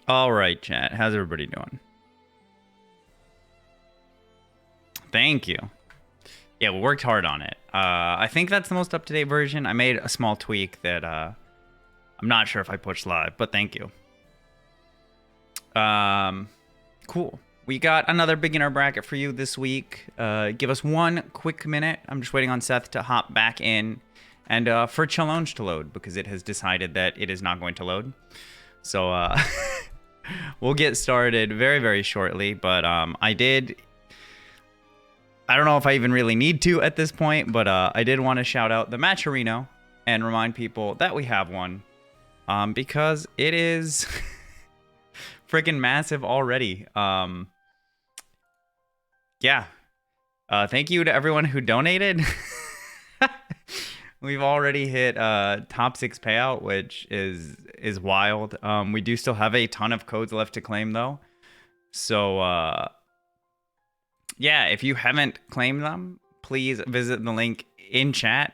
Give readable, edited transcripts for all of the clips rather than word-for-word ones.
All right, chat. How's everybody doing? Thank you. Yeah, we worked hard on it. I think that's the most up-to-date version. I made a small tweak that I'm not sure if I pushed live, but thank you. Cool. We got another beginner bracket for you this week. Give us one quick minute. I'm just waiting on Seth to hop back in and for challenge to load because it has decided that it is not going to load. So we'll get started very, very shortly. But I don't know if I even really need to at this point, but I did want to shout out the Matcherino and remind people that we have one because it is freaking massive already. Yeah. Thank you to everyone who donated. We've already hit top 6 payout, which is wild. We do still have a ton of codes left to claim though. So yeah, if you haven't claimed them, please visit the link in chat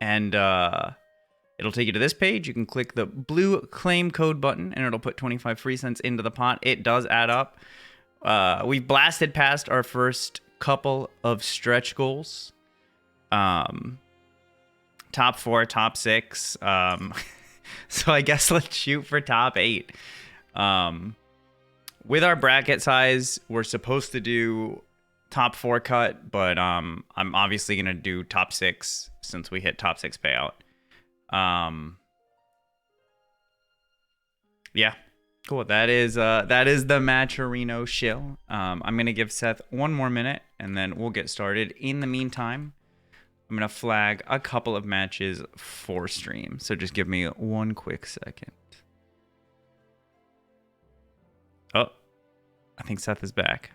and it'll take you to this page. You can click the blue claim code button and it'll put 25 free cents into the pot. It does add up. We've blasted past our first couple of stretch goals. Top 4, top 6. So I guess let's shoot for top 8. With our bracket size, we're supposed to do top 4 cut, but I'm obviously gonna do top 6 since we hit top 6 payout. Yeah, cool. That is the Matcherino shill. I'm gonna give Seth one more minute and then we'll get started. In the meantime, I'm gonna flag a couple of matches for stream. So just give me one quick second. Oh, I think Seth is back.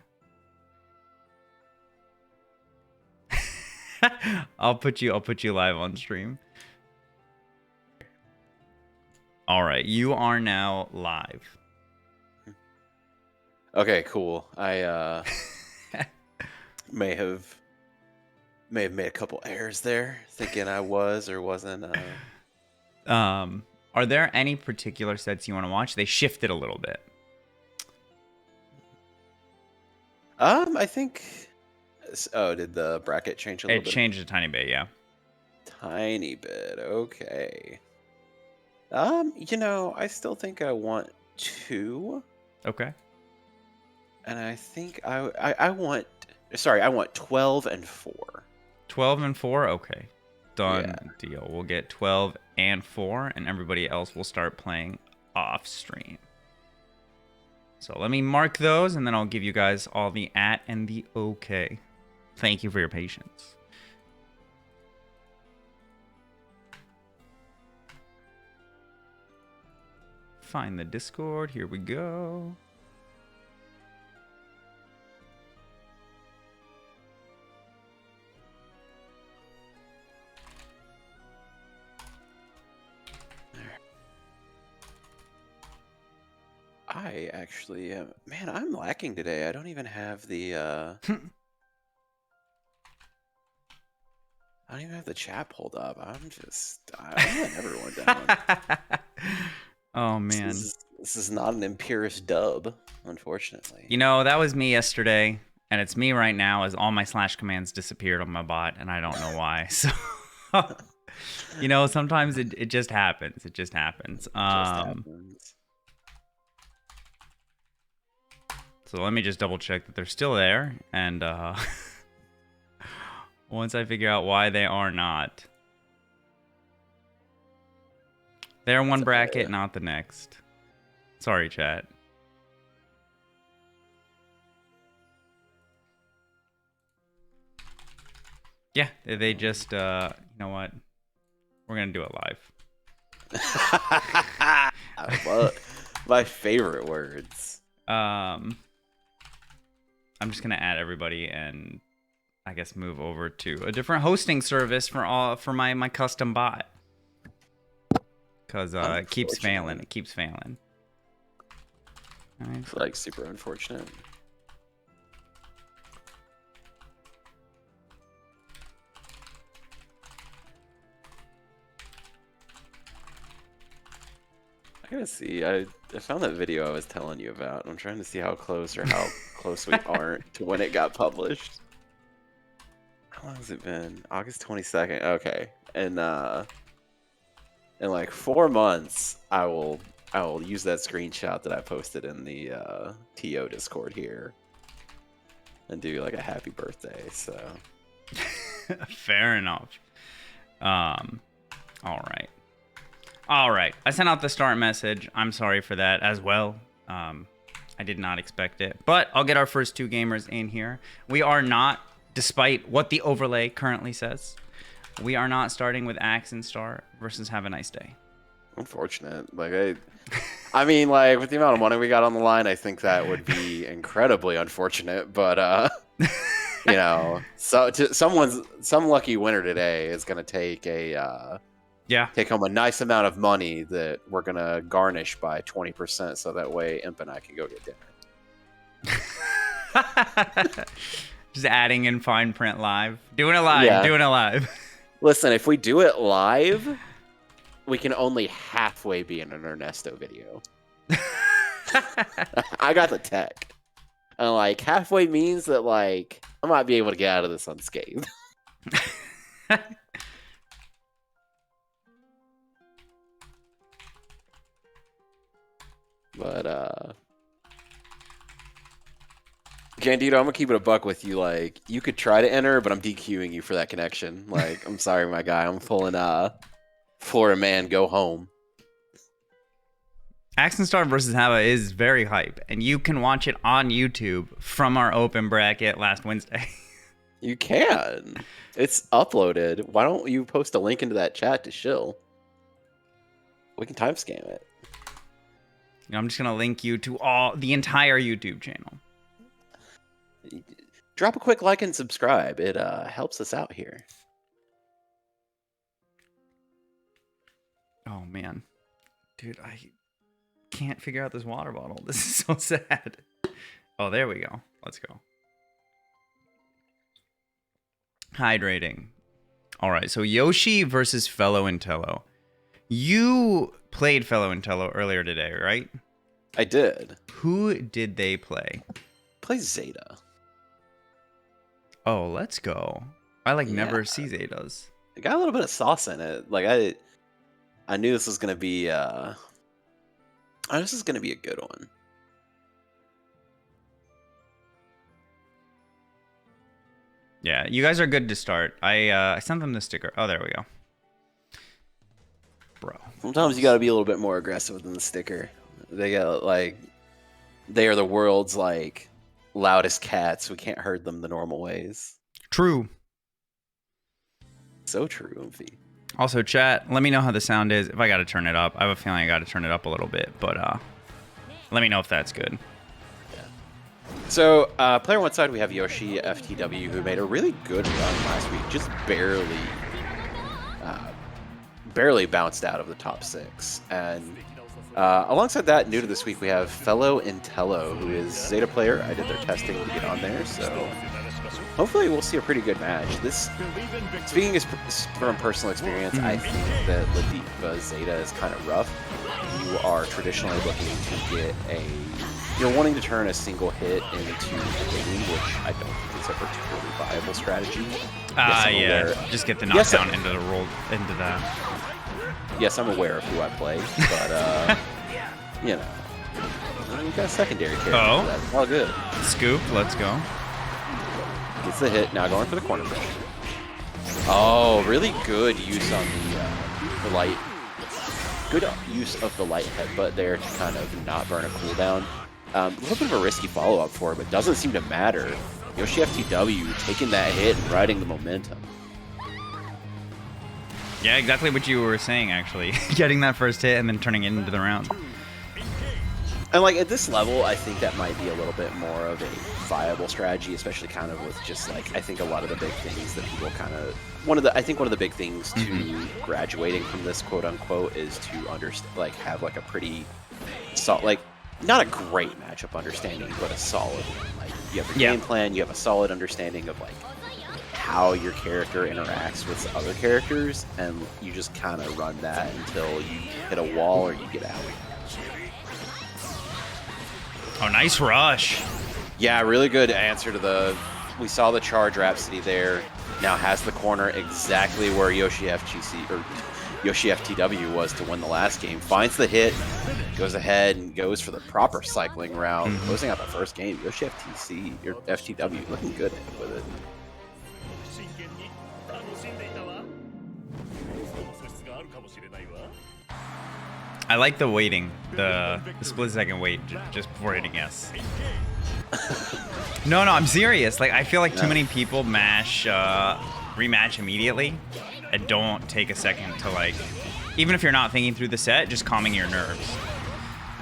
I'll put you live on stream. All right, you are now live. Okay, cool. I may have made a couple errors there, thinking I was or wasn't. Are there any particular sets you want to watch? They shifted a little bit. I think. Oh, did the bracket change a little bit? It changed a tiny bit, yeah. Tiny bit. Okay. You know, I still think I want 2. Okay. And I think I want. Sorry, I want 12 and 4. 12 and 4? Okay. Done. Yeah. Deal. We'll get 12 and 4, and everybody else will start playing off stream. So let me mark those, and then I'll give you guys all the at and the okay. Thank you for your patience. Find the Discord. Here we go. I actually am. Man, I'm lacking today. I don't even have the. I don't even have the chat pulled up. I'm letting everyone down. Oh man, this is not an Impurist dub, unfortunately. You know, that was me yesterday, and it's me right now as all my slash commands disappeared on my bot, and I don't know why. So, you know, sometimes it just happens. It just happens. So let me just double check that they're still there, and once I figure out why they are not, they're one bracket, not the next. Sorry, chat. Yeah, they just, you know what? We're going to do it live. My favorite words. I'm just going to add everybody and I guess move over to a different hosting service for my custom bot. Because it keeps failing. It keeps failing. Nice. Like, super unfortunate. I gotta see. I found that video I was telling you about. I'm trying to see how close or how close we aren't to when it got published. How long has it been? August 22nd. Okay, and in like 4 months, I will use that screenshot that I posted in the TO Discord here and do like a happy birthday. So fair enough. All right. I sent out the start message. I'm sorry for that as well. I did not expect it, but I'll get our first 2 gamers in here. We are not, despite what the overlay currently says, we are not starting with Axe and Star versus Have a Nice Day. Unfortunate. Like I mean, like with the amount of money we got on the line, I think that would be incredibly unfortunate. But you know, so some lucky winner today is gonna take take home a nice amount of money that we're gonna garnish by 20%, so that way Imp and I can go get dinner. Just adding in fine print live, doing it live. Listen, if we do it live, we can only halfway be in an Ernesto video. I got the tech. And like halfway means that like I might be able to get out of this unscathed. But Candito, I'm gonna keep it a buck with you. Like, you could try to enter, but I'm DQing you for that connection. Like, I'm sorry, my guy. I'm pulling Florida man, go home. Axe and Star versus Hava is very hype, and you can watch it on YouTube from our open bracket last Wednesday. You can. It's uploaded. Why don't you post a link into that chat to shill? We can timestamp it. I'm just gonna link you to the entire YouTube channel. Drop a quick like and subscribe. It helps us out here. Oh man, dude, I can't figure out this water bottle. This is so sad. Oh, there we go. Let's go. Hydrating. All right, so Yoshi versus FellowIntello. You played FellowIntello earlier today, right? I did. Who did they play? Play Zeta. Oh, let's go. I never see Zetas. It got a little bit of sauce in it. Like I knew this was gonna be this is gonna be a good one. Yeah, you guys are good to start. I sent them the sticker. Oh, there we go. Bro. Sometimes you gotta be a little bit more aggressive than the sticker. They got they are the world's loudest cats. We can't herd them the normal ways. True. So true, Umphy. Also, chat, let me know how the sound is. If I gotta turn it up. I have a feeling I gotta turn it up a little bit, but let me know if that's good. Yeah. So, player one side, we have YoshiFTW, who made a really good run last week. Just barely bounced out of the top 6. And alongside that, new to this week, we have FellowIntello, who is Zeta player. I did their testing to get on there, so hopefully we'll see a pretty good match. This, speaking from personal experience, I think that Ladiva Zeta is kind of rough. You are traditionally looking to get you're wanting to turn a single hit into a game, which I don't think is a particularly viable strategy. Just get the knockdown into that. Yes, I'm aware of who I play, but you know, we've got a secondary character. Oh, that's all good. Scoop, let's go. Gets the hit. Now going for the corner push. Oh, really good use on the light. Good use of the light headbutt there to kind of not burn a cooldown. A little bit of a risky follow-up for it, but doesn't seem to matter. YoshiFTW taking that hit and riding the momentum. Yeah, exactly what you were saying, actually. Getting that first hit and then turning it into the round. And at this level, I think that might be a little bit more of a viable strategy, especially kind of with just I think a lot of the big things that people kind of one of the big things to graduating from this quote unquote is to understand have a pretty solid not a great matchup understanding, but a solid one. You have a game plan, you have a solid understanding of how your character interacts with other characters, and you just kind of run that until you hit a wall or you get out. Oh, nice rush. Yeah, really good answer to the... We saw the charge Rhapsody there. Now has the corner exactly where YoshiFTW was to win the last game. Finds the hit, goes ahead and goes for the proper cycling route. Closing out the first game. YoshiFTW looking good with it. I like the waiting, the split second wait just before hitting S. No, I'm serious. Like, I feel like too many people mash rematch immediately and don't take a second to, like, even if you're not thinking through the set, just calming your nerves.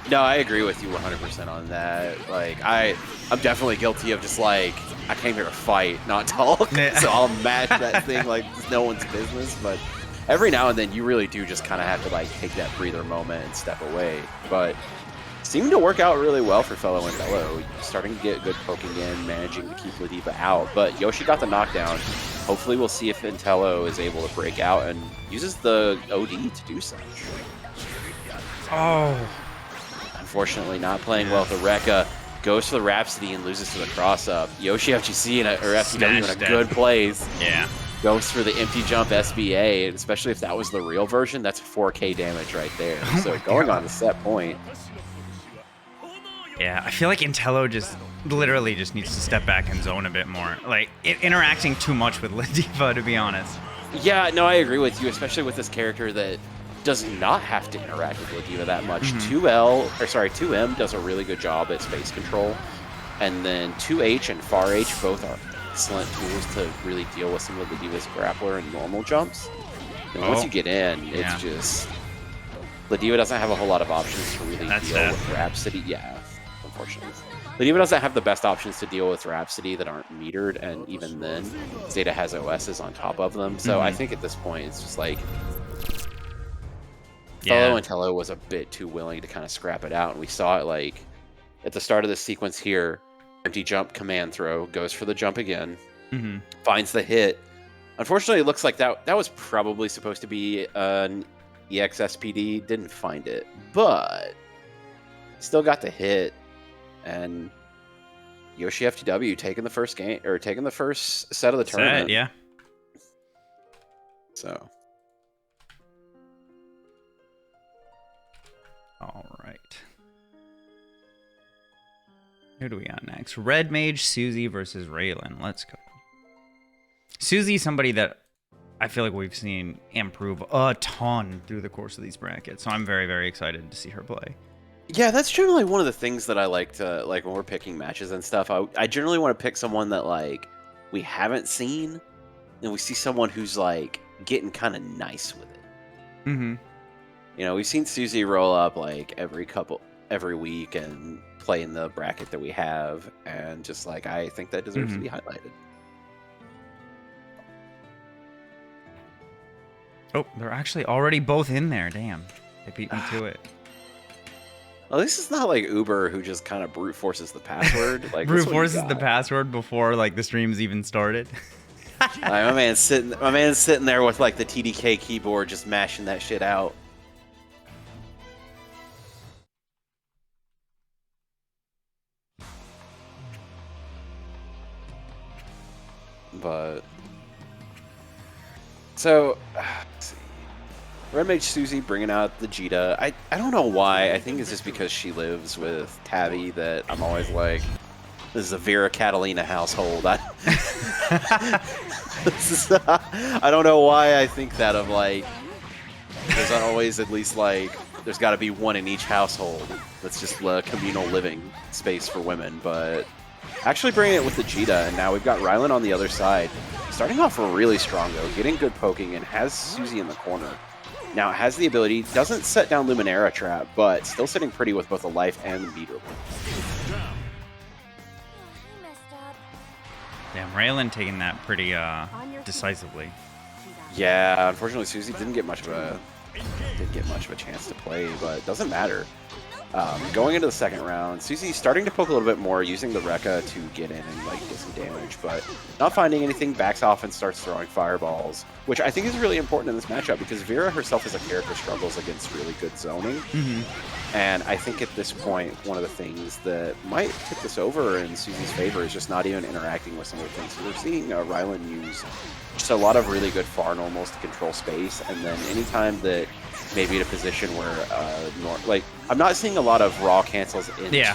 No, I agree with you 100% on that. Like, I'm definitely guilty of just like, I came here to fight, not talk. So I'll mash that thing like it's no one's business. But every now and then, you really do just kind of have to like take that breather moment and step away. But seemed to work out really well for FellowIntello. Starting to get good poking in, managing to keep Ladiva out. But Yoshi got the knockdown. Hopefully we'll see if Intello is able to break out and uses the OD to do such. Oh. Unfortunately not playing well with the Rekka. Goes for the Rhapsody and loses to the cross-up. YoshiFTC or FTW in a good place. Yeah. Goes for the empty jump SBA, and especially if that was the real version, that's 4K damage right there. Oh so going on the set point. Yeah, I feel like Intello just literally just needs to step back and zone a bit more. Like, interacting too much with Ladiva, to be honest. Yeah, no, I agree with you, especially with this character that does not have to interact with Ladiva that much. 2M does a really good job at space control. And then 2H and Far H both are excellent tools to really deal with some of Ladiva's grappler and normal jumps. And once you get in, it's just... Ladiva doesn't have a whole lot of options to really deal with Rhapsody. Yeah. Unfortunately. Ladiva doesn't have the best options to deal with Rhapsody that aren't metered, and even then, Zeta has OSs on top of them. So I think at this point, it's just like FellowIntello was a bit too willing to kind of scrap it out, and we saw it like at the start of this sequence here. Empty jump, command throw, goes for the jump again, finds the hit. Unfortunately, it looks like that was probably supposed to be an EXSPD. Didn't find it, but still got the hit. And YoshiFTW taking the first game or taking the first set of the tournament. Yeah. So. All right. Who do we got next? RedMageSusie versus Railyn. Let's go. Susie, somebody that I feel like we've seen improve a ton through the course of these brackets. So I'm very, very excited to see her play. Yeah, that's generally one of the things that I like to, like, when we're picking matches and stuff. I generally want to pick someone that, like, we haven't seen, and we see someone who's, like, getting kind of nice with it. You know, we've seen Susie roll up, like, every week and play in the bracket that we have, and just, like, I think that deserves to be highlighted. Oh, they're actually already both in there. Damn. They beat me to it. Well, this is not like Uber who just kind of brute forces the password. Like brute forces the password before like the streams even started. My man's sitting there with like the TDK keyboard, just mashing that shit out. But so. Let's see. RedMageSusie bringing out the Djeeta. I don't know why. I think it's just because she lives with Tabby that I'm always like, this is a Vira Katalina household. I don't know why I think that of like, there's always at least like, there's got to be one in each household. That's just the communal living space for women. But actually bringing it with the Djeeta, and now we've got Railyn on the other side. Starting off really strong though, getting good poking and has Susie in the corner. Now, it has the ability, doesn't set down Luminera trap, but still sitting pretty with both the life and the meter. Damn, Railyn taking that pretty decisively. Yeah, unfortunately, Susie didn't get much of a chance to play, but it doesn't matter. Going into the second round, Susie's starting to poke a little bit more, using the Rekka to get in and like get some damage, but not finding anything, backs off and starts throwing fireballs, which I think is really important in this matchup because Vira herself as a character struggles against really good zoning. And I think at this point, one of the things that might tip this over in Susie's favor is just not even interacting with some of the things. So we're seeing Railyn use just a lot of really good far normals to control space, and then anytime that maybe in a position where, like, I'm not seeing a lot of raw cancels into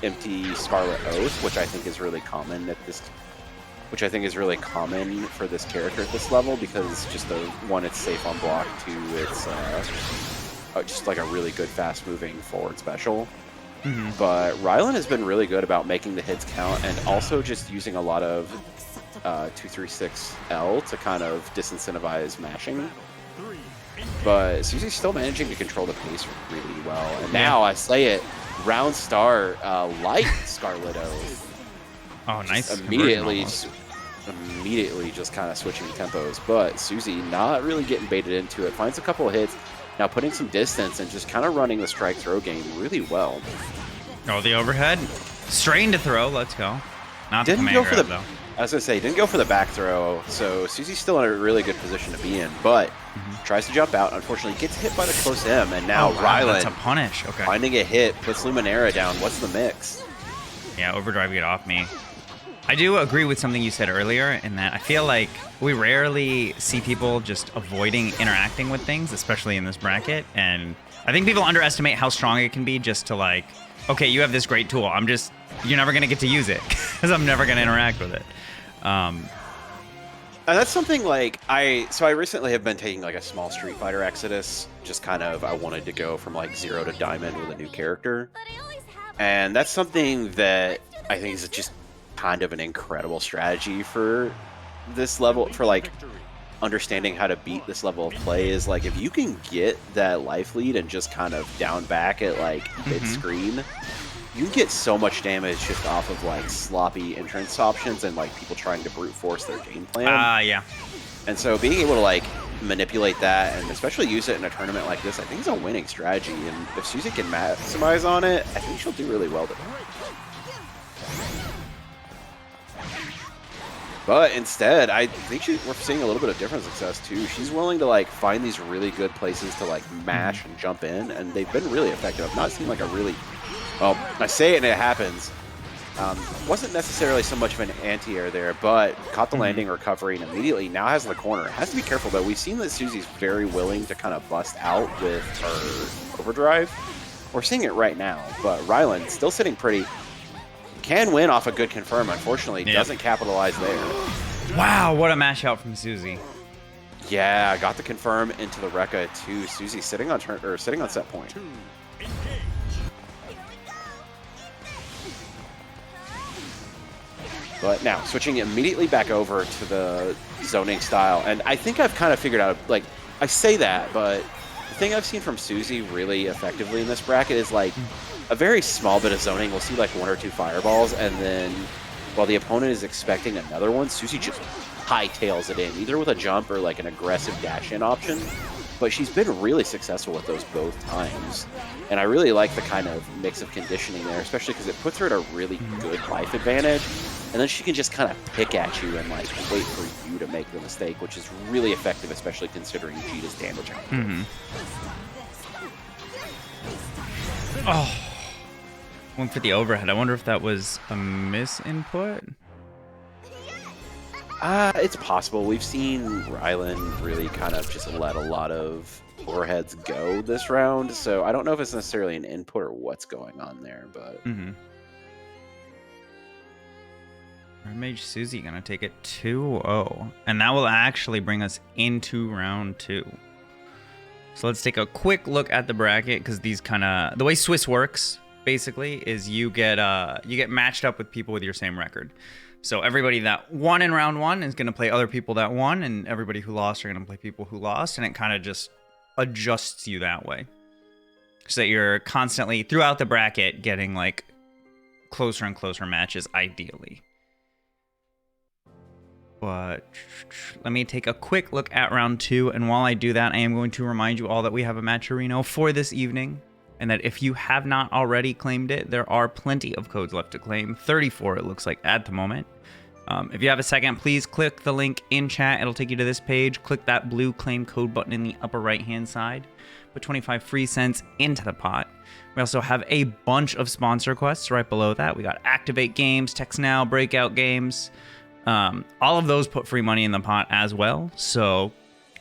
empty Scarlet Oath, which I think is really common at this. Which I think is really common for this character at this level because just one, it's safe on block. Two, it's just like a really good fast-moving forward special. But Railyn has been really good about making the hits count and also just using a lot of 236L to kind of disincentivize mashing. But Susie's still managing to control the pace really well. And now, I say it, round start, light Scarlet Oath. Oh, nice. Immediately just kind of switching tempos. But Susie not really getting baited into it. Finds a couple of hits. Now putting some distance and just kind of running the strike throw game really well. Oh, the overhead. Strain to throw. Let's go. Not didn't the go for the, though. I was going to say, didn't go for the back throw. So Susie's still in a really good position to be in. But tries to jump out. Unfortunately, gets hit by the close M. And now Railyn, that's a punish. Okay. Finding a hit, puts Luminera down. What's the mix? Yeah, overdrive, get off me. I do agree with something you said earlier in that I feel like we rarely see people just avoiding interacting with things, especially in this bracket. And I think people underestimate how strong it can be just to like, okay, you have this great tool. You're never going to get to use it because I'm never going to interact with it. And that's something like I recently have been taking like a small Street Fighter Exodus. Just kind of, I wanted to go from like 0 to Diamond with a new character. And that's something that I think is just kind of an incredible strategy for this level, for like understanding how to beat this level of play, is like if you can get that life lead and just kind of down back at like mid screen, you can get so much damage just off of like sloppy entrance options and like people trying to brute force their game plan. Yeah. And so being able to like manipulate that and especially use it in a tournament like this, I think is a winning strategy. And if Susie can maximize on it, I think she'll do really well today. But instead, I think we're seeing a little bit of different success too. She's willing to like find these really good places to like mash and jump in, and they've been really effective. I've not seen like a really, well, I say it and it happens. Wasn't necessarily so much of an anti-air there, but caught the landing, recovering immediately. Now has the corner. Has to be careful though. We've seen that Susie's very willing to kind of bust out with her overdrive. We're seeing it right now, but Railyn still sitting pretty. Can win off a good confirm. Unfortunately, doesn't capitalize there. Wow, what a mash out from Susie. Yeah, got the confirm into the Rekka too. Susie sitting on sitting on set point. But now switching immediately back over to the zoning style, and I think I've kind of figured out. Like I say that, but the thing I've seen from Susie really effectively in this bracket is like a very small bit of zoning. We'll see like 1 or 2 fireballs, and then while the opponent is expecting another one, Susie just hightails it in, either with a jump or like an aggressive dash-in option. But she's been really successful with those both times. And I really like the kind of mix of conditioning there, especially because it puts her at a really good life advantage. And then she can just kind of pick at you and like wait for you to make the mistake, which is really effective, especially considering Djeeta's damage output. Oh. Went for the overhead. I wonder if that was a misinput. It's possible. We've seen Railyn really kind of just let a lot of overheads go this round, so I don't know if it's necessarily an input or what's going on there, but... RedMageSusie gonna take it 2-0, and that will actually bring us into round 2. So let's take a quick look at the bracket, because these kind of... The way Swiss works, basically, is you get matched up with people with your same record. So everybody that won in round 1 is going to play other people that won, and everybody who lost are going to play people who lost, and it kind of just adjusts you that way. So that you're constantly, throughout the bracket, getting like closer and closer matches, ideally. But let me take a quick look at round 2, and while I do that, I am going to remind you all that we have a matcherino for this evening. and that if you have not already claimed it, there are plenty of codes left to claim. 34, it looks like, at the moment. If you have a second, please click the link in chat. It'll take you to this page. Click that blue claim code button in the upper right-hand side. Put 25 free cents into the pot. We also have a bunch of sponsor quests right below that. We got Activate Games, Text Now, Breakout Games. All of those put free money in the pot as well. So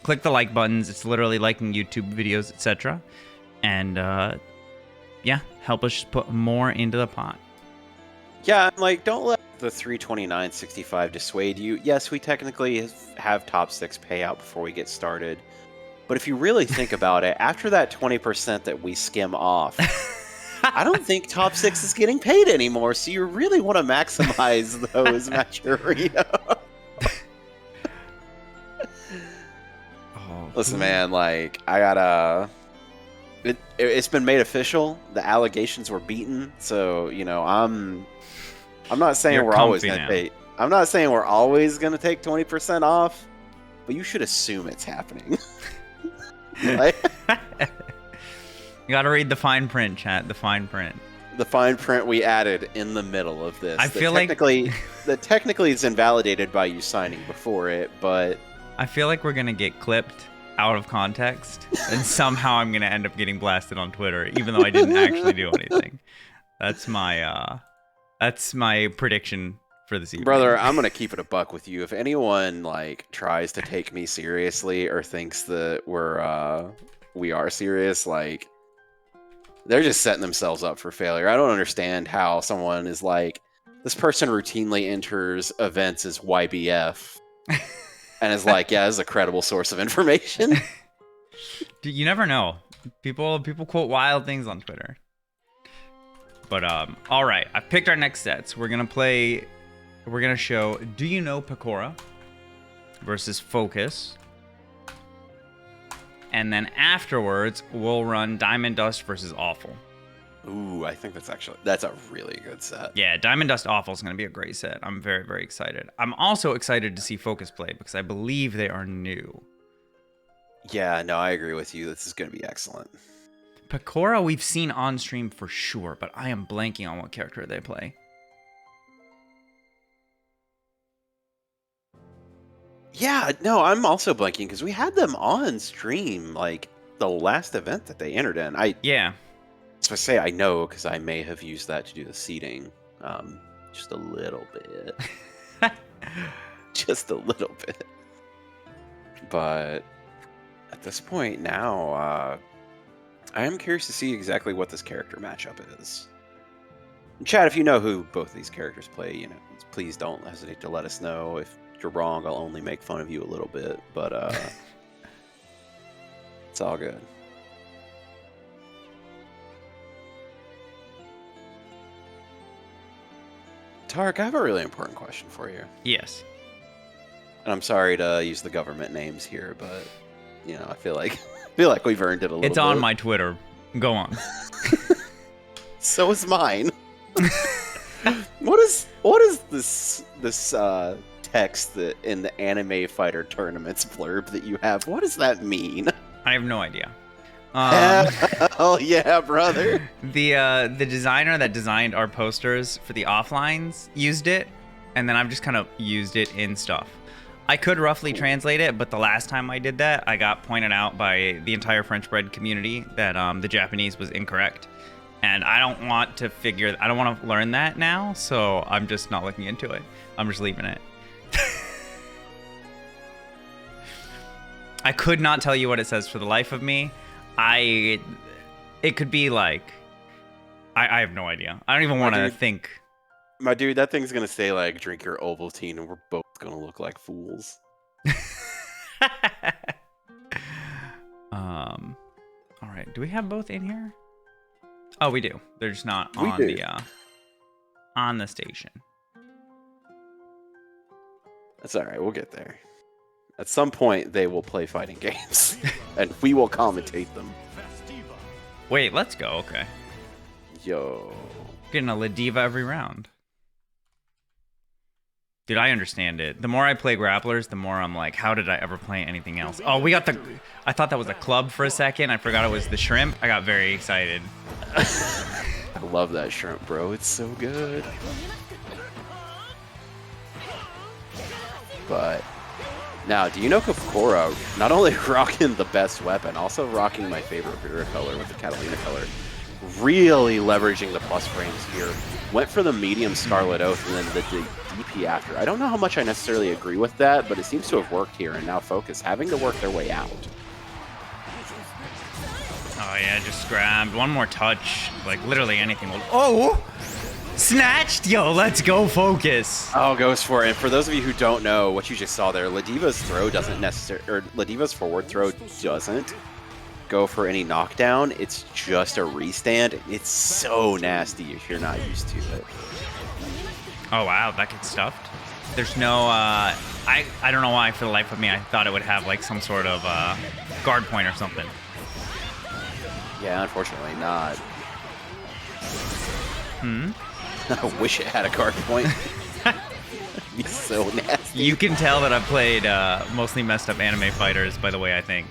click the like buttons. It's literally liking YouTube videos, etc. And yeah, help us just put more into the pot. Yeah, like, don't let the 329.65 dissuade you. Yes, we technically have top 6 payout before we get started. But if you really think about it, after that 20% that we skim off, I don't think top 6 is getting paid anymore. So you really want to maximize those, Maturino. Listen, man, like, I gotta... It's been made official. The allegations were beaten. So, you know, I'm not saying we're always gonna take. I'm not saying we're always gonna take 20% off, but you should assume it's happening. Like, you gotta read the fine print, chat. The fine print. The fine print we added in the middle of this. I feel that technically is invalidated by you signing before it, but I feel like we're gonna get clipped out of context, and somehow I'm gonna end up getting blasted on Twitter, even though I didn't actually do anything. That's my prediction for this evening. Brother, I'm gonna keep it a buck with you. If anyone like tries to take me seriously or thinks that we are serious, like, they're just setting themselves up for failure. I don't understand how someone is like, this person routinely enters events as YBF and is like, yeah, this is a credible source of information. Dude, you never know. People quote wild things on Twitter. But all right, I've picked our next sets. We're gonna show DoYouKnowPekora versus Focus, and then afterwards we'll run DiamondDust versus Offul. Ooh, I think that's a really good set. Yeah, DiamondDust Offul is gonna be a great set. I'm very, very excited. I'm also excited to see Focus play because I believe they are new. Yeah, no, I agree with you. This is gonna be excellent. Pekora we've seen on stream for sure, but I am blanking on what character they play. Yeah, no, I'm also blanking because we had them on stream, like, the last event that they entered in. Yeah. So I say I know because I may have used that to do the seeding, just a little bit. Just a little bit. But at this point now, I am curious to see exactly what this character matchup is. And Chad, if you know who both of these characters play, you know, please don't hesitate to let us know. If you're wrong, I'll only make fun of you a little bit, but it's all good. Tarek, I have a really important question for you. Yes. And I'm sorry to use the government names here, but you know, I feel like we've earned it a little bit. It's on my Twitter. Go on. So is mine. What is this text that in the anime fighter tournaments blurb that you have? What does that mean? I have no idea. Oh yeah, brother. The designer that designed our posters for the offlines used it, and then I've just kind of used it in stuff. I could roughly translate it, but the last time I did that, I got pointed out by the entire French bread community that the Japanese was incorrect. And I don't want to learn that now, so I'm just not looking into it. I'm just leaving it. I could not tell you what it says for the life of me. It could be like, I have no idea. I don't even want to think. My dude, that thing's gonna say like, drink your Ovaltine, and we're both gonna look like fools. All right. Do we have both in here? Oh, we do. They're just not on the station. That's all right. We'll get there. At some point, they will play fighting games, and we will commentate them. Wait, let's go. Okay. Yo. Getting a Ladiva every round. Dude, I understand it. The more I play grapplers, the more I'm like, how did I ever play anything else? Oh, we got the... I thought that was a club for a second. I forgot it was the shrimp. I got very excited. I love that shrimp, bro. It's so good. But now, DoYouKnowPekora not only rocking the best weapon, also rocking my favorite Vira color with the Katalina color. Really leveraging the plus frames here. Went for the medium Scarlet Oath and then the DP after. I don't know how much I necessarily agree with that, but it seems to have worked here, and now Focus having to work their way out. Oh yeah, just grabbed one more touch. Like literally anything will... Oh! Snatched! Yo, let's go Focus. Oh, goes for it. And for those of you who don't know what you just saw there, Ladiva's throw doesn't necessarily... Or Ladiva's forward throw doesn't go for any knockdown. It's just a restand. It's so nasty if you're not used to it. Oh wow, that gets stuffed. There's no I don't know why for the life of me I thought it would have like some sort of guard point or something. Yeah, unfortunately not. Hmm? I wish it had a guard point. It'd be so nasty. You can tell that I've played mostly messed up anime fighters by the way I think.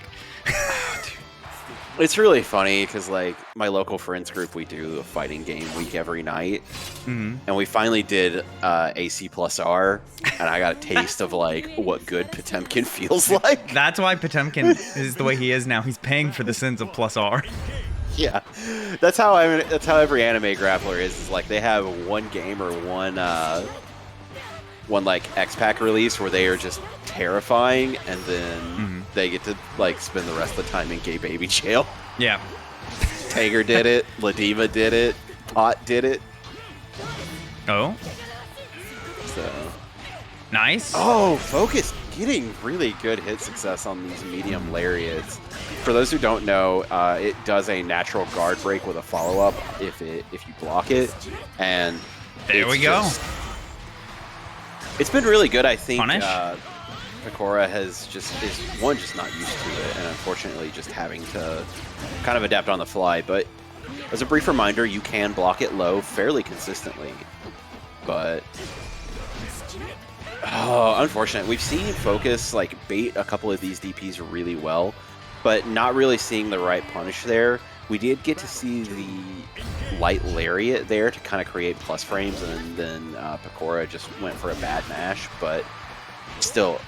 It's really funny because, like, my local friends group, we do a fighting game week every night. Mm-hmm. And we finally did AC plus R, and I got a taste of, like, what good Potemkin feels like. That's why Potemkin is the way he is now. He's paying for the sins of plus R. Yeah. That's how every anime grappler is like, they have one game or one like X-Pack release where they are just terrifying, and then they get to like spend the rest of the time in gay baby jail. Yeah. Tager did it, Ladiva did it, Pot did it. Oh. So Nice. Oh, Focus getting really good hit success on these medium lariats. For those who don't know, it does a natural guard break with a follow-up if you block it, and there we go. It's been really good, I think. Punish? Pekora is just not used to it, and unfortunately just having to kind of adapt on the fly. But as a brief reminder, you can block it low fairly consistently. But unfortunate. We've seen Focus like bait a couple of these DPs really well, but not really seeing the right punish there. We did get to see the light lariat there to kind of create plus frames, and then Pekora just went for a bad mash, but still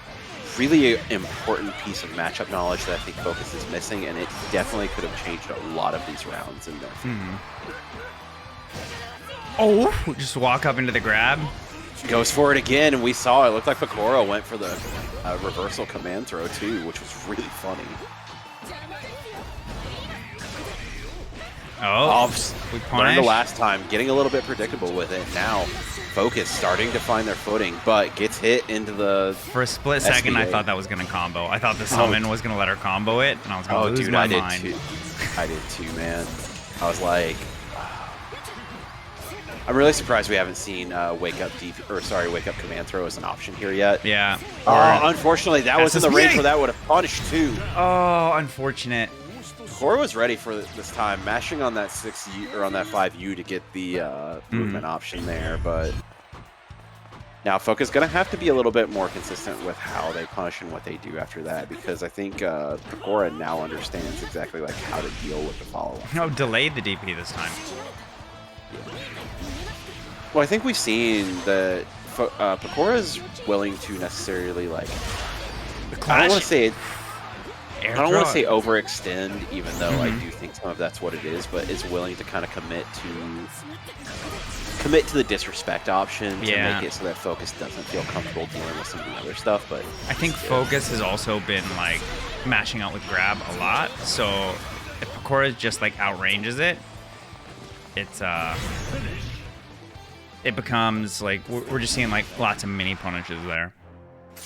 really important piece of matchup knowledge that I think Focus is missing, and it definitely could have changed a lot of these rounds in there. Oh, just walk up into the grab. Goes for it again, and we saw it looked like Pekora went for the reversal command throw too, which was really funny. Oh, we learned the last time, getting a little bit predictable with it. Now, Focus starting to find their footing, but gets hit into the... For a split second, I thought that was going to combo. I thought the summon was going to let her combo it, and I was going to lose my mind. I did too, man. I was like... I'm really surprised we haven't seen wake up command throw as an option here yet. Yeah. Unfortunately, that was in the range where that would have punished too. Oh, unfortunate. Core was ready for this time, mashing on that 6U or on that 5U to get the movement option there, but now Focus gonna have to be a little bit more consistent with how they punish and what they do after that, because I think Pekora now understands exactly like how to deal with the follow-up. No, delayed the DP this time. Well, I think we've seen that Pekora is willing to necessarily like. I don't want to say overextend, even though I do think some of that's what it is, but is willing to kind of commit to the disrespect option to make it so that Focus doesn't feel comfortable dealing with some of the other stuff. But I think Focus has also been like mashing out with grab a lot, so if Pekora just like outranges it, it's it becomes like we're just seeing like lots of mini punishes there.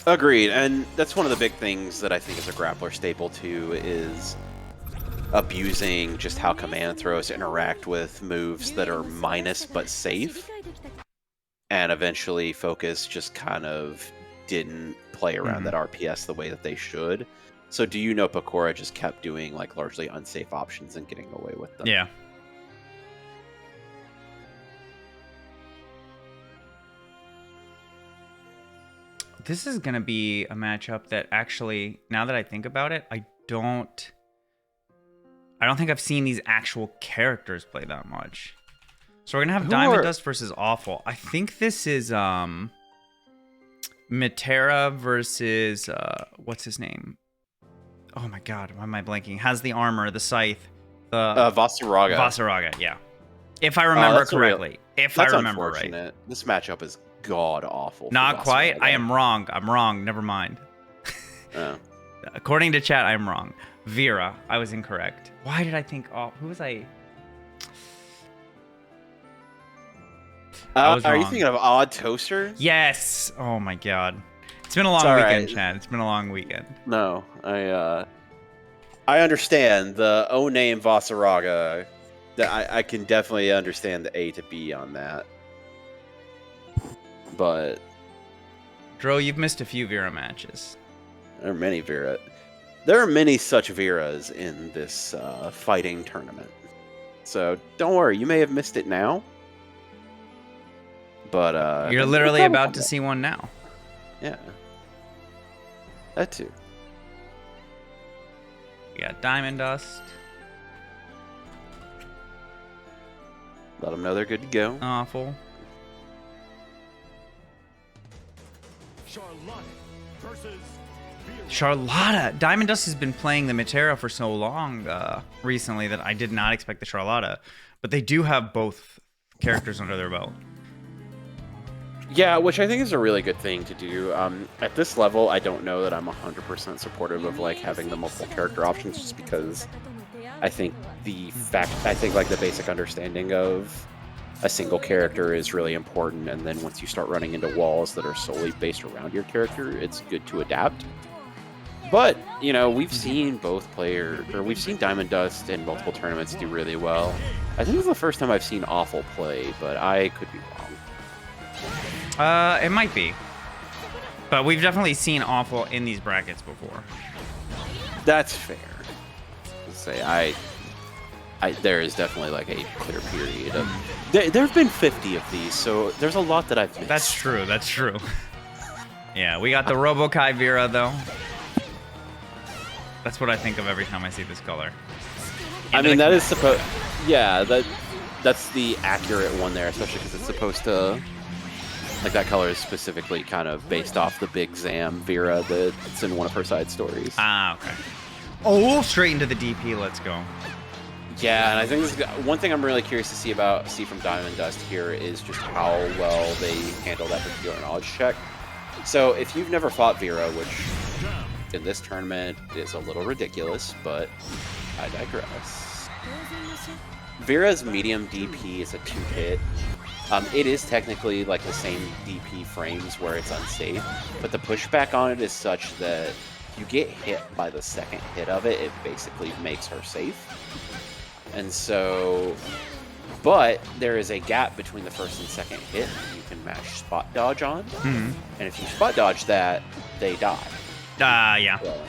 Agreed, and that's one of the big things that I think is a grappler staple too, is abusing just how command throws interact with moves that are minus but safe. And eventually Focus just kind of didn't play around that RPS the way that they should. So DoYouKnowPekora just kept doing like largely unsafe options and getting away with them. Yeah. This is going to be a matchup that actually, now that I think about it, I don't think I've seen these actual characters play that much. So we're going to have DiamondDust versus Offul. I think this is Metera versus what's his name? Oh my god, why am I blanking? Has the armor, the scythe, the Vasaraga. Vasaraga, yeah. If I remember correctly. If I remember right. This matchup is god awful. Not quite. I am wrong. I'm wrong. Never mind. Oh. According to chat, I'm wrong. Vira, I was incorrect. Why did I think? Oh, who was I? Are you thinking of Odd Toaster? Yes. Oh my god. It's been a long weekend, Chad. It's been a long weekend. No, I understand the O name Vasaraga. I can definitely understand the A to B on that. But Dro, you've missed a few Vira matches. There are many Vira. There are many such Viras in this fighting tournament. So don't worry, you may have missed it now. But you're literally about to see one now. Yeah. That too. We got DiamondDust. Let them know they're good to go. Offul. Charlotta. DiamondDust has been playing the Metera for so long recently that I did not expect the Charlotta. But they do have both characters under their belt. Yeah, which I think is a really good thing to do. At this level, I don't know that I'm 100% supportive of like having the multiple character options, just because I think like the basic understanding of a single character is really important, and then once you start running into walls that are solely based around your character, it's good to adapt. But you know, we've seen we've seen DiamondDust in multiple tournaments do really well. I think it's the first time I've seen Offul play, but I could be wrong. It might be. But we've definitely seen Offul in these brackets before. That's fair. Let's say there is definitely like a clear period of there have been 50 of these, so there's a lot that I've missed. That's true. That's true. Yeah, we got the Robokai Vira though. That's what I think of every time I see this color. I mean, that is supposed. Yeah, that's the accurate one there, especially because it's supposed to. Like, that color is specifically kind of based off the Big Zam Vira that's in one of her side stories. Ah, okay. Oh, straight into the DP. Let's go. Yeah, and I think this is, one thing I'm really curious to see from DiamondDust here is just how well they handle that particular knowledge check. So, if you've never fought Vira, which in this tournament is a little ridiculous, but I digress. Vira's medium DP is a 2-hit. It is technically like the same DP frames where it's unsafe, but the pushback on it is such that you get hit by the second hit of it, it basically makes her safe. And so, but there is a gap between the first and second hit you can match spot dodge on. Mm-hmm. And if you spot dodge that, they die. Yeah. So,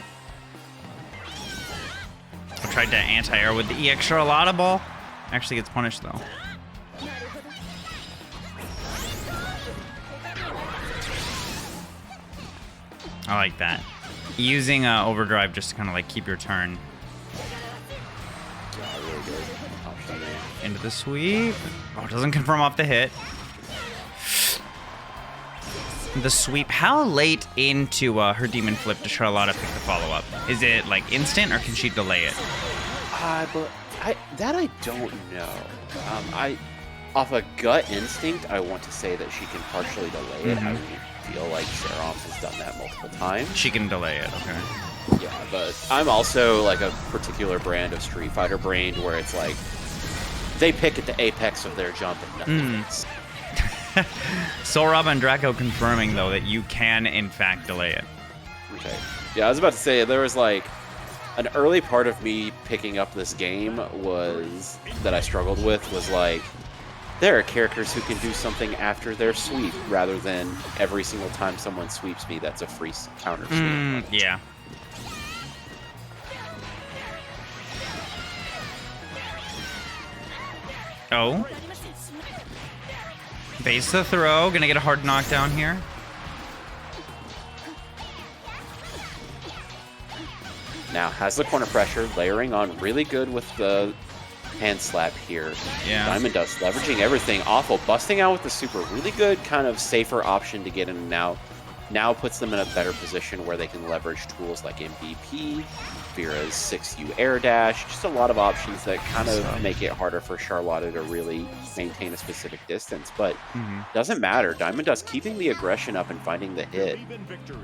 I tried to anti-air with the EX Charlotta ball. Actually gets punished though. I like that. Using overdrive just to kind of like keep your turn. yeah, really good. Into the sweep. Oh, it doesn't confirm off the hit. The sweep. How late into her demon flip does Charlotta pick the follow-up? Is it like instant or can she delay it? But I don't know. Off a gut instinct, I want to say that she can partially delay it. I feel like Serom has done that multiple times. She can delay it, okay. Yeah, but I'm also like a particular brand of Street Fighter brain where it's like they pick at the apex of their jump and nothing else. Soulrob and Draco confirming though that you can in fact delay it. Okay. Yeah, I was about to say there was like an early part of me picking up this game that I struggled with was like there are characters who can do something after their sweep rather than every single time someone sweeps me that's a free counter sweep. Yeah. Oh. Base the throw. Gonna get a hard knockdown here. Now has the corner pressure, layering on really good with the hand slap here. Yeah. DiamondDust leveraging everything. Offul busting out with the super. Really good kind of safer option to get in and out. Now puts them in a better position where they can leverage tools like MVP, Vira's 6U air dash, just a lot of options that kind of make it harder for Charlotta to really maintain a specific distance. But doesn't matter. DiamondDust keeping the aggression up and finding the hit.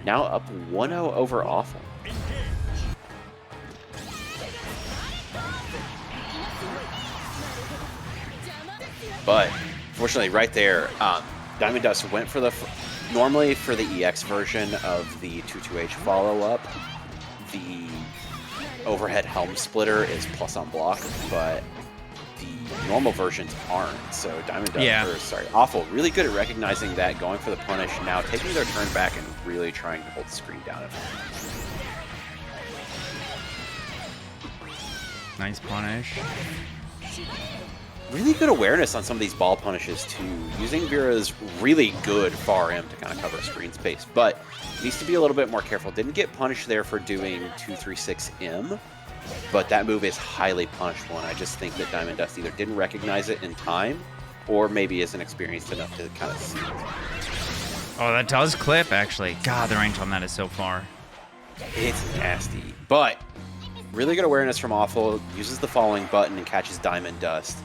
Now up 1-0 over Offul. But fortunately, right there, DiamondDust went for the normally for the EX version of the 2-2H follow-up. The overhead helm splitter is plus on block, but the normal versions aren't. So Offul really good at recognizing that, going for the punish, now taking their turn back and really trying to hold the screen down. Nice punish. Really good awareness on some of these ball punishes too. Using Vira's really good far M to kind of cover screen space, but needs to be a little bit more careful. Didn't get punished there for doing 236M, but that move is highly punishable, and I just think that DiamondDust either didn't recognize it in time, or maybe isn't experienced enough to kind of see it. Oh, that does clip, actually. God, the range on that is so far. It's nasty, but really good awareness from Offul. Uses the following button and catches DiamondDust.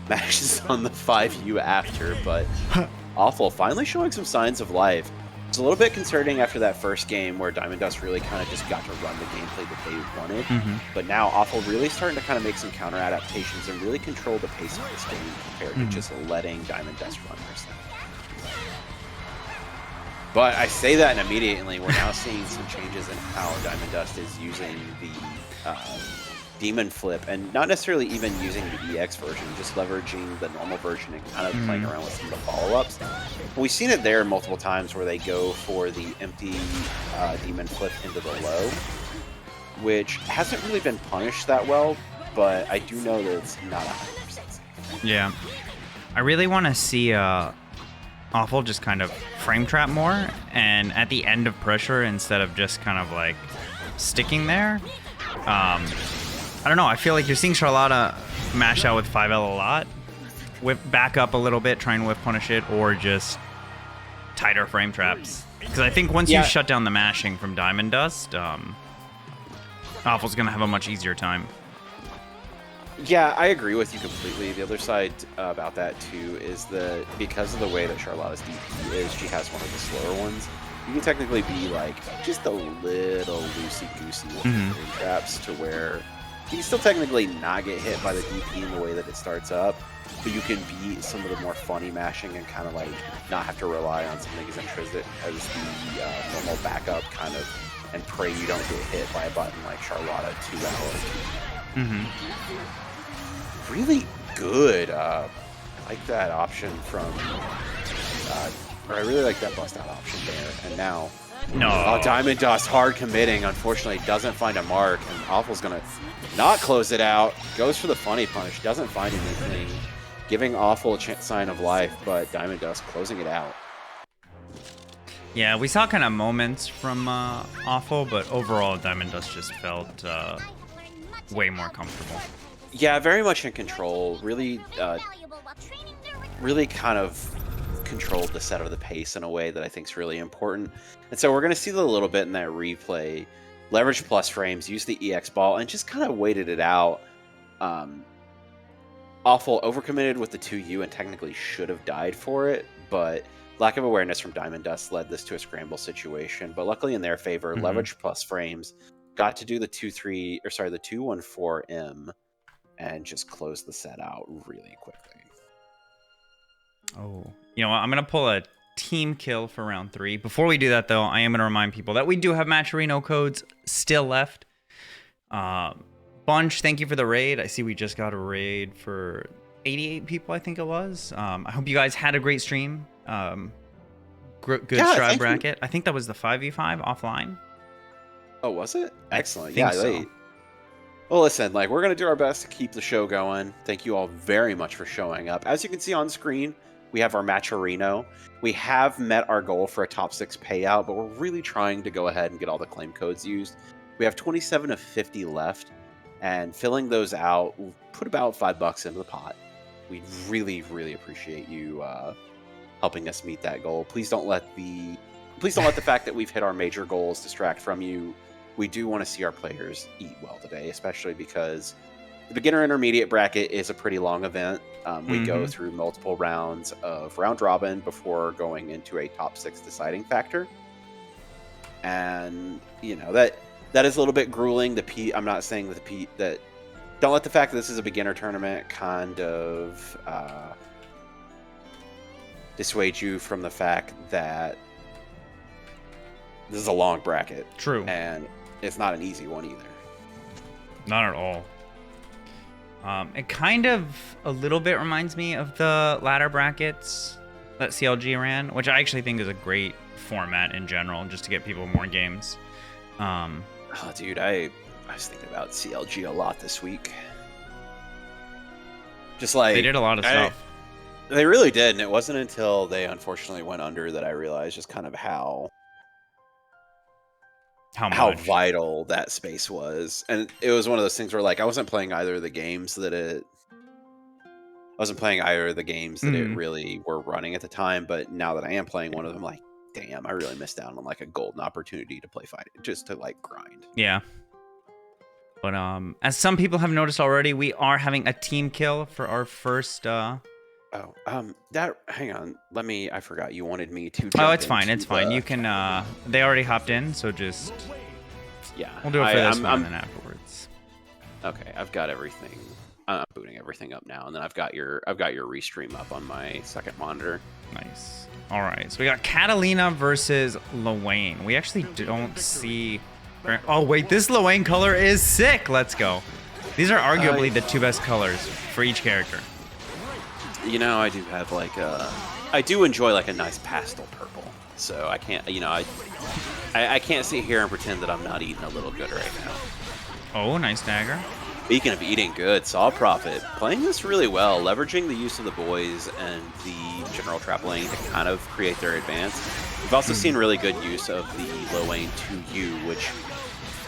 Mashes on the 5U after, but Offul finally showing some signs of life. It's a little bit concerning after that first game where DiamondDust really kind of just got to run the gameplay that they wanted. But now Offul really starting to kind of make some counter adaptations and really control the pace of this game compared to just letting DiamondDust run their stuff. But I say that, and immediately we're now seeing some changes in how DiamondDust is using the Demon Flip, and not necessarily even using the EX version, just leveraging the normal version and kind of playing around with some of the follow-ups. We've seen it there multiple times where they go for the empty Demon Flip into the low, which hasn't really been punished that well, but I do know that it's not 100% safe. Yeah. I really want to see Offul just kind of frame trap more, and at the end of pressure, instead of just kind of like sticking there, I don't know. I feel like you're seeing Charlotta mash out with 5L a lot. Whip back up a little bit, try and whip punish it, or just tighter frame traps. Because I think once you shut down the mashing from DiamondDust, Offul's going to have a much easier time. Yeah, I agree with you completely. The other side about that, too, is that because of the way that Charlotta's DP is, she has one of the slower ones. You can technically be, like, just a little loosey-goosey with frame traps to where you can still technically not get hit by the DP in the way that it starts up, but you can beat some of the more funny mashing and kind of like not have to rely on something as intrinsic as the normal backup kind of, and pray you don't get hit by a button like Charlotta 2L. Really good. I like that option from, or I really like that bust out option there. And now, DiamondDust hard committing, unfortunately doesn't find a mark, and Offul's gonna not close it out. Goes for the funny punish, doesn't find anything, giving Offul a sign of life, but DiamondDust closing it out. Yeah, we saw kind of moments from Offul, but overall DiamondDust just felt way more comfortable. Yeah, very much in control. Really, really kind of controlled the set of the pace in a way that I think is really important. And so we're going to see a little bit in that replay. Leverage plus frames, use the EX ball, and just kind of waited it out. Offul overcommitted with the 2U and technically should have died for it, but lack of awareness from DiamondDust led this to a scramble situation. But luckily in their favor, leverage plus frames got to do the 214M and just close the set out really quickly. Oh, you know what? I'm going to pull a team kill for round 3. Before we do that, though, I am going to remind people that we do have Matcherino codes still left. Bunch, thank you for the raid. I see we just got a raid for 88 people, I think it was. I hope you guys had a great stream. Good strat bracket. I think that was the 5v5 offline. Oh, was it? Excellent. Yeah, so. Well, listen, like, we're going to do our best to keep the show going. Thank you all very much for showing up. As you can see on screen, we have our Matcherino. We have met our goal for a top 6 payout, but we're really trying to go ahead and get all the claim codes used. We have 27 of 50 left, and filling those out, we'll put about $5 into the pot. We'd really, really appreciate you helping us meet that goal. Please don't let the fact that we've hit our major goals distract from you. We do want to see our players eat well today, especially because the beginner intermediate bracket is a pretty long event. We go through multiple rounds of round robin before going into a top 6 deciding factor. And, you know, that is a little bit grueling. I'm not saying that don't let the fact that this is a beginner tournament kind of dissuade you from the fact that this is a long bracket. True. And it's not an easy one either. Not at all. It kind of a little bit reminds me of the ladder brackets that CLG ran, which I actually think is a great format in general, just to get people more games. Oh, dude, I was thinking about CLG a lot this week. Just like they did a lot of stuff. They really did, and it wasn't until they unfortunately went under that I realized just kind of how vital that space was. And it was one of those things where, like, I wasn't playing either of the games that it really were running at the time, but now that I am playing one of them, like, damn, I really missed out on like a golden opportunity to play fight, just to like grind. Yeah. But as some people have noticed already, we are having a team kill for our first hang on. I forgot you wanted me to it's fine. You can they already hopped in, so just we'll do it for this one and then afterwards. Okay, I've got everything. I'm booting everything up now, and then I've got your restream up on my second monitor. Nice. All right, so we got Katalina versus Lowain. We actually don't see. Oh wait, this Lowain color is sick. Let's go. These are arguably the 2 best colors for each character. You know, I do have like I do enjoy like a nice pastel purple. So I can't, you know, I can't sit here and pretend that I'm not eating a little good right now. Oh, nice dagger. Speaking of eating good, SaltProphet playing this really well, leveraging the use of the boys and the general trap lane to kind of create their advance. We've also seen really good use of the Lowain 2U, which,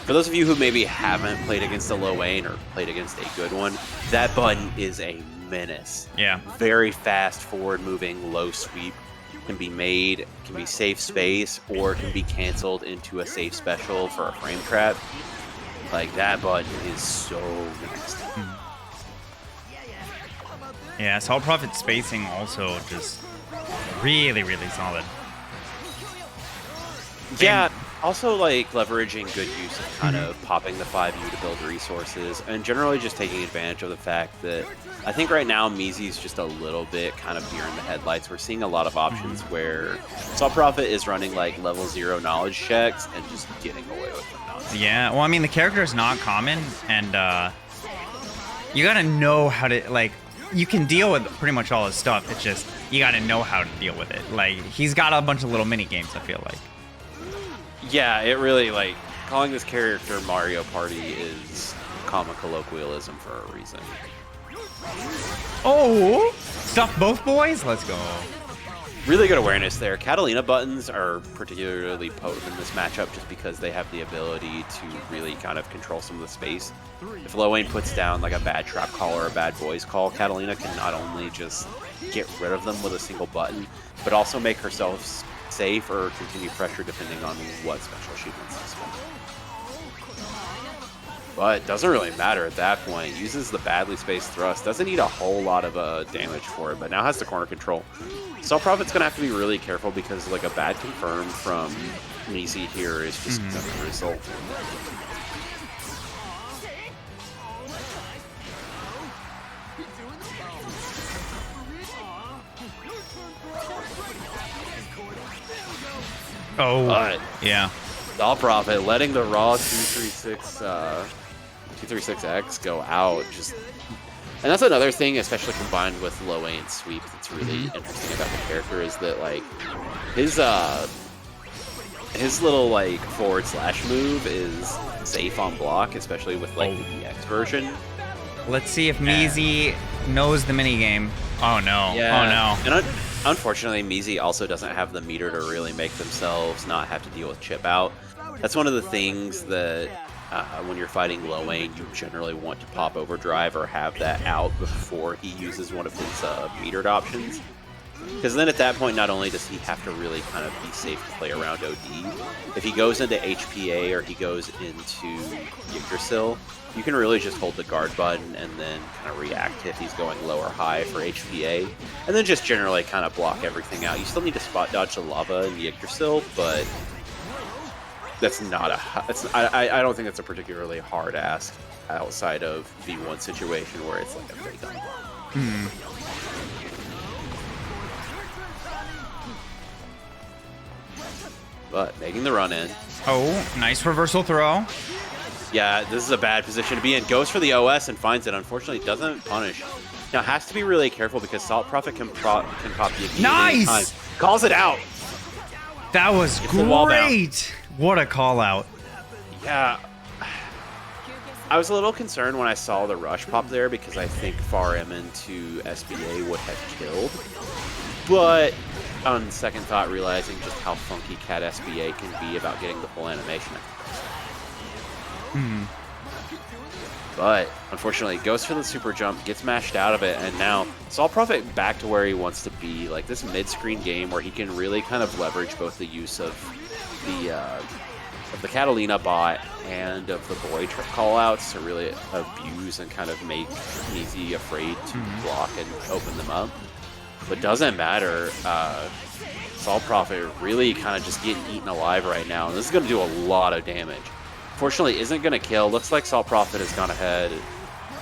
for those of you who maybe haven't played against a Lowain or played against a good one, that button is a menace. Yeah. Very fast, forward-moving, low sweep. Can be made, can be safe space, or can be canceled into a safe special for a frame trap. Like, that button is so nasty. Yeah, SaltProphet spacing also just really, really solid. Yeah, also like leveraging good use of kind of popping the 5U to build resources, and generally just taking advantage of the fact that I think right now Mizi's just a little bit kind of deer in the headlights. We're seeing a lot of options where SaltProphet is running like level 0 knowledge checks and just getting away with them. Yeah, well, I mean, the character is not common, and you gotta know how to, like, you can deal with pretty much all his stuff. It's just, you gotta know how to deal with it. Like, he's got a bunch of little mini games, I feel like. Yeah, it really, like, calling this character Mario Party is common colloquialism for a reason. Oh! Stuff both boys? Let's go. Really good awareness there. Katalina buttons are particularly potent in this matchup just because they have the ability to really kind of control some of the space. If Lowain puts down like a bad trap call or a bad boys call, Katalina can not only just get rid of them with a single button, but also make herself safe or continue pressure depending on what special she wants to spend. But doesn't really matter at that point. Uses the badly spaced thrust. Doesn't need a whole lot of damage for it, but now has the corner control. SaltProphet's going to have to be really careful because like a bad confirm from Mizi here is just the result. Oh, yeah. SaltProphet letting the raw 236X go out. And that's another thing, especially combined with Lowain's sweep, that's really interesting about the character is that like his little like forward slash move is safe on block, especially with like the EX version. Let's see if Mizi knows the minigame. Oh no. Yeah. Oh no. And unfortunately, Mizi also doesn't have the meter to really make themselves not have to deal with chip out. That's one of the things that when you're fighting Lowain, you generally want to pop overdrive or have that out before he uses one of his metered options. Because then at that point, not only does he have to really kind of be safe to play around OD, if he goes into HPA or he goes into Yggdrasil, you can really just hold the guard button and then kind of react if he's going low or high for HPA, and then just generally kind of block everything out. You still need to spot dodge the lava in Yggdrasil, but that's not a... I don't think that's a particularly hard ask outside of V1 situation where it's like a very dumb block. But making the run in. Oh, nice reversal throw. Yeah, this is a bad position to be in. Goes for the OS and finds it. Unfortunately, doesn't punish. Now, has to be really careful because SaltProphet can pop the nice! Calls it out. That was great. What a call out. Yeah. I was a little concerned when I saw the rush pop there because I think Far M into SBA would have killed. But on second thought, realizing just how funky Cat SBA can be about getting the full animation. But unfortunately, goes for the super jump, gets mashed out of it, and now SaltProphet back to where he wants to be. Like this mid-screen game where he can really kind of leverage both the use of the Katalina bot and of the boy callouts to really abuse and kind of make Easy afraid to block and open them up. But doesn't matter. SaltProphet really kind of just getting eaten alive right now, and this is going to do a lot of damage. Fortunately, isn't going to kill. Looks like SaltProphet has gone ahead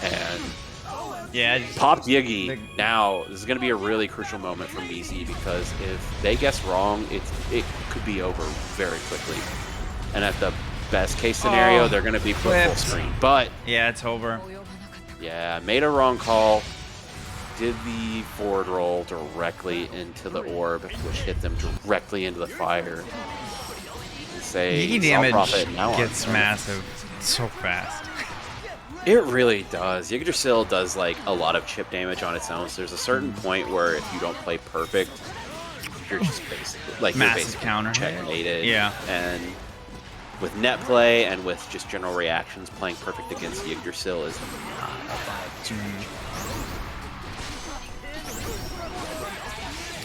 and popped Yiggy. Now, this is going to be a really crucial moment for Measy because if they guess wrong, it could be over very quickly. And at the best case scenario, they're going to be put full screen. But yeah, it's over. Yeah, made a wrong call. Did the forward roll directly into the orb, which hit them directly into the fire. Yiggy damage gets massive so fast. It really does. Yggdrasil does like a lot of chip damage on its own. So there's a certain point where if you don't play perfect, you're just basically like massive counter checkmated. Yeah. And with net play and with just general reactions, playing perfect against Yggdrasil is not a vibe.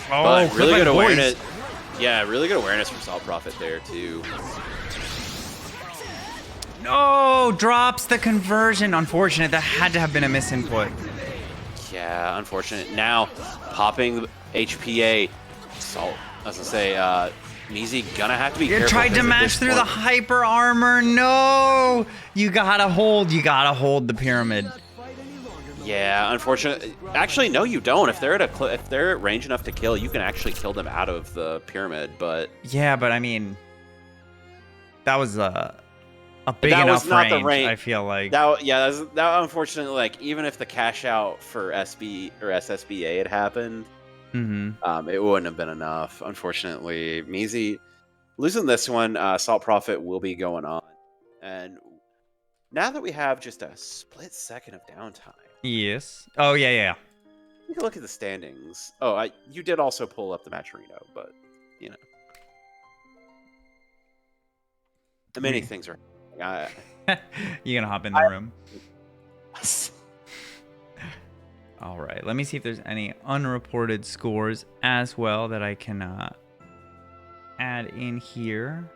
But really good awareness. Yeah, really good awareness from SaltProphet there too. No, drops the conversion. Unfortunate. That had to have been a misinput. Yeah, unfortunate. Now, popping HPA. Salt. As I say, Measy gonna have to be careful. Tried to mash through the hyper armor. No, you gotta hold the pyramid. Yeah, unfortunately. Actually, no, you don't. If they're at range enough to kill, you can actually kill them out of the pyramid. But yeah, but I mean, that was a big enough range. I feel like that unfortunately, like even if the cash out for SB or SSBA had happened, it wouldn't have been enough. Unfortunately, Measy losing this one. SaltProphet will be going on, and now that we have just a split second of downtime. Yes. Oh, yeah. You can look at the standings. Oh, you did also pull up the Matcherino, but, you know. Many things are... You gonna hop in the room? All right. Let me see if there's any unreported scores as well that I can add in here.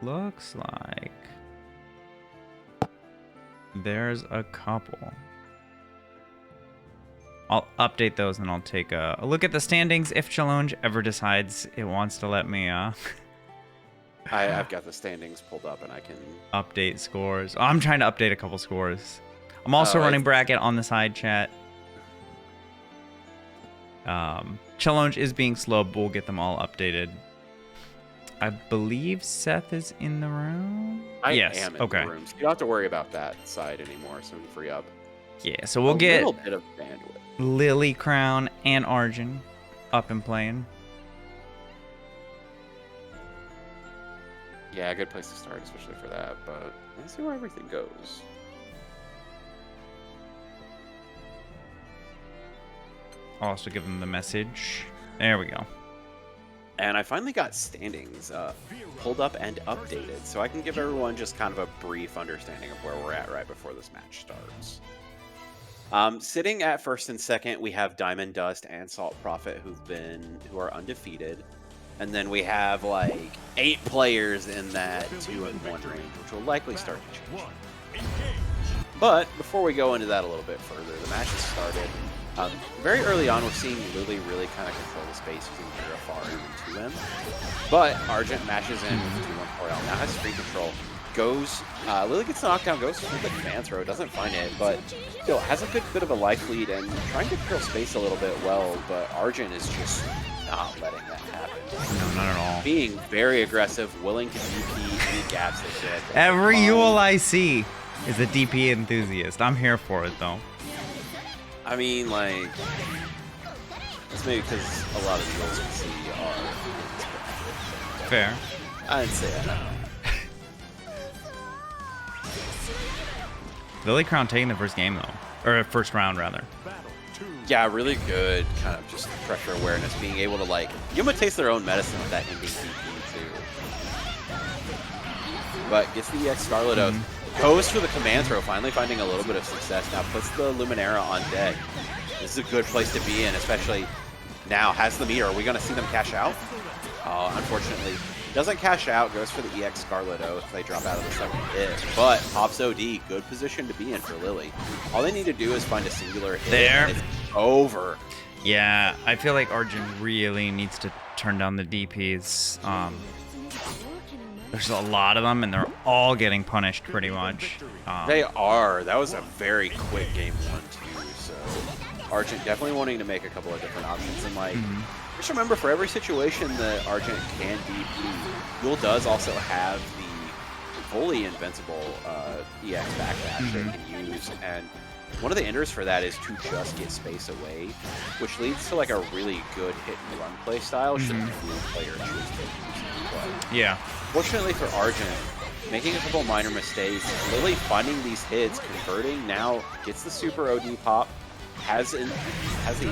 Looks like... there's a couple. I'll update those and I'll take a look at the standings if Challenge ever decides it wants to let me I've got the standings pulled up and I can update scores. I'm trying to update a couple scores. I'm also running bracket on the side chat. Challenge is being slow, but we'll get them all updated. I believe Seth is in the room. I am in the room. So you don't have to worry about that side anymore, so we can free up. Yeah, so we'll get a little bit of bandwidth. Lily, Crown, and Argent up and playing. Yeah, good place to start, especially for that, but let's see where everything goes. I'll also give them the message. There we go. And I finally got standings pulled up and updated, so I can give everyone just kind of a brief understanding of where we're at right before this match starts. Sitting at first and second, we have DiamondDust and SaltProphet who are undefeated. And then we have like 8 players in that 2-1 range, which will likely start to change. But before we go into that a little bit further, the match has started. Very early on, we're seeing Lily really kind of control the space using Vira far into 2M. But Argent matches in with 2-1 4L, now has free control. Lily gets the knockdown, goes for the command throw, doesn't find it, but still has a good bit of a life lead and trying to control space a little bit well, but Argent is just not letting that happen. No, not at all. Being very aggressive, willing to DP any gaps they should. Every Yuel I see is a DP enthusiast. I'm here for it, though. I mean, like, that's maybe because a lot of the Yuels we see are... Fair. I'd say that. Lily Crown taking the first game, though. Or first round, rather. Yeah, really good kind of just pressure awareness, being able to, like, Yuma taste their own medicine with that ending DP, too. But gets the EX Scarlet Oath. Goes for the command throw, finally finding a little bit of success. Now puts the Luminera on deck. This is a good place to be in, especially now. Has the meter. Are we going to see them cash out? Unfortunately, doesn't cash out. Goes for the EX Scarlet Oath. They drop out of the second hit. But pops OD. Good position to be in for Lily. All they need to do is find a singular hit. There. It's over. Yeah, I feel like Argent really needs to turn down the DPs. There's a lot of them, and they're all getting punished pretty much. They are. That was a very quick game 1, too. So Argent definitely wanting to make a couple of different options. And like, just remember, for every situation that Argent can DP, Yuel does also have the fully invincible EX backdash they can use. And one of the enders for that is to just get space away, which leads to like a really good hit and run play style should the player choose to use it. But Yeah. fortunately for Argent, making a couple minor mistakes, Lily finding these hits, converting, now gets the super OD pop, has the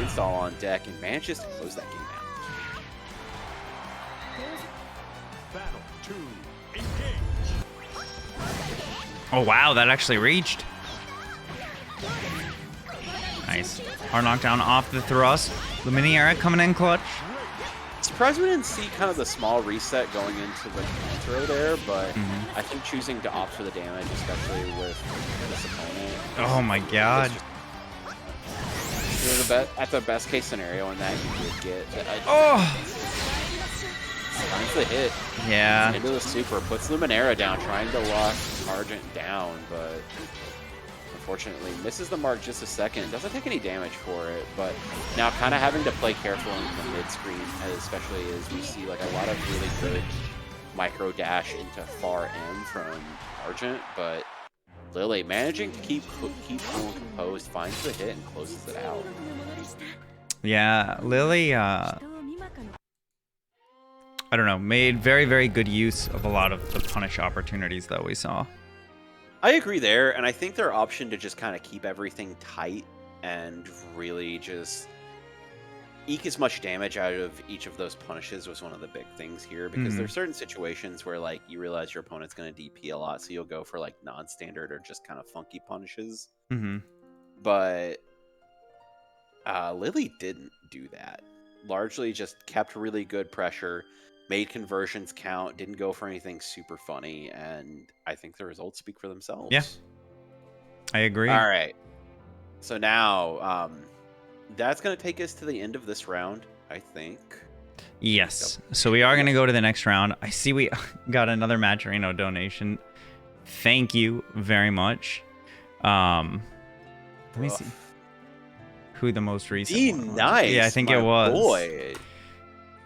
install on deck, and manages to close that game out. Oh, wow, that actually reached. Nice. Hard knockdown off the thrust. Luminera coming in clutch. Surprised we didn't see kind of the small reset going into the counter there, but I think choosing to opt for the damage, especially with this opponent. Oh my god. At the best case scenario in that, you would get. Finds the hit. Yeah. Into the super, puts Luminera down, trying to lock Argent down, but unfortunately misses the mark just a second. Doesn't take any damage for it, but now kind of having to play careful in the mid screen, especially as we see like a lot of really good micro dash into far M from Argent, but Lily managing to keep cool and composed, finds the hit and closes it out. Yeah, Lily, I don't know, made very, very good use of a lot of the punish opportunities that we saw. I agree there, and I think their option to just kind of keep everything tight and really just eke as much damage out of each of those punishes was one of the big things here, because there's certain situations where like you realize your opponent's going to DP a lot, so you'll go for like non-standard or just kind of funky punishes. But Lily didn't do that. Largely just kept really good pressure, made conversions count, didn't go for anything super funny, and I think the results speak for themselves. Yeah, I agree. All right. So now, that's going to take us to the end of this round, I think. Yes. So we are going to go to the next round. I see we got another Matcherino donation. Thank you very much. Let me see who the most recent one was. D-Nice. Yeah, I think my it was. Boy.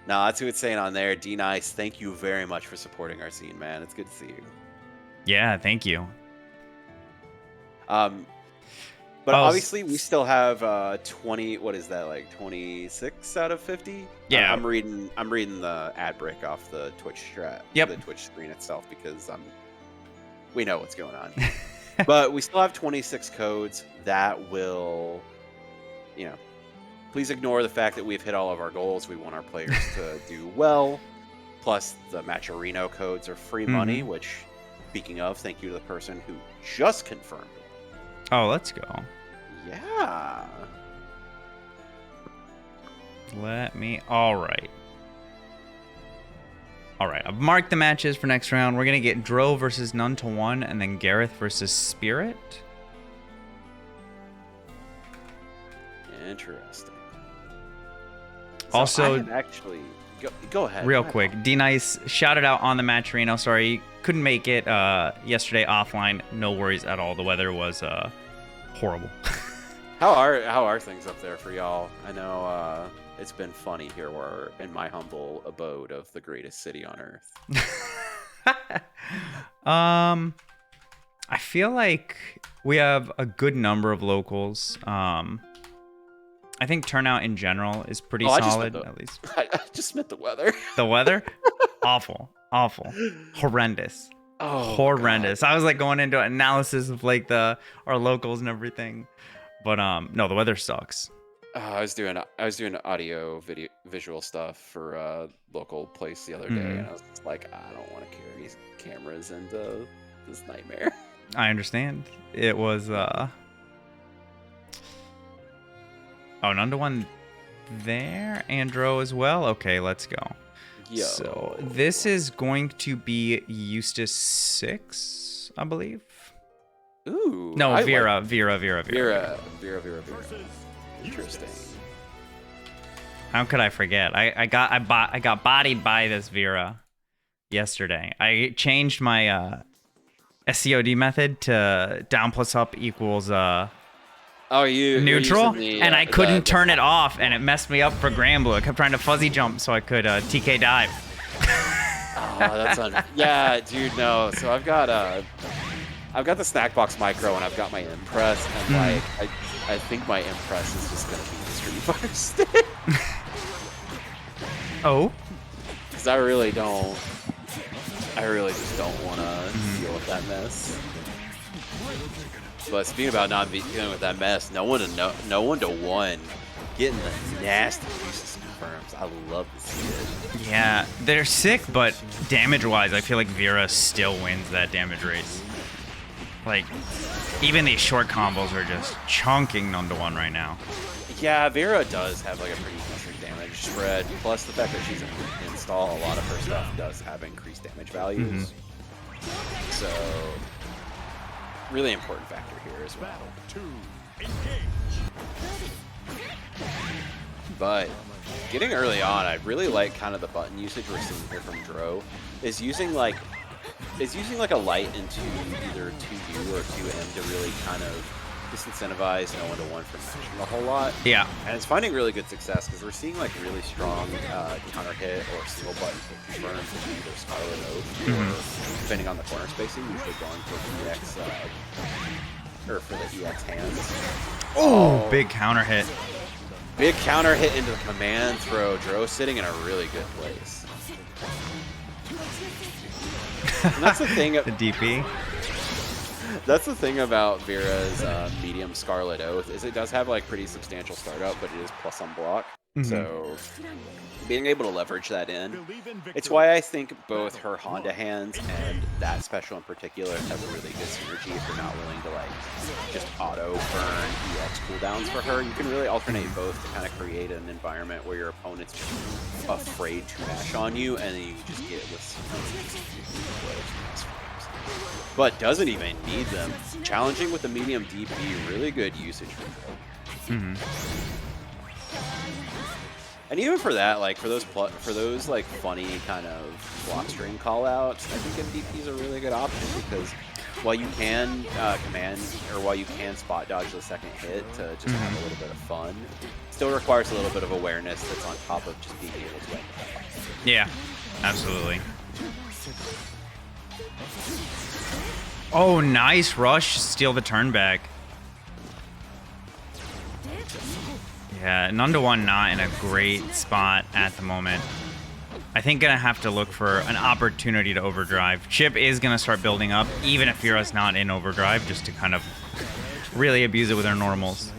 No, that's who it's saying on there. D-Nice, thank you very much for supporting our scene, man. It's good to see you. Yeah, thank you. But obviously we still have 20. What is that, like 26 out of 50? Yeah. I'm reading the ad break off the Twitch strat. Yep. The Twitch screen itself, because we know what's going on. But we still have 26 codes that will, please ignore the fact that we've hit all of our goals. We want our players to do well. Plus, the Matcherino codes are free money, which, speaking of, thank you to the person who just confirmed it. Oh, let's go. Yeah. All right. I've marked the matches for next round. We're going to get Dro versus None to 1, and then Garryth versus Spirit. Interesting. Also, so actually, go ahead. Real quick, D-Nice shouted out on the Matcherino. Sorry, couldn't make it yesterday offline. No worries at all. The weather was horrible. How are things up there for y'all? I know it's been funny here. We're in my humble abode of the greatest city on earth. I feel like we have a good number of locals. I think turnout in general is pretty solid, at least. I just meant the weather. The weather? Awful. Horrendous. Oh, horrendous. God. I was like going into analysis of like our locals and everything. But no, the weather sucks. I was doing audio visual stuff for a local place the other day, and I was like, I don't want to carry cameras into this nightmare. I understand. It was None to 1 there. Andro as well. Okay, let's go. Yo. So this is going to be Eustace 6, I believe. Ooh. No, Vira. Interesting. How could I forget? I got bodied by this Vira yesterday. I changed my SCOD method to down plus up equals neutral, and I couldn't turn it off, and it messed me up for Granblue. I kept trying to fuzzy jump so I could TK dive. Oh, that's yeah, dude. No, so I've got the Snackbox Micro, and I've got my Impress, and like I think my Impress is just gonna be the Street Fighter stick. Oh, because I really just don't want to deal with that mess. But speaking about not dealing with that mess, no one to 1 getting the nasty uses confirms. I love to see it. Yeah, they're sick, but damage-wise, I feel like Vira still wins that damage race. Like, even these short combos are just chunking None to 1 right now. Yeah, Vira does have like a pretty decent damage spread. Plus the fact that she's an install, a lot of her stuff does have increased damage values. So, really important factor here as well. But getting early on, I really like kind of the button usage we're seeing here from Dro. Is using like a light into either 2U or 2M to really kind of disincentivize no one to 1 from mashing a whole lot. Yeah. And it's finding really good success because we're seeing like really strong counter hit or single button hit confirms with either Scarlet Oath or depending on the corner spacing, usually going for the EX or for the EX hands. Oh, big counter hit. Big counter hit into the command throw. Dro sitting in a really good place. And that's the thing. The DP. That's the thing about Vira's medium Scarlet Oath is it does have like pretty substantial startup, but it is plus on block. So being able to leverage that in, it's why I think both her Honda hands and that special in particular have really good synergy if you're not willing to like just auto burn EX cooldowns for her. You can really alternate both to kind of create an environment where your opponent's just afraid to mash on you, and then you just get it with but doesn't even need them. Challenging with the medium DP, really good usage for her. And even for that, like for those like funny kind of block string callouts, I think MVP is a really good option because while you can while you can spot dodge the second hit to just have a little bit of fun, it still requires a little bit of awareness that's on top of just being able to. Yeah, absolutely. Oh, nice rush. Steal the turn back. Yeah, None to 1 not in a great spot at the moment. I think gonna have to look for an opportunity to overdrive. Chip is gonna start building up, even if Vira's not in overdrive, just to kind of really abuse it with her normals.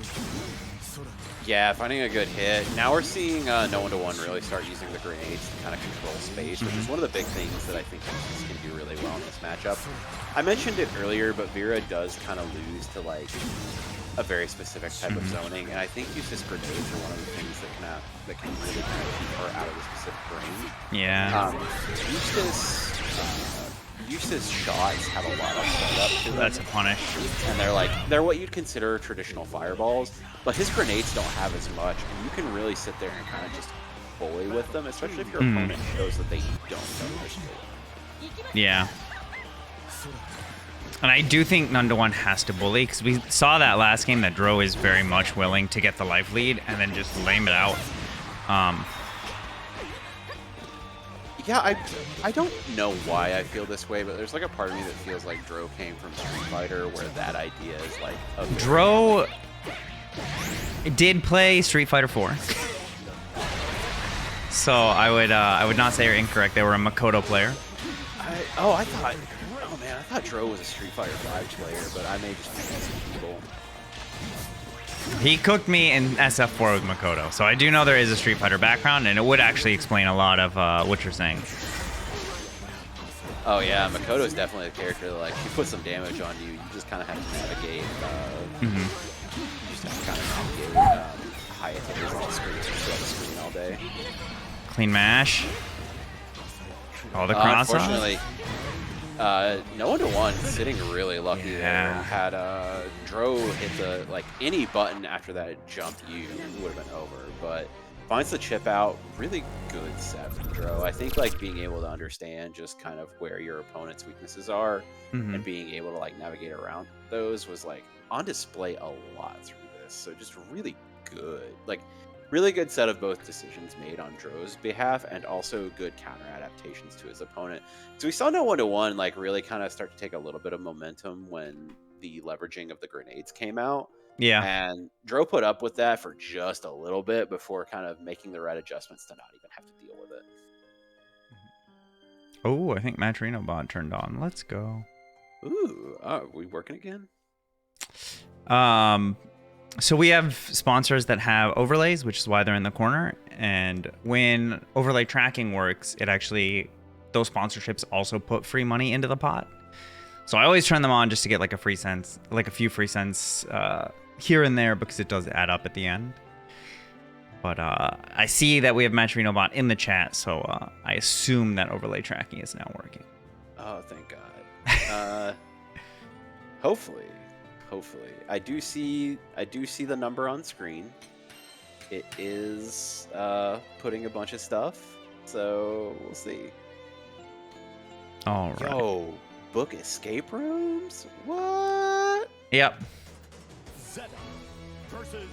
Yeah, finding a good hit. Now we're seeing no one-to-one really start using the grenades to kind of control space, which is one of the big things that I think Eustace can do really well in this matchup. I mentioned it earlier, but Vira does kind of lose to like a very specific type of zoning, and I think Eustace grenades are one of the things that can really kind of keep her out of the specific range. Yeah. Eustace shots have a lot of setup to them. That's a punish. And they're what you'd consider traditional fireballs, but his grenades don't have as much, and you can really sit there and kind of just bully with them, especially if your opponent shows that they don't know their skill. Yeah. And I do think none to one has to bully, because we saw that last game that Dro is very much willing to get the life lead and then just lame it out. Yeah, I don't know why I feel this way, but there's like a part of me that feels like Dro came from Street Fighter, where that idea is like a Dro did play Street Fighter 4. So I would not say you're incorrect. They were a Makoto player. I thought Dro was a Street Fighter 5 player, but I may just be missing people. He cooked me in SF4 with Makoto, so I do know there is a Street Fighter background, and it would actually explain a lot of what you're saying. Oh yeah, Makoto is definitely a character that, like, she puts some damage on you. You just kind of have to navigate. You just have to kind of navigate high attackers on the screen, throughout the screen all day. Clean mash. Oh, the cross. Unfortunately, no one to one, sitting really lucky there. Had Dro hit any button after that jump, you would have been over. But finds the chip out. Really good set from Dro. I think like being able to understand just kind of where your opponent's weaknesses are and being able to like navigate around those was like on display a lot through this. So just really good. Like really good set of both decisions made on Dro's behalf and also good counter adaptations to his opponent. So we saw no one-to-one like really kind of start to take a little bit of momentum when the leveraging of the grenades came out. Yeah. And Dro put up with that for just a little bit before kind of making the right adjustments to not even have to deal with it. Oh, I think Matrino bot turned on. Let's go. Ooh, are we working again? So we have sponsors that have overlays, which is why they're in the corner. And when overlay tracking works, it actually, those sponsorships also put free money into the pot. So I always turn them on just to get like a few free cents here and there, because it does add up at the end. But I see that we have Matrino bot in the chat, so I assume that overlay tracking is now working. Oh, thank God. Hopefully. I do see the number on screen. It is putting a bunch of stuff, so we'll see. All right. Yo, book escape rooms? What? Yep. Zeta versus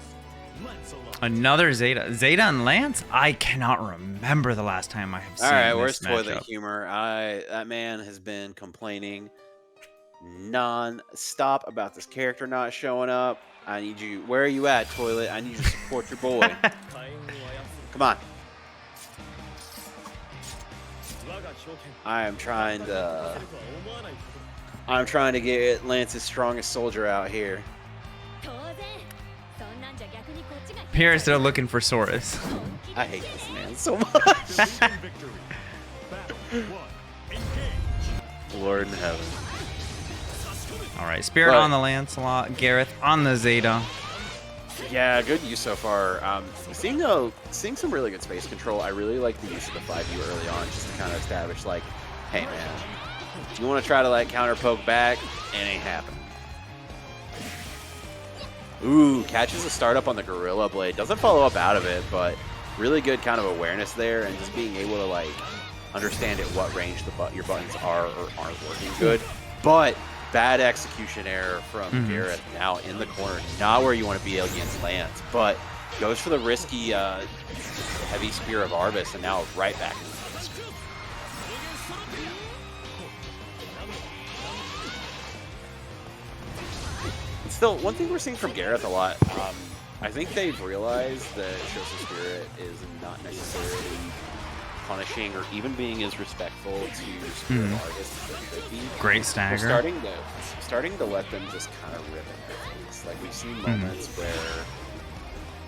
Lancelot. Another Zeta. Zeta and Lance? I cannot remember the last time I have seen All right, this where's matchup. Toilet Humor? That man has been complaining non-stop about this character not showing up. I need you. Where are you at, Toilet? I need you to support your boy. Come on. I'm trying to get Lance's strongest soldier out here. Pierce, they're looking for Saurus. I hate this man so much. Lord in heaven. All right, Spirit on the Lancelot, Garryth on the Zeta. Yeah, good use so far. Seeing some really good space control. I really like the use of the 5U early on, just to kind of establish like, hey man, you want to try to like counter poke back? It ain't happening. Ooh, catches a startup on the Gorilla Blade. Doesn't follow up out of it, but really good kind of awareness there, and just being able to like understand at what range your buttons are or aren't working good. But bad execution error from Garryth now in the corner. Not where you want to be against Lance, but goes for the risky heavy Spear of Arbus, and now right back into the risk. Still, one thing we're seeing from Garryth a lot, I think they've realized that Shoso Spirit is not necessarily punishing or even being as respectful to Spirit artists as they could be. Great stagger. We're starting to let them just kind of rip in their face. Like we've seen moments where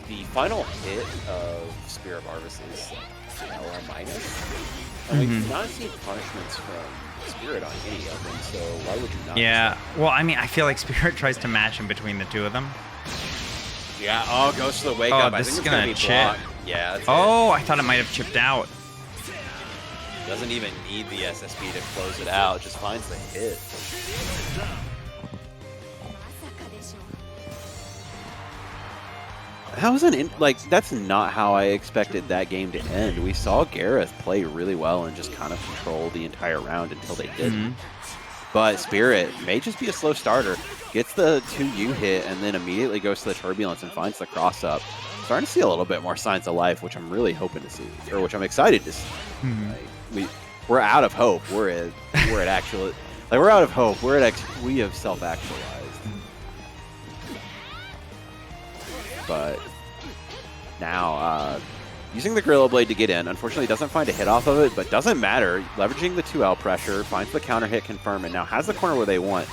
the final hit of Spear of Arvis is LR minus. And we've not seen punishments from Spirit on any of them, so why would you not? Yeah, well, I mean, I feel like Spirit tries to match in between the two of them. Yeah, oh, goes to the wake up. I This think is it's gonna be chip. blocked. Yeah, that's Oh, I thought it might have chipped out. it. Doesn't even need the SSB to close it out, just finds the hit. That was that's not how I expected that game to end. We saw Garryth play really well and just kind of control the entire round until they didn't. But Spirit may just be a slow starter, gets the 2U hit, and then immediately goes to the Turbulence and finds the cross up. Starting to see a little bit more signs of life, which I'm really hoping to see, or which I'm excited to see. Like, we're out of hope. We're at actual, like we're out of hope. We have self-actualized. But now, using the Gorilla Blade to get in, unfortunately doesn't find a hit off of it, but doesn't matter. Leveraging the 2L pressure, finds the counter hit confirm, and now has the corner where they want.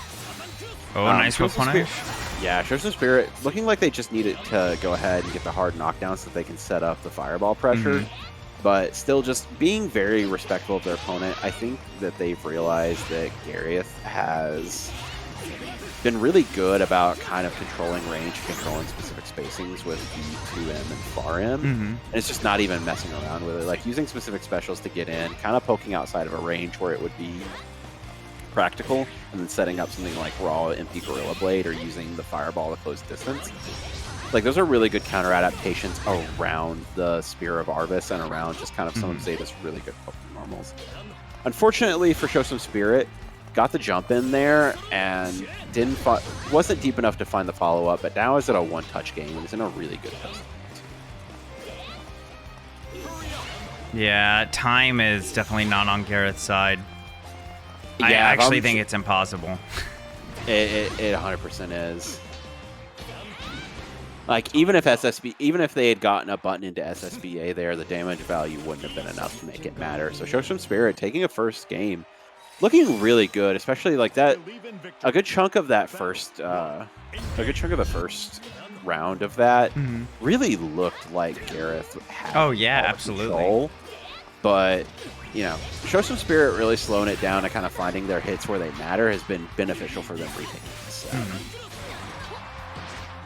Oh, nice whip punish. Yeah, shows some Spirit. Looking like they just need it to go ahead and get the hard knockdown so that they can set up the fireball pressure. But still just being very respectful of their opponent. I think that they've realized that Garryth has been really good about kind of controlling range, controlling specific spacings with the 2M and far M. And it's just not even messing around with it. Like using specific specials to get in, kind of poking outside of a range where it would be practical, and then setting up something like raw empty Gorilla Blade or using the fireball to close distance. Like those are really good counter adaptations around the Spear of Arvis and around just kind of some of Zeta's really good Pokemon normals. Unfortunately for Show Some Spirit, got the jump in there and wasn't deep enough to find the follow-up, but now is at a one-touch game and is in a really good place. Yeah, time is definitely not on Garryth's side. Yeah, I actually think it's impossible. It 100% is. Like even if they had gotten a button into SSBA there, the damage value wouldn't have been enough to make it matter. So Show Some Spirit taking a first game, looking really good, especially like that. A good chunk of that first, a good chunk of the first round of that really looked like Garryth had. Oh yeah, absolutely. Control. But you know, Show Some Spirit really slowing it down and kind of finding their hits where they matter has been beneficial for them retaking this.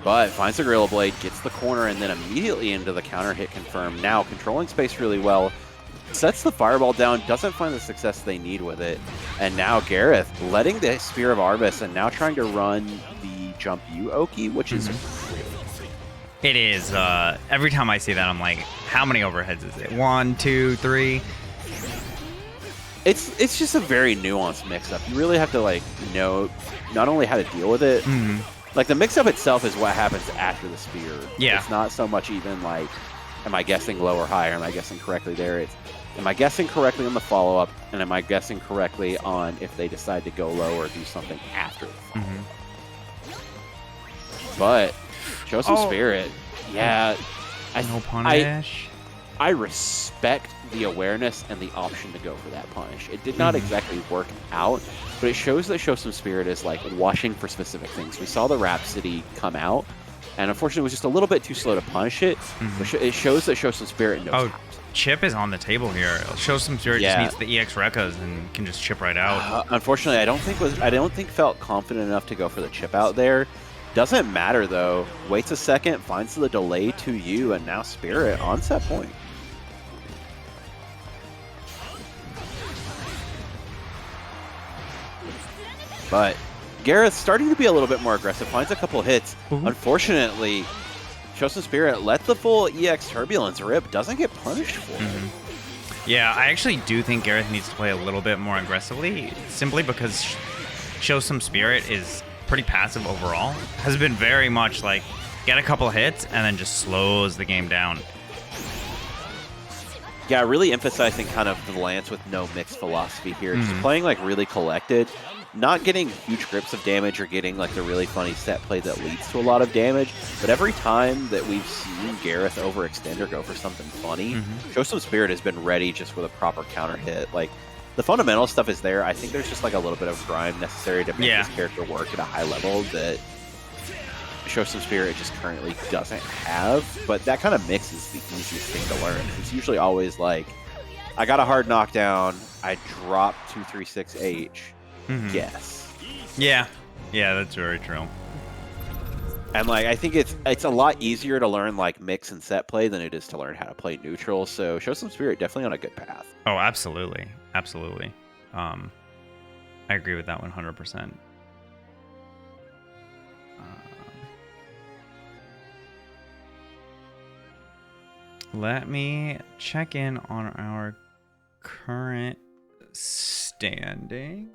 But finds the Gorilla Blade, gets the corner, and then immediately into the counter hit confirm. Now controlling space really well, sets the fireball down, doesn't find the success they need with it. And now Garryth letting the Spear of Arvis and now trying to run the Jump U Oki, which is It is. Every time I see that, I'm like, how many overheads is it? 1, 2, 3. It's just a very nuanced mix-up. You really have to like know not only how to deal with it. Like the mix-up itself is what happens after the spear. Yeah. It's not so much even like, am I guessing low or high, or am I guessing correctly there? It's, am I guessing correctly on the follow-up, and am I guessing correctly on if they decide to go low or do something after the follow-up? But Show Some Spirit, yeah. No punish. I respect the awareness and the option to go for that punish. It did not exactly work out, but it shows that Show Some Spirit is like watching for specific things. We saw the Rhapsody come out, and unfortunately it was just a little bit too slow to punish it. But it shows that Show Some Spirit knows how to. Chip is on the table here. Show Some Spirit just needs the EX Rekkas and can just chip right out. Unfortunately, I don't think felt confident enough to go for the chip out there. Doesn't matter though. Waits a second, finds the delay to you, and now Spirit on set point. But Garryth starting to be a little bit more aggressive, finds a couple hits. Unfortunately, Show Some Spirit let the full EX Turbulence rip, doesn't get punished for it. Yeah, I actually do think Garryth needs to play a little bit more aggressively, simply because Show Some Spirit is pretty passive overall. Has been very much like, get a couple hits and then just slows the game down. Yeah, really emphasizing kind of the Lance with no mix philosophy here. Just playing like really collected. Not getting huge grips of damage or getting like the really funny set play that leads to a lot of damage, but every time that we've seen Garryth overextend or go for something funny, Show Some Spirit has been ready just with a proper counter hit. Like the fundamental stuff is there. I think there's just like a little bit of grime necessary to make this character work at a high level that Show Some Spirit just currently doesn't have. But that kind of mix is the easiest thing to learn. It's usually always like, I got a hard knockdown, I drop 236H, guess. Yeah. Yeah, that's very true. And like, I think it's a lot easier to learn like mix and set play than it is to learn how to play neutral. So Show Some Spirit definitely on a good path. Oh, absolutely. Absolutely. I agree with that 100%. Let me check in on our current standing.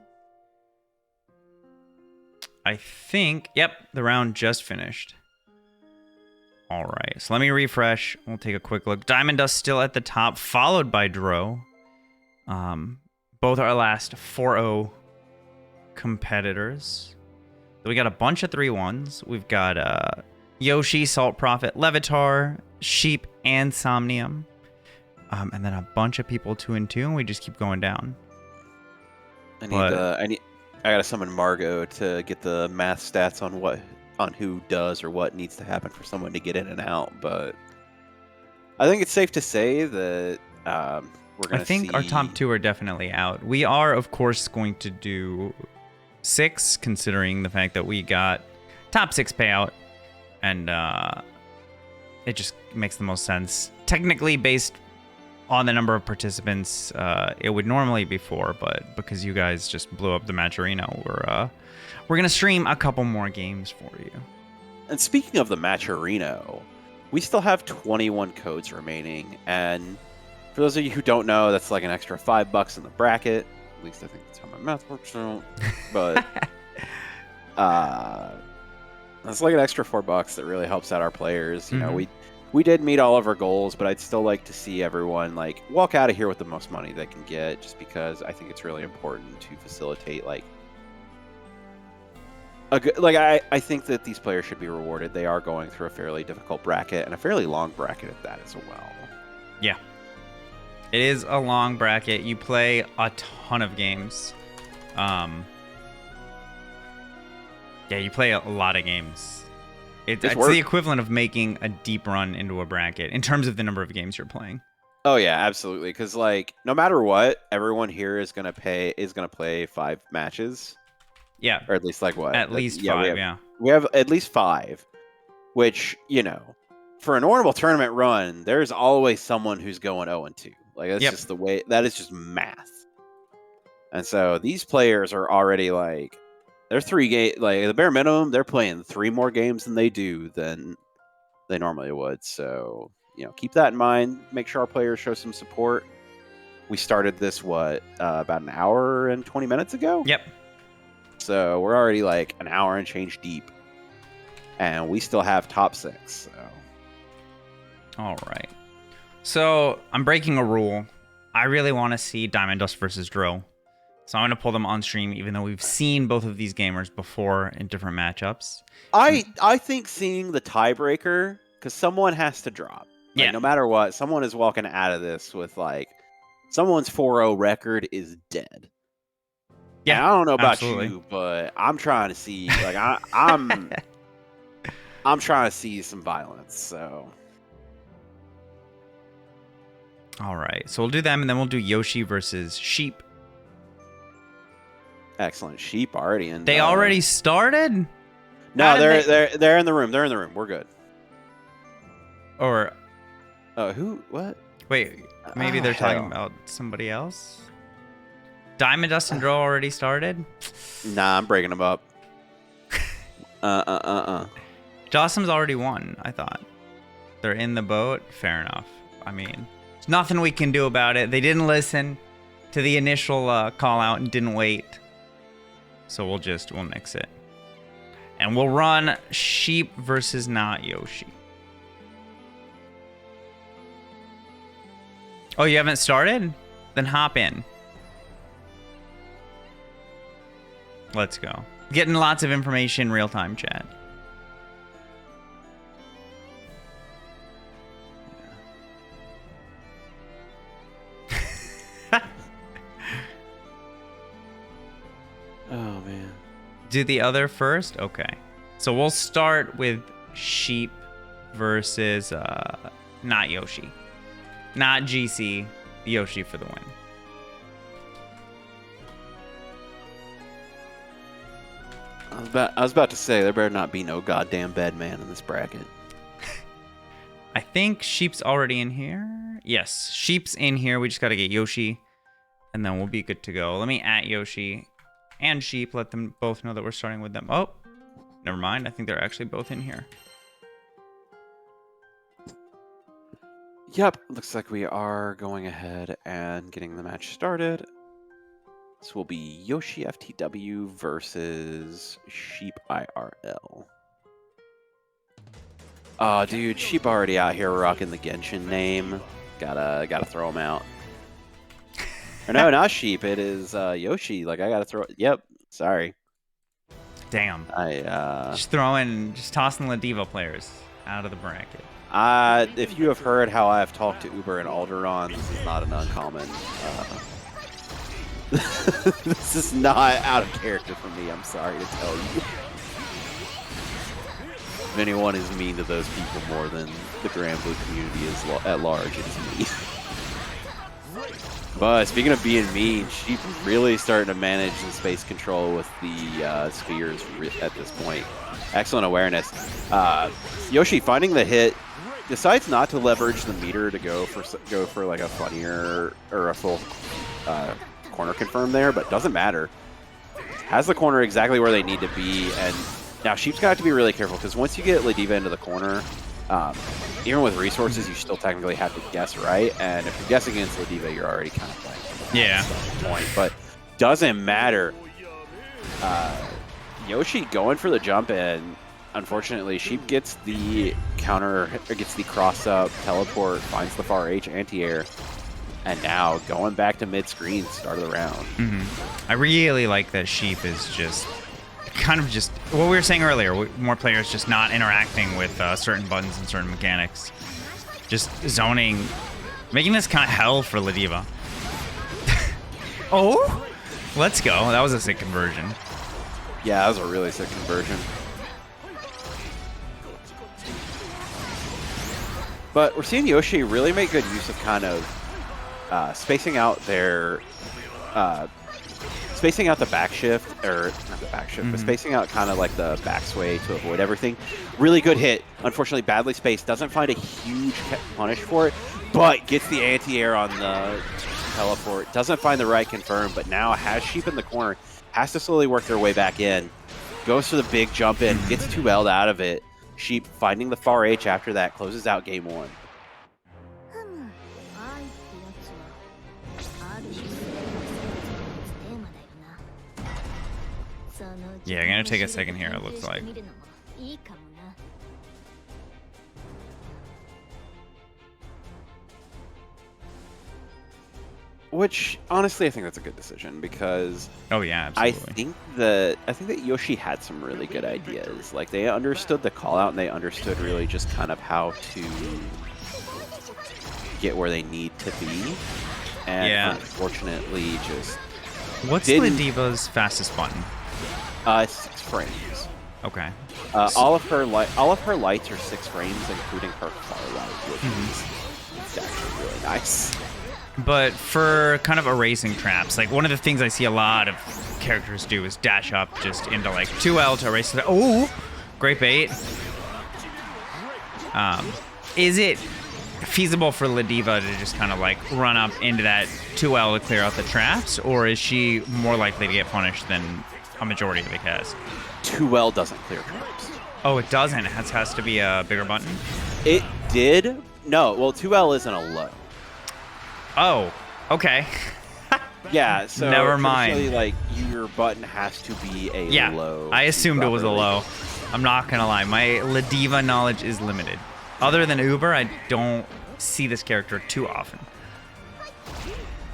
I think, yep, the round just finished. All right, so let me refresh. We'll take a quick look. DiamondDust still at the top, followed by Dro. Both our last 4-0 competitors. So we got a bunch of 3-1s. We've got Yoshi, SaltProphet, Levitaar, Sheep, and Somnium. And then a bunch of people 2-2, and we just keep going down. I gotta summon Margot to get the math stats on who does or what needs to happen for someone to get in and out. But I think it's safe to say that we're gonna. I think our top 2 are definitely out. We are, of course, going to do 6, considering the fact that we got top 6 payout, and it just makes the most sense. Technically, based on the number of participants, it would normally be 4, but because you guys just blew up the match arena, we're gonna stream a couple more games for you. And speaking of the match arena, we still have 21 codes remaining, and for those of you who don't know, that's like an extra $5 in the bracket. At least I think that's how my math works out. But that's like an extra $4 that really helps out our players. You know, we did meet all of our goals, but I'd still like to see everyone like walk out of here with the most money they can get, just because I think it's really important to facilitate like a good, like I think that these players should be rewarded. They are going through a fairly difficult bracket, and a fairly long bracket at that as well. Yeah. It is a long bracket. You play a ton of games. Yeah, you play a lot of games. It's the equivalent of making a deep run into a bracket in terms of the number of games you're playing. Oh yeah, absolutely. Because like no matter what, everyone here is gonna play 5 matches. Yeah. Or at least like what? At least 5. Yeah. We have at least 5, which for a normal tournament run, there's always someone who's going 0-2. Like that's just the way. That is just math. And so these players are already like. They're 3 games, like the bare minimum, they're playing 3 more games than they normally would. So, keep that in mind. Make sure our players show some support. We started this, about an hour and 20 minutes ago? Yep. So we're already like an hour and change deep. And we still have top 6. So. All right. So I'm breaking a rule. I really want to see DiamondDust versus Dro. So I'm going to pull them on stream, even though we've seen both of these gamers before in different matchups. I think seeing the tiebreaker, because someone has to drop. Like, no matter what, someone is walking out of this with, like, someone's 4-0 record is dead. Yeah, and I don't know about you, but I'm trying to see, like, I'm trying to see some violence, so. All right, so we'll do them, and then we'll do Yoshi versus Sheep. Excellent. Sheep already in. They already started? No, they're in the room. They're in the room. We're good. Or who? What? Wait, maybe they're talking about somebody else? DiamondDust and Dro already started? Nah, I'm breaking them up. Jossum's already won, I thought. They're in the boat? Fair enough. I mean, there's nothing we can do about it. They didn't listen to the initial call out and didn't wait. So we'll mix it. And we'll run Sheep versus not Yoshi. Oh, you haven't started? Then hop in. Let's go. Getting lots of information real time, chat. Oh, man. Do the other first? Okay. So we'll start with Sheep versus not Yoshi. Not GC, Yoshi for the win. I was about to say, there better not be no goddamn bad man in this bracket. I think Sheep's already in here. Yes, Sheep's in here. We just got to get Yoshi, and then we'll be good to go. Let me at Yoshi and Sheep. Let them both know that we're starting with them. Oh, never mind. I think they're actually both in here. Yep, looks like we are going ahead and getting the match started. This will be YoshiFTW versus SheepIRL. Oh, dude, Sheep already out here rocking the Genshin name. Gotta throw him out. Or no, not Sheep. It is Yoshi. Like I gotta throw. Yep. Sorry. Damn. Just tossing Ladiva players out of the bracket. If you have heard how I have talked to Uber and Alderon, this is not an uncommon. This is not out of character for me. I'm sorry to tell you. If anyone is mean to those people more than the Granblue community is at large, it is me. But speaking of being mean, Sheep really starting to manage the space control with the spheres at this point. Excellent awareness. Yoshi finding the hit, decides not to leverage the meter to go for like a funnier or a full corner confirm there, but doesn't matter. Has the corner exactly where they need to be, and now Sheep's got to be really careful because once you get Ladiva into the corner, even with resources, you still technically have to guess right, and if you guess against Ladiva, you're already kind of playing. Yeah. Point, but doesn't matter. Yoshi going for the jump in. Unfortunately, Sheep gets the counter, or gets the cross-up, teleport, finds the far H anti-air, and now going back to mid-screen, start of the round. I really like that Sheep is just kind of just what we were saying earlier, more players just not interacting with certain buttons and certain mechanics. Just zoning, making this kind of hell for Ladiva. Oh, let's go. That was a sick conversion. Yeah, that was a really sick conversion. But we're seeing Yoshi really make good use of kind of spacing out their spacing out the back shift, or not the back shift, but spacing out kind of like the back sway to avoid everything. Really good hit. Unfortunately, badly spaced. Doesn't find a huge punish for it, but gets the anti-air on the teleport. Doesn't find the right confirm, but now has Sheep in the corner. Has to slowly work their way back in. Goes for the big jump in. Gets 2L'd out of it. Sheep finding the far H after that. Closes out game one. Yeah, I'm gonna take a second here, it looks like. Which, honestly, I think that's a good decision because oh yeah, absolutely. I think that Yoshi had some really good ideas. Like they understood the call out and they understood really just kind of how to get where they need to be. And yeah, unfortunately, just what's Ladiva's fastest button? 6 frames. Okay. All of her lights are 6 frames, including her far light, which is actually really nice. But for kind of erasing traps, like one of the things I see a lot of characters do is dash up just into like 2L to erase it. Oh, great bait. Is it feasible for Ladiva to just kind of like run up into that 2L to clear out the traps, or is she more likely to get punished than a majority of the cast? 2L doesn't clear traps. Oh, it doesn't. It has to be a bigger button? It did. No, well, 2L isn't a low. Oh, okay. Yeah, so never mind. Like your button has to be a low. I assumed it was a low. I'm not gonna lie, my Ladiva knowledge is limited. Other than Uber, I don't see this character too often.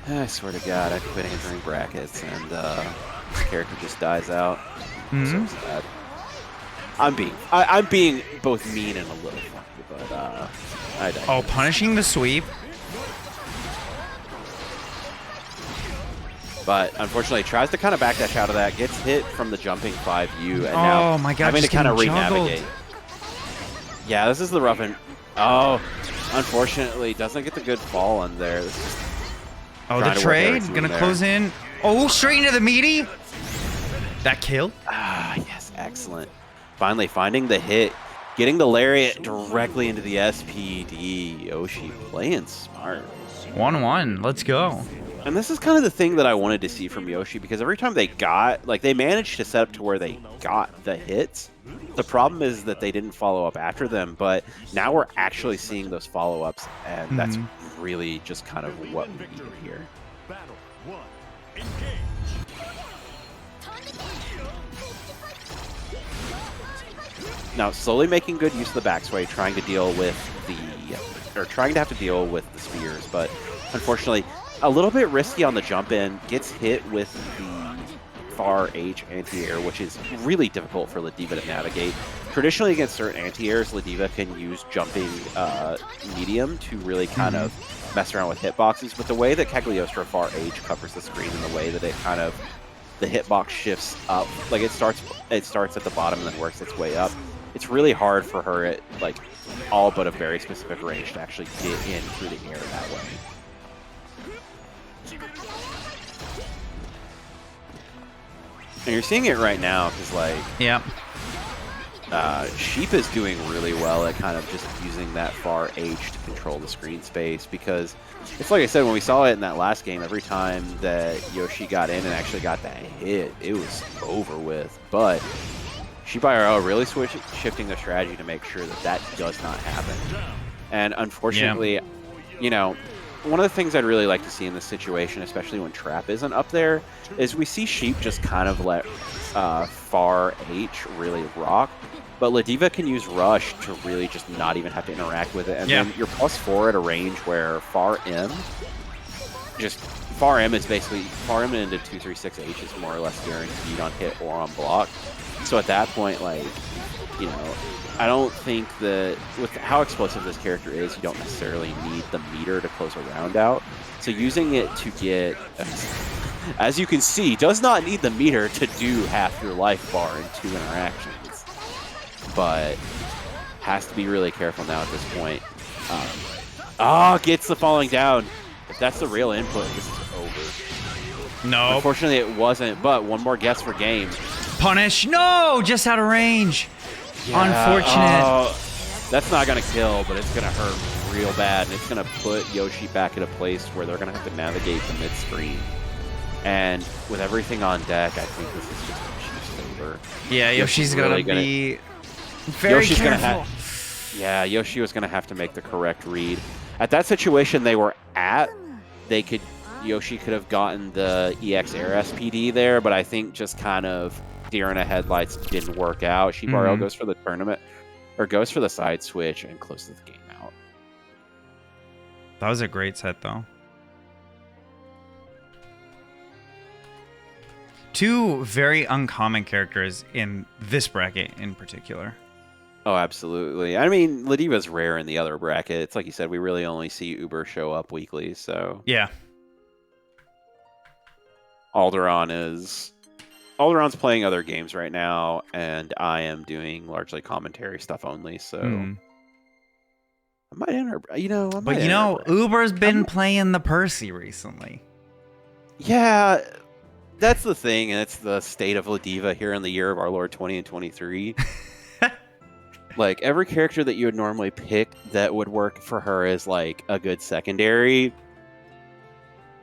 I swear to God, I quit entering brackets and this character just dies out. So sad. I'm being both mean and a little funky, but I died. Oh, punishing the sweep. But unfortunately, tries to kind of backdash out of that, gets hit from the jumping 5U, and now Oh my God, having to just kind of getting juggled. re-navigate. Yeah, this is the rough end. Oh, unfortunately, doesn't get the good fall on there. This is Oh, the trying to work trade, everything gonna there. close in. Oh, straight into the meaty. That killed. Ah, yes, excellent. Finally finding the hit, getting the lariat directly into the SPD. Yoshi playing smart. 1-1, let's go. And this is kind of the thing that I wanted to see from Yoshi, because every time they got, like, they managed to set up to where they got the hits. The problem is that they didn't follow up after them, but now we're actually seeing those follow-ups, and that's really just kind of what we need here. Battle 1. Engage. Now, slowly making good use of the backsway, trying to deal with trying to have to deal with the spears, but unfortunately, a little bit risky on the jump in, gets hit with the far H anti-air, which is really difficult for Ladiva to navigate. Traditionally, against certain anti-airs, Ladiva can use jumping medium to really kind of mess around with hitboxes, but the way that Cagliostro far H covers the screen and the way that it kind of, the hitbox shifts up, like it starts at the bottom and then works its way up, it's really hard for her at, like, all but a very specific range to actually get in through the air that way. And you're seeing it right now because, like, Yeah. Sheep is doing really well at kind of just using that far H to control the screen space, because it's like I said, when we saw it in that last game, every time that Yoshi got in and actually got that hit, it was over with. But SheepIRL really shifting the strategy to make sure that that does not happen. And unfortunately, you know, one of the things I'd really like to see in this situation, especially when Trap isn't up there, is we see Sheep just kind of let far H really rock. But Ladiva can use Rush to really just not even have to interact with it. And then you're +4 at a range where far M is basically, far M into 236H is more or less guaranteed on hit or on block. So at that point, like, you know, I don't think that with how explosive this character is, you don't necessarily need the meter to close a round out. So using it to get, as you can see, does not need the meter to do half your life bar in 2 interactions. But has to be really careful now at this point. Gets the falling down. If that's the real input, this is over. No. Unfortunately, it wasn't, but one more guess for game. Punish. No, just out of range. Yeah, Unfortunate. That's not going to kill, but it's going to hurt real bad, and it's going to put Yoshi back at a place where they're going to have to navigate the mid-screen. And with everything on deck, I think this is just Yoshi's favor. Yeah, Yoshi's really gonna be very careful. Yoshi was going to have to make the correct read. At that situation they were at, Yoshi could have gotten the EX Air SPD there, but I think just kind of deer in the headlights didn't work out. SheepIRL goes for the tournament, or goes for the side switch and closes the game out. That was a great set, though. Two very uncommon characters in this bracket in particular. Oh, absolutely. I mean, Ladiva's rare in the other bracket. It's like you said, we really only see Uber show up weekly, so... Yeah. Alderon's playing other games right now, and I am doing largely commentary stuff only, so... I might enter... Uber's been playing the Percy recently. Yeah, that's the thing, and it's the state of Ladiva here in the year of our Lord 20 and 23. Like, every character that you would normally pick that would work for her as, like, a good secondary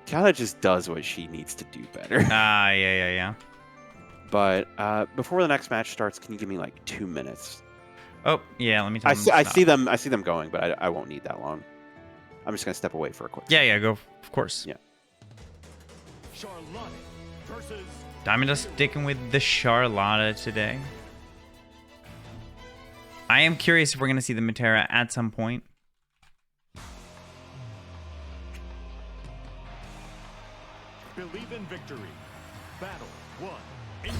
kind of just does what she needs to do better. Yeah. But before the next match starts, can you give me, like, 2 minutes? Oh, yeah, let me tell I see them going, but I won't need that long. I'm just going to step away for a quick Yeah, go. Of course. Yeah. Charlotta versus DiamondDust sticking with the Charlotta today. I am curious if we're going to see the Metera at some point. Believe in victory. Battle 1. Engage.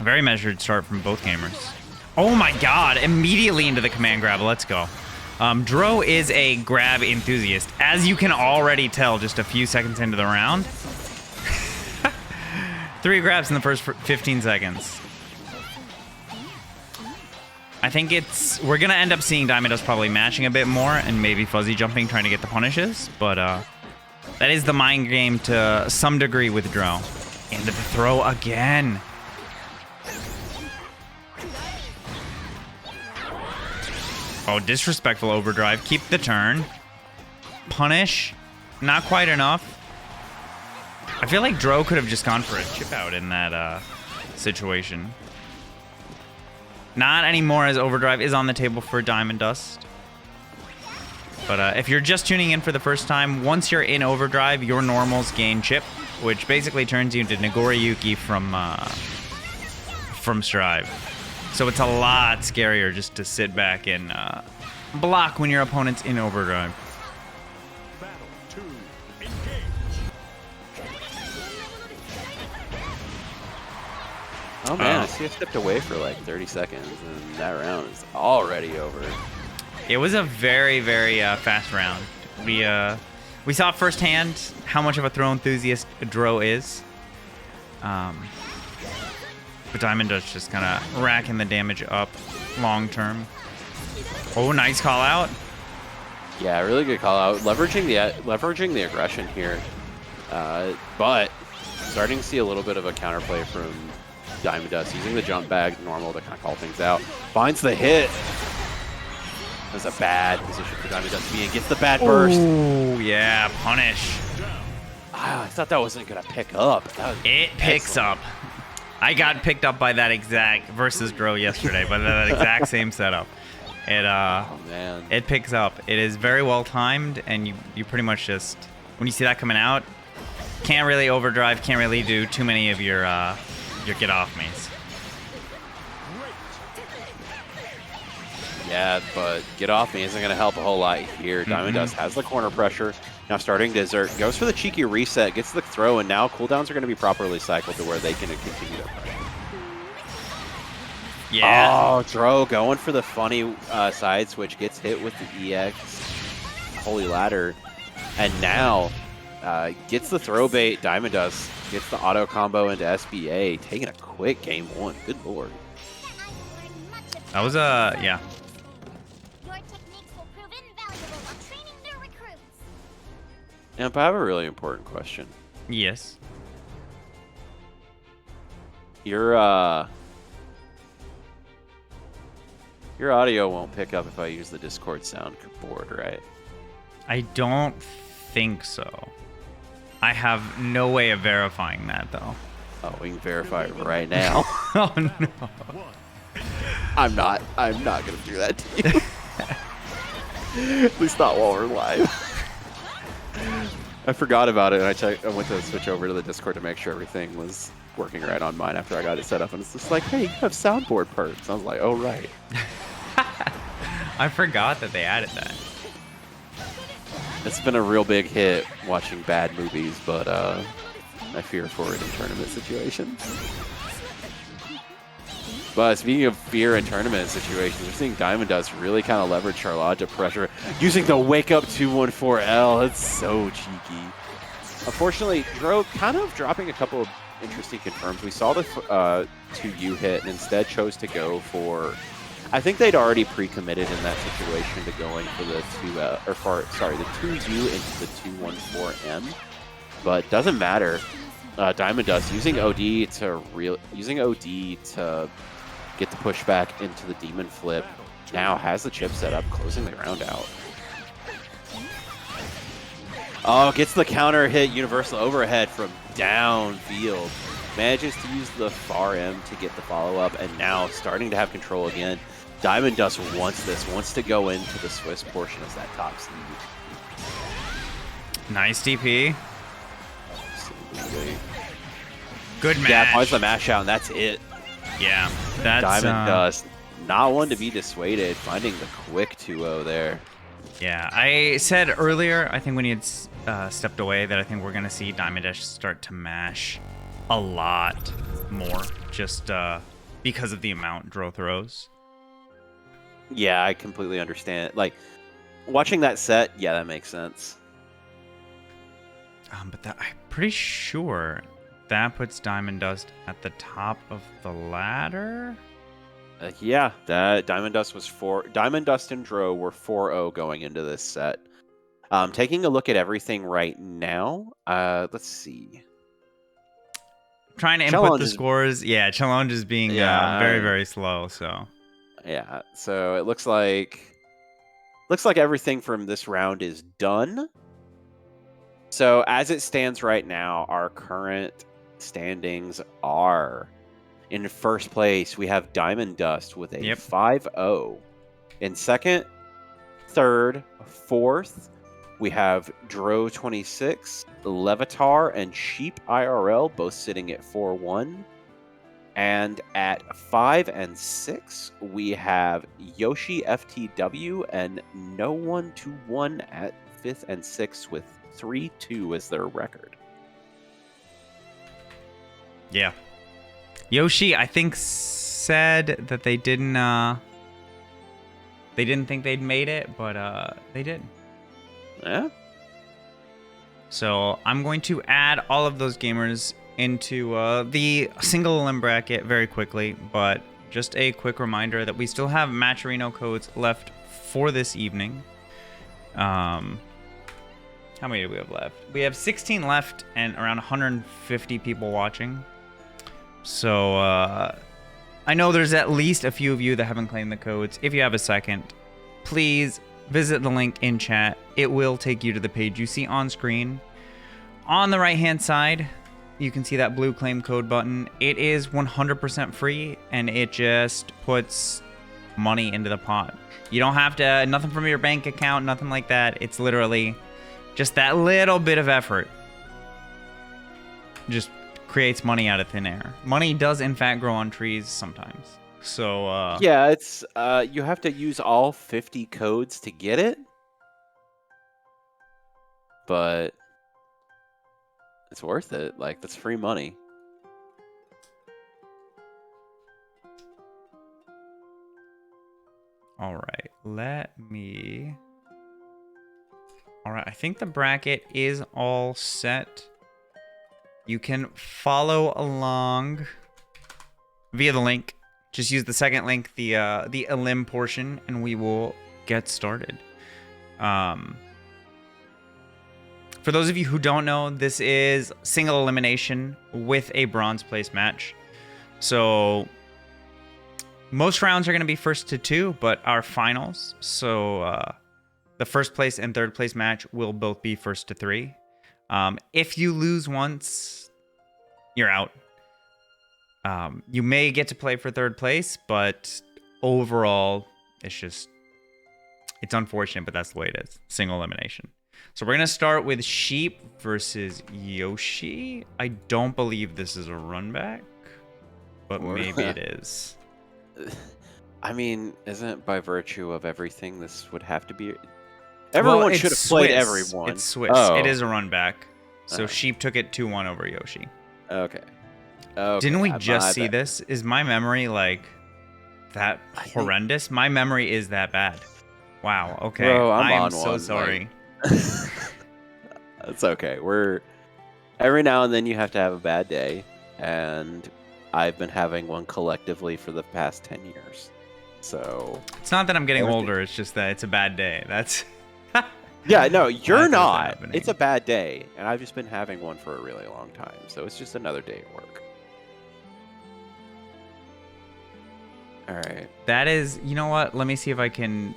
A very measured start from both gamers. Oh my god, immediately into the command grab. Let's go. Dro is a grab enthusiast, as you can already tell just a few seconds into the round. 3 grabs in the first 15 seconds. I think we're gonna end up seeing DiamondDust probably mashing a bit more and maybe fuzzy jumping trying to get the punishes, but that is the mind game to some degree with Dro. Into the throw again. Oh, disrespectful overdrive. Keep the turn. Punish. Not quite enough. I feel like Dro could have just gone for a chip out in that situation. Not anymore, as overdrive is on the table for DiamondDust. But if you're just tuning in for the first time, once you're in overdrive, your normals gain chip, which basically turns you into Nagoriyuki from Strive. So it's a lot scarier just to sit back and block when your opponent's in overdrive. Battle 2, engage. Oh man, I see I stepped away for like 30 seconds, and that round is already over. It was a very, very fast round. We saw firsthand how much of a throw enthusiast Dro is. But DiamondDust just kind of racking the damage up long term. Oh, nice call out. Yeah, really good call out. Leveraging the aggression here, but starting to see a little bit of a counterplay from DiamondDust, using the jump bag normal to kind of call things out. Finds the hit. That's a bad position for DiamondDust to be in. Gets the bad burst. Oh, yeah, punish. I thought that wasn't going to pick up. It picks up. I got picked up by that exact versus Dro yesterday, by that exact same setup. It oh man, it picks up. It is very well timed, and you pretty much just, when you see that coming out, can't really overdrive, can't really do too many of your get off me's. Yeah, but get off me isn't going to help a whole lot here. DiamondDust has the corner pressure. Now starting to desert. Goes for the cheeky reset. Gets the throw, and now cooldowns are going to be properly cycled to where they can continue to pressure. Yeah. Oh, Dro going for the funny side switch. Gets hit with the EX Holy Ladder. And now gets the throw bait. DiamondDust gets the auto combo into SBA. Taking a quick game 1. Good lord. That was yeah. Imp, I have a really important question. Yes. Your audio won't pick up if I use the Discord sound board, right? I don't think so. I have no way of verifying that, though. Oh, we can verify it right now. Oh, no. I'm not gonna do that to you. At least not while we're live. I forgot about it, and I went to switch over to the Discord to make sure everything was working right on mine after I got it set up, and it's just like, hey, you have soundboard perks. I was like, oh, right. I forgot that they added that. It's been a real big hit watching bad movies, but I fear for it in tournament situations. But speaking of fear in tournament situations, we're seeing DiamondDust really kind of leverage Charlotta pressure using the wake up 214L. It's so cheeky. Unfortunately, Dro kind of dropping a couple of interesting confirms. We saw the 2U hit and instead chose to go for, I think they'd already pre-committed in that situation to going for the 2U into the 214M. But doesn't matter. DiamondDust using OD to get the pushback into the Demon Flip. Now has the chip set up, closing the round out. Oh, gets the counter hit universal overhead from downfield. Manages to use the far M to get the follow-up, and now starting to have control again. DiamondDust wants this, wants to go into the Swiss portion as that top seed. Nice DP. Absolutely. Good match. Yeah, finds the mash out, and that's it. Yeah, that's DiamondDust, not one to be dissuaded, finding the quick 2-0 there. Yeah, I said earlier, I think when he had stepped away, that I think we're going to see DiamondDust start to mash a lot more, just because of the amount Dro throws. Yeah, I completely understand. Like, Watching that set, yeah, that makes sense. But I'm pretty sure that puts DiamondDust at the top of the ladder. Yeah, that DiamondDust was DiamondDust and Dro were 4-0 going into this set. Taking a look at everything right now, let's see. Trying to input the scores. Yeah, challenge is being very, very slow. So yeah, so it looks like everything from this round is done. So as it stands right now, our current standings are: in first place, we have DiamondDust with a 5-0. In second, third, fourth, we have Dro26, Levitaar, and SheepIRL both sitting at 4-1. And at 5 and 6, we have YoshiFTW and No One to 1 at 5th and 6th with 3-2 as their record. Yeah. Yoshi, I think, said that they didn't think they'd made it, but they did. Yeah. So I'm going to add all of those gamers into the single elim bracket very quickly, but just a quick reminder that we still have Matcherino codes left for this evening. How many do we have left? We have 16 left and around 150 people watching. So I know there's at least a few of you that haven't claimed the codes. If you have a second, please visit the link in chat. It will take you to the page you see on screen. On the right-hand side, you can see that blue claim code button. It is 100% free, and it just puts money into the pot. You don't have to, nothing from your bank account, nothing like that. It's literally just that little bit of effort. Just creates money out of thin air. Money does, in fact, grow on trees sometimes. So, yeah, it's, you have to use all 50 codes to get it. But it's worth it. Like, that's free money. All right, all right, I think the bracket is all set. You can follow along via the link. Just use the second link, the elim portion, and we will get started. For those of you who don't know, this is single elimination with a bronze place match. So most rounds are going to be first to 2, but our finals, so the first place and third place match will both be first to 3. If you lose once, you're out. You may get to play for third place, but overall, it's unfortunate, but that's the way it is. Single elimination. So we're going to start with Sheep versus Yoshi. I don't believe this is a run back, but maybe it is. I mean, isn't it by virtue of everything this would have to be? Everyone should have played everyone. It's Swiss. Oh. It is a run back. So Sheep took it 2-1 over Yoshi. Okay. Didn't we just see this? Is my memory like that horrendous? My memory is that bad. Wow. Okay. Bro, I'm so sorry. It's okay. Every now and then you have to have a bad day, and I've been having one collectively for the past 10 years. So it's not that I'm getting older. It's just that it's a bad day. That's yeah. No, you're not. It's a bad day, and I've just been having one for a really long time. So it's just another day at work. All right. That is. You know what? Let me see if I can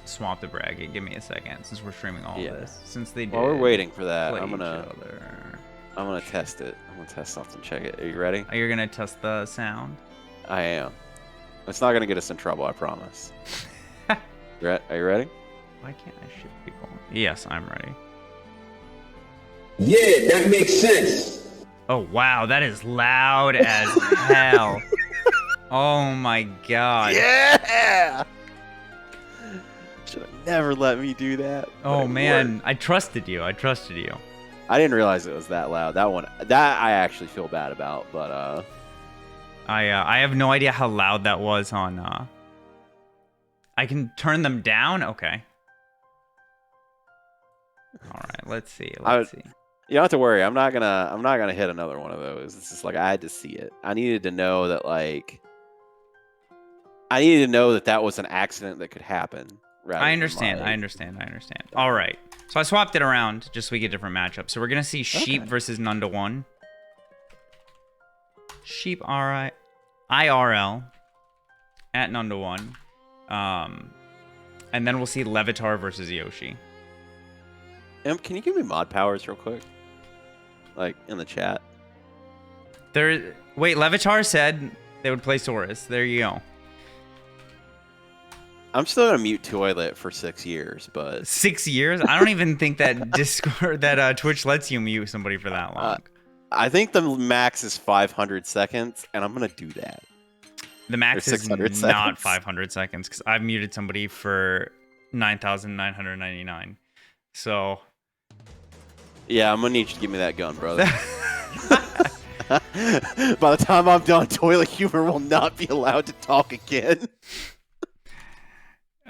swap the bracket. Give me a second, since we're streaming all of this. Since they did. While we're waiting for that, I'm gonna test it. I'm gonna test something. Check it. Are you ready? Are you gonna test the sound? I am. It's not gonna get us in trouble. I promise. Are you ready? Why can't I shoot people? Yes, I'm ready. Yeah, that makes sense. Oh wow, that is loud as hell. Oh my god. Yeah. Should have never let me do that. Oh man, I trusted you. I didn't realize it was that loud. That I actually feel bad about, but I have no idea how loud that was on I can turn them down. Okay. All right, let's see. Let's see. You don't have to worry. I'm not gonna hit another one of those. It's just like I had to see it. I needed to know that that was an accident that could happen. I understand. All right. So I swapped it around just so we get different matchups. So we're gonna see Sheep versus None to One. Sheep IRL at None to One. And then we'll see Levitaar versus Yoshi. Can you give me mod powers real quick? Like in the chat. Wait, Levitaar said they would play Saurus. There you go. I'm still gonna mute Toilet for 6 years, but 6 years? I don't even think that Twitch lets you mute somebody for that long. I think the max is 500 seconds, and I'm gonna do that. The max is not 500 seconds because I've muted somebody for 9,999. So. Yeah, I'm gonna need you to give me that gun, brother. By the time I'm done, Toilet Humor will not be allowed to talk again.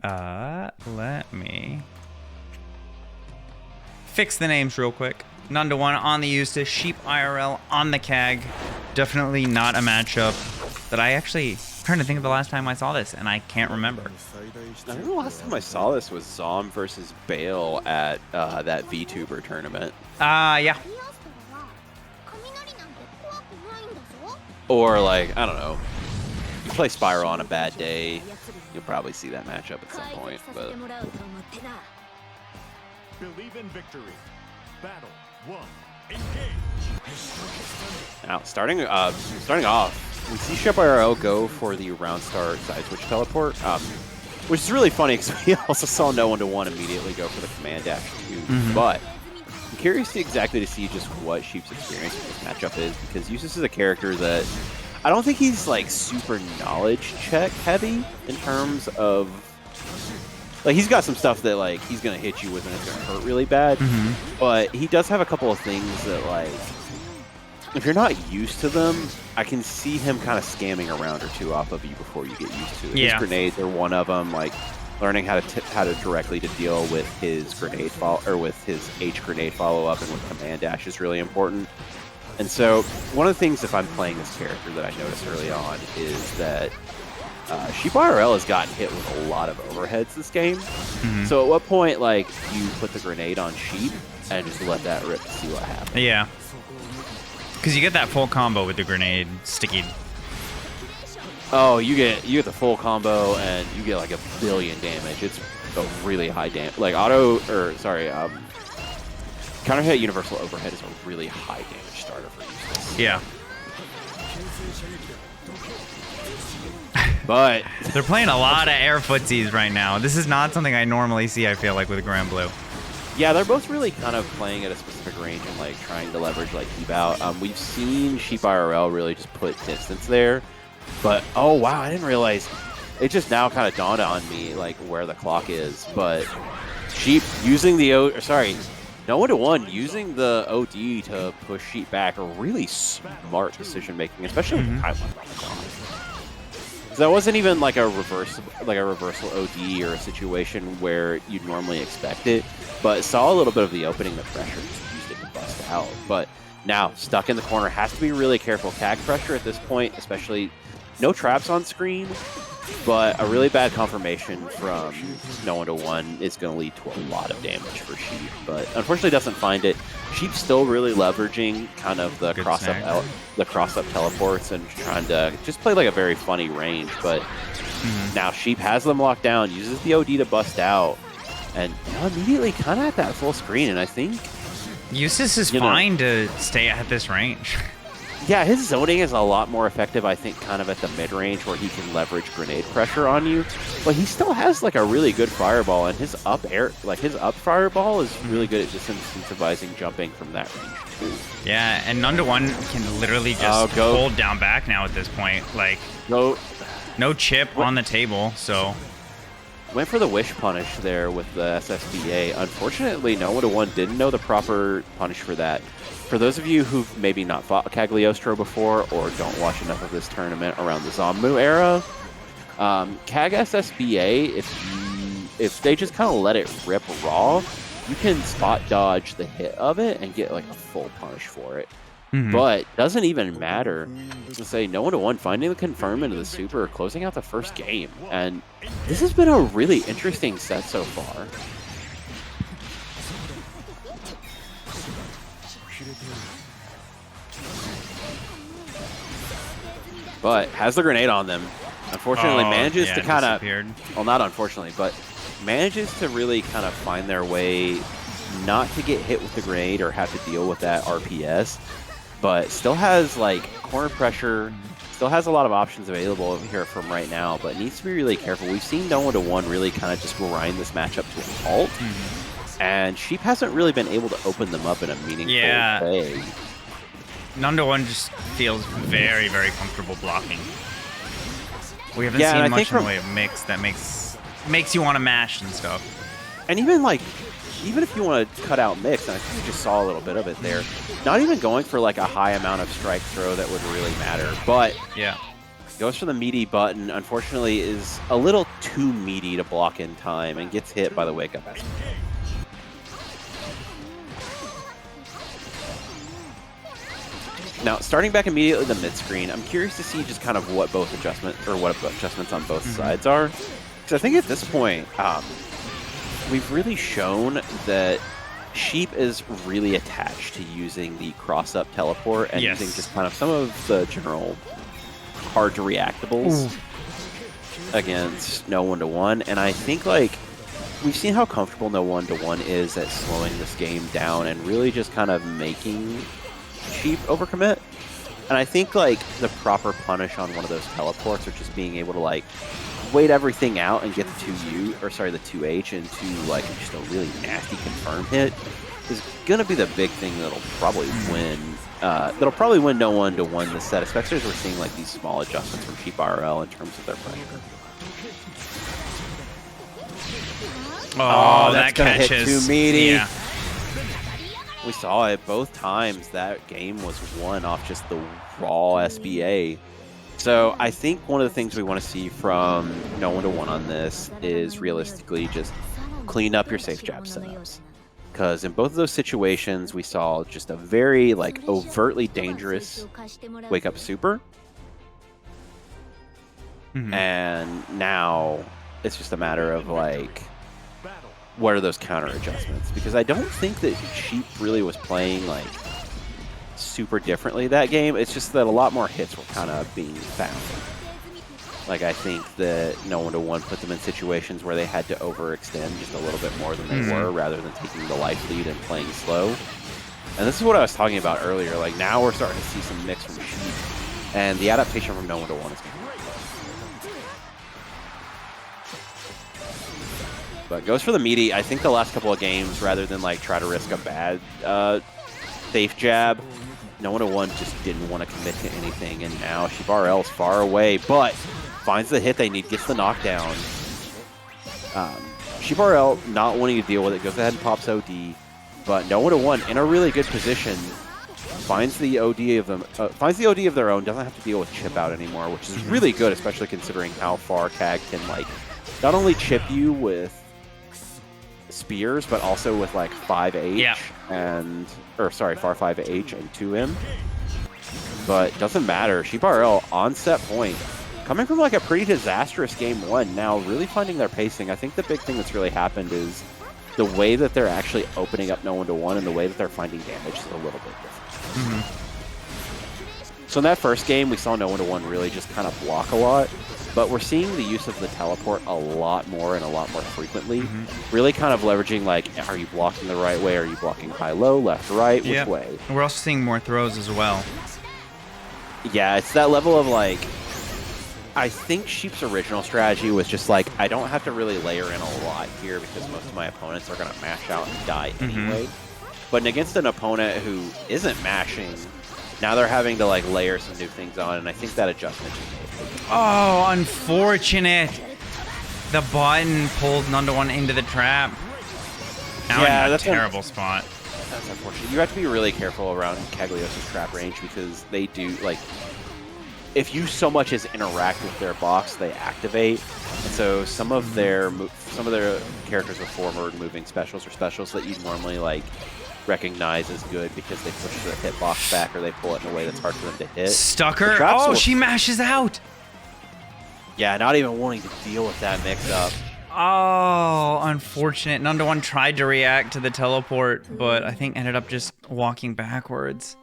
Let me fix the names real quick. None to One on the Eustace, SheepIRL on the Cag. Definitely not a matchup that I'm trying to think of the last time I saw this, and I can't remember. I think the last time I saw this was Zom versus Bale at that VTuber tournament. Yeah. Or like, I don't know. You play Spiral on a bad day, you'll probably see that matchup at some point. But Believe in victory. Battle 1. Engage. now, starting off, we see SheepIRL go for the round start side switch teleport, which is really funny because we also saw No One to One immediately go for the command dash too. But I'm curious exactly to see just what Sheep's experience with this matchup is, because Eustace is a character that I don't think he's like super knowledge check heavy in terms of like he's got some stuff that like he's gonna hit you with and it's gonna hurt really bad. But he does have a couple of things that like if you're not used to them, I can see him kind of scamming a round or two off of you before you get used to it. His grenades are one of them. Like learning how to directly to deal with his grenade with his H grenade follow up and with command dash is really important. And so one of the things if I'm playing this character that I noticed early on is that SheepIRL has gotten hit with a lot of overheads this game. So at what point like you put the grenade on Sheep and just let that rip to see what happens? Yeah. Because you get that full combo with the grenade sticky. Oh, you get the full combo and you get like 1 billion damage. It's a really high damage. Like counter hit universal overhead is a really high damage starter for Eustace. Yeah. But they're playing a lot of air footsies right now. This is not something I normally see, I feel like, with Granblue. Yeah, they're both really kind of playing at a specific range and like trying to leverage like keep out. We've seen SheepIRL really just put distance there. But oh wow, I didn't realize it just now kind of dawned on me like where the clock is. But Sheep using the No One to One using the OD to push Sheep back, a really smart decision making, especially with the time on the clock. That wasn't even like a reversal OD or a situation where you'd normally expect it, but saw a little bit of the opening, the pressure, just used it to bust out. But now, stuck in the corner, has to be really careful. Tag pressure at this point, especially no traps on screen, but a really bad confirmation from No One to One is going to lead to a lot of damage for Sheep, but unfortunately doesn't find it. Sheep's still really leveraging kind of the cross-up teleports and trying to just play like a very funny range, but now Sheep has them locked down, uses the OD to bust out, and immediately kind of at that full screen, and I think Eustace is fine to stay at this range. Yeah, his zoning is a lot more effective, I think, kind of at the mid-range where he can leverage grenade pressure on you. But he still has like a really good fireball, and his up fireball is really good at disincentivizing jumping from that range too. Yeah, and None to One can literally just hold down back now at this point. Like no chip on the table, so went for the wish punish there with the SSBA. Unfortunately, No One to One didn't know the proper punish for that. For those of you who've maybe not fought Cagliostro before or don't watch enough of this tournament around the Zommu era, Cag SSBA, if they just kind of let it rip raw, you can spot dodge the hit of it and get like a full punish for it. Mhm. But doesn't even matter. To say no 1-1, finding the confirm into the super, closing out the first game. And this has been a really interesting set so far. But has the grenade on them. Unfortunately, manages to kind of, well, not unfortunately, but manages to really kind of find their way not to get hit with the grenade or have to deal with that RPS, but still has like corner pressure, still has a lot of options available over here from right now, but needs to be really careful. We've seen no 1-1 really kind of just grind this matchup to a halt, and Sheep hasn't really been able to open them up in a meaningful way. None-to-one just feels very, very comfortable blocking. We haven't seen much in the way of mix that makes you want to mash and stuff. And even if you want to cut out mix, and I think you just saw a little bit of it there, not even going for like a high amount of strike throw that would really matter. But goes for the meaty button. Unfortunately, is a little too meaty to block in time and gets hit by the wake up. Now, starting back immediately the mid screen, I'm curious to see just kind of what adjustments on both sides are. Because I think at this point, we've really shown that Sheep is really attached to using the cross-up teleport and using just kind of some of the general hard-to-reactables against no 1-1. And I think, like, we've seen how comfortable no 1-1 is at slowing this game down and really just kind of making Sheep overcommit. And I think, like, the proper punish on one of those teleports or just being able to, like, wait everything out and get the 2H into like just a really nasty confirm hit is gonna be the big thing that'll probably win. No 1-1 this set, especially as we're seeing like these small adjustments from SheepIRL in terms of their pressure. Oh, that's that gonna catch hit is too meaty. Yeah. We saw it both times. That game was won off just the raw SBA. So I think one of the things we want to see from no 1-1 on this is realistically just clean up your safe jab setups. Because in both of those situations, we saw just a very like overtly dangerous wake up super. And now it's just a matter of like, what are those counter adjustments? Because I don't think that Sheep really was playing like super differently that game. It's just that a lot more hits were kind of being found. Like, I think that no 1-1 put them in situations where they had to overextend just a little bit more than they were, rather than taking the life lead and playing slow. And this is what I was talking about earlier. Like, now we're starting to see some mix from Sheep, and the adaptation from no 1-1 is but goes for the meaty. I think the last couple of games, rather than like try to risk a bad safe jab, no 1-1 just didn't want to commit to anything, and now SheepIRL is far away, but finds the hit they need, gets the knockdown. SheepIRL not wanting to deal with it, goes ahead and pops OD, but no 1-1 in a really good position, finds the OD of them, finds the OD of their own, doesn't have to deal with chip out anymore, which is really good, especially considering how far CAG can like not only chip you with spears, but also with like 5H and, or sorry, far 5H and 2M. But doesn't matter. SheepIRL on set point, coming from like a pretty disastrous game one, now really finding their pacing. I think the big thing that's really happened is the way that they're actually opening up no 1-1 and the way that they're finding damage is a little bit different. So in that first game, we saw no 1-1 really just kind of block a lot. But we're seeing the use of the teleport a lot more and a lot more frequently. Really kind of leveraging, like, are you blocking the right way? Are you blocking high-low, left-right? Which way? And we're also seeing more throws as well. Yeah, it's that level of, like, I think Sheep's original strategy was just, like, I don't have to really layer in a lot here because most of my opponents are going to mash out and die anyway. But against an opponent who isn't mashing, now they're having to, like, layer some new things on, and I think that adjustment just made it. Oh, unfortunate. The button pulled none-to-one into the trap. Now in a that's terrible spot. That's unfortunate. You have to be really careful around Cagliostro's trap range because they do, like, if you so much as interact with their box, they activate. And so some of their characters with forward moving specials or specials that you normally like recognize as good because they push the hitbox back or they pull it in a way that's hard for them to hit. Stucker. Oh, she mashes out. Yeah, not even wanting to deal with that mix-up. Oh, unfortunate. None tried to react to the teleport, but I think ended up just walking backwards.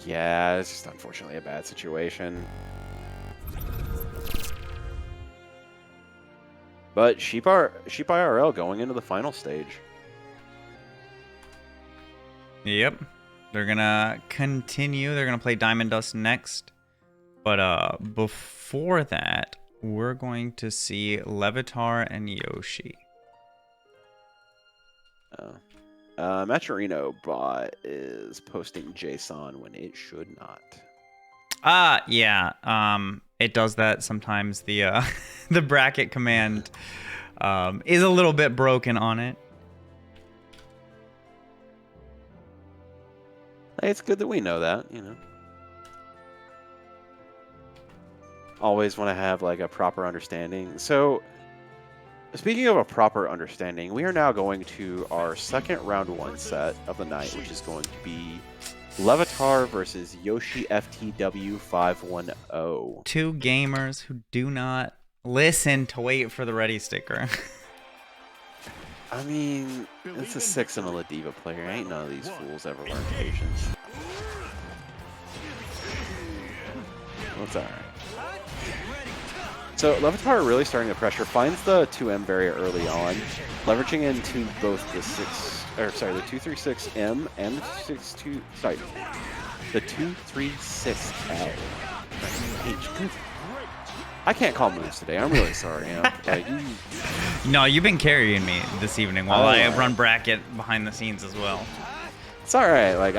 Yeah, it's just unfortunately a bad situation. But SheepIRL going into the final stage. Yep. They're going to continue. They're going to play DiamondDust next. But before that, we're going to see Levitaar and Yoshi. Maturino bot is posting JSON when it should not. Yeah. It does that sometimes. The the bracket command is a little bit broken on it. Hey, it's good that we know that, you know. Always want to have like a proper understanding. So, speaking of a proper understanding, we are now going to our second round 1 set of the night, which is going to be Levitaar versus YoshiFTW 510. 2 gamers who do not listen to wait for the ready sticker. I mean, it's a 6 and a Ladiva player. Ain't none of these fools ever learned patience. That's alright. So Levitaar really starting the pressure, finds the 2M very early on, leveraging into both the 236M and the 236L. I can't call moves today. I'm really sorry. No, you've been carrying me this evening while I run bracket behind the scenes as well. It's all right. Like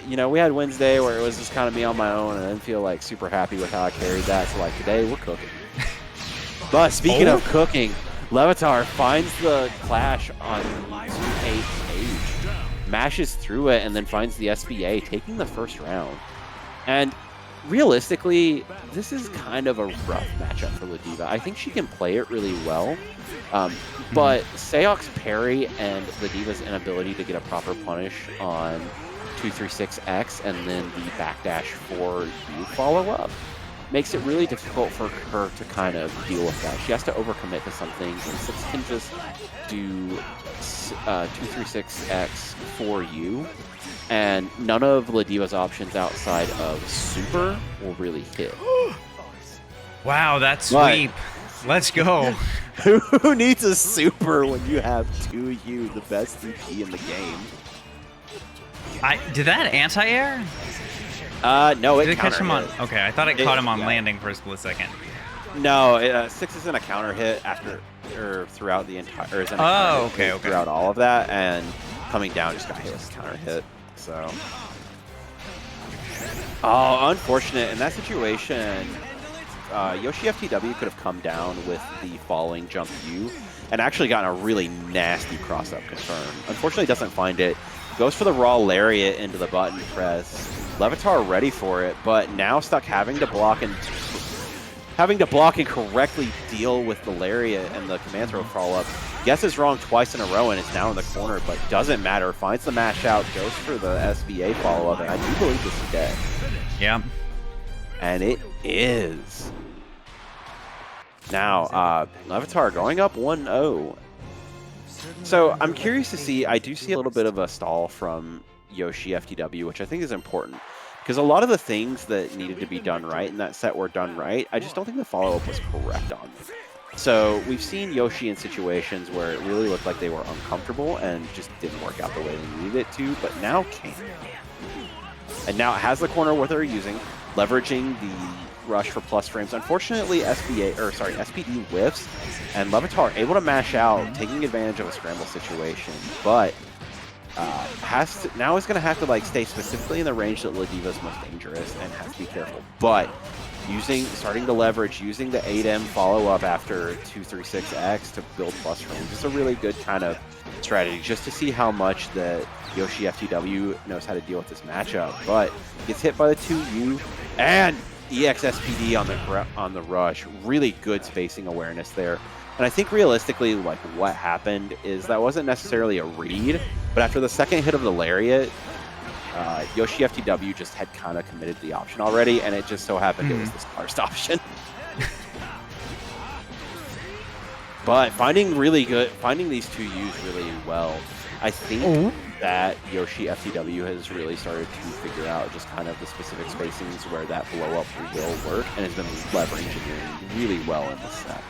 we had Wednesday where it was just kind of me on my own, and I didn't feel like super happy with how I carried that. So like today we're cooking. But speaking of cooking, Levitaar finds the clash on 2-8 page, mashes through it, and then finds the SBA, taking the first round. And realistically, this is kind of a rough matchup for Ladiva. I think she can play it really well, but Seox parry and Ladiva's inability to get a proper punish on 236X and then the backdash for you follow-up makes it really difficult for her to kind of deal with that. She has to overcommit to something, and Six can just do 236X for you, and none of Ladiva's options outside of super will really hit. Wow, that sweep. Let's go. Who needs a super when you have 2U, the best DP in the game? Did that anti-air? No, it Did it catch him on? hit. Okay, I thought it caught him on landing for a split second. No, 6 isn't a counter hit after or throughout the entire. Or isn't a counter hit throughout all of that, and coming down just got hit with a counter hit. So, unfortunate in that situation. YoshiFTW could have come down with the falling jump U and actually gotten a really nasty cross-up confirm. Unfortunately, doesn't find it. Goes for the raw lariat into the button press. Levitaar ready for it, but now stuck having to block and correctly deal with the lariat and the command throw follow-up. Guesses wrong twice in a row and is now in the corner, but doesn't matter. Finds the mash out, goes for the SBA follow-up, and I do believe this is dead. Yeah. And it is. Now, Levitaar going up 1-0. So I'm curious to see, I do see a little bit of a stall from YoshiFTW, which I think is important. Because a lot of the things that needed to be done right in that set were done right. I just don't think the follow-up was correct on them. So we've seen Yoshi in situations where it really looked like they were uncomfortable and just didn't work out the way they needed it to, but now can. And now it has the corner what they're using, leveraging the rush for plus frames. Unfortunately, SPD whiffs, and Levitaar able to mash out, taking advantage of a scramble situation, but now is going to have to like stay specifically in the range that Ladiva's most dangerous and has to be careful. But starting to leverage, using the 8M follow-up after 236X to build plus frames is a really good kind of strategy, just to see how much that YoshiFTW knows how to deal with this matchup. But gets hit by the 2U, and EXSPD on the rush. Really good spacing awareness there. And I think realistically, like what happened is that wasn't necessarily a read, but after the second hit of the lariat, YoshiFTW just had kind of committed the option already, and it just so happened it was the smartest option. But finding these two U's really well. I think that YoshiFTW has really started to figure out just kind of the specific spacings where that blow up will work, and has been leveraging really well in this set.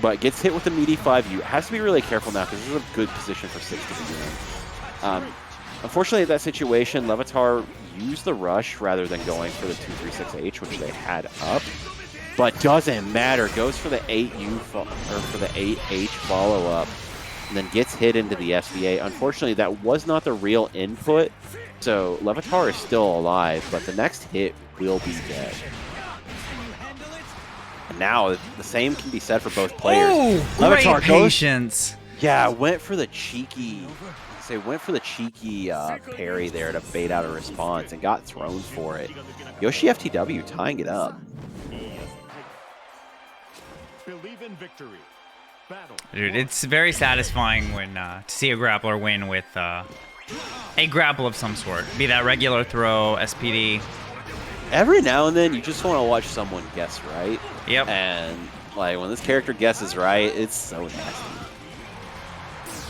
But gets hit with the meaty 5U. Has to be really careful now because this is a good position for 6 to begin in. Unfortunately, in that situation, Levitaar used the rush rather than going for the 236H, which they had up. But doesn't matter. Goes for the 8U or for the 8H follow up, and then gets hit into the SVA. Unfortunately, that was not the real input, so Levitaar is still alive, but the next hit will be dead. And now the same can be said for both players. Oh, great patience. Went for the cheeky. Went for the cheeky parry there to bait out a response and got thrown for it. YoshiFTW tying it up. Believe in victory. Battle. Dude, it's very satisfying when to see a grappler win with a grapple of some sort, be that regular throw, SPD. Every now and then, you just want to watch someone guess right. Yep. And like when this character guesses right, it's so nasty.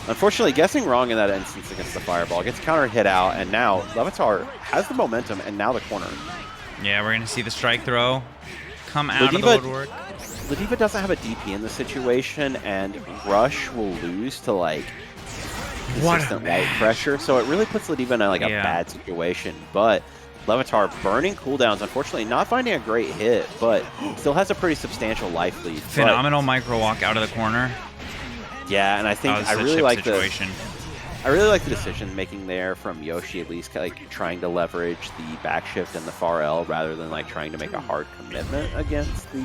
Unfortunately, guessing wrong in that instance against the fireball gets counter hit out, and now Levitaar has the momentum, and now the corner. Yeah, we're gonna see the strike throw come out of the woodwork. Ladiva doesn't have a DP in this situation, and Rush will lose to like consistent light pressure, so it really puts Ladiva in a bad situation. But Levitaar burning cooldowns, unfortunately not finding a great hit, but still has a pretty substantial life lead. Phenomenal micro walk out of the corner. Yeah, and I think I really like the decision making there from Yoshi, at least like trying to leverage the backshift and the far L rather than like trying to make a hard commitment against the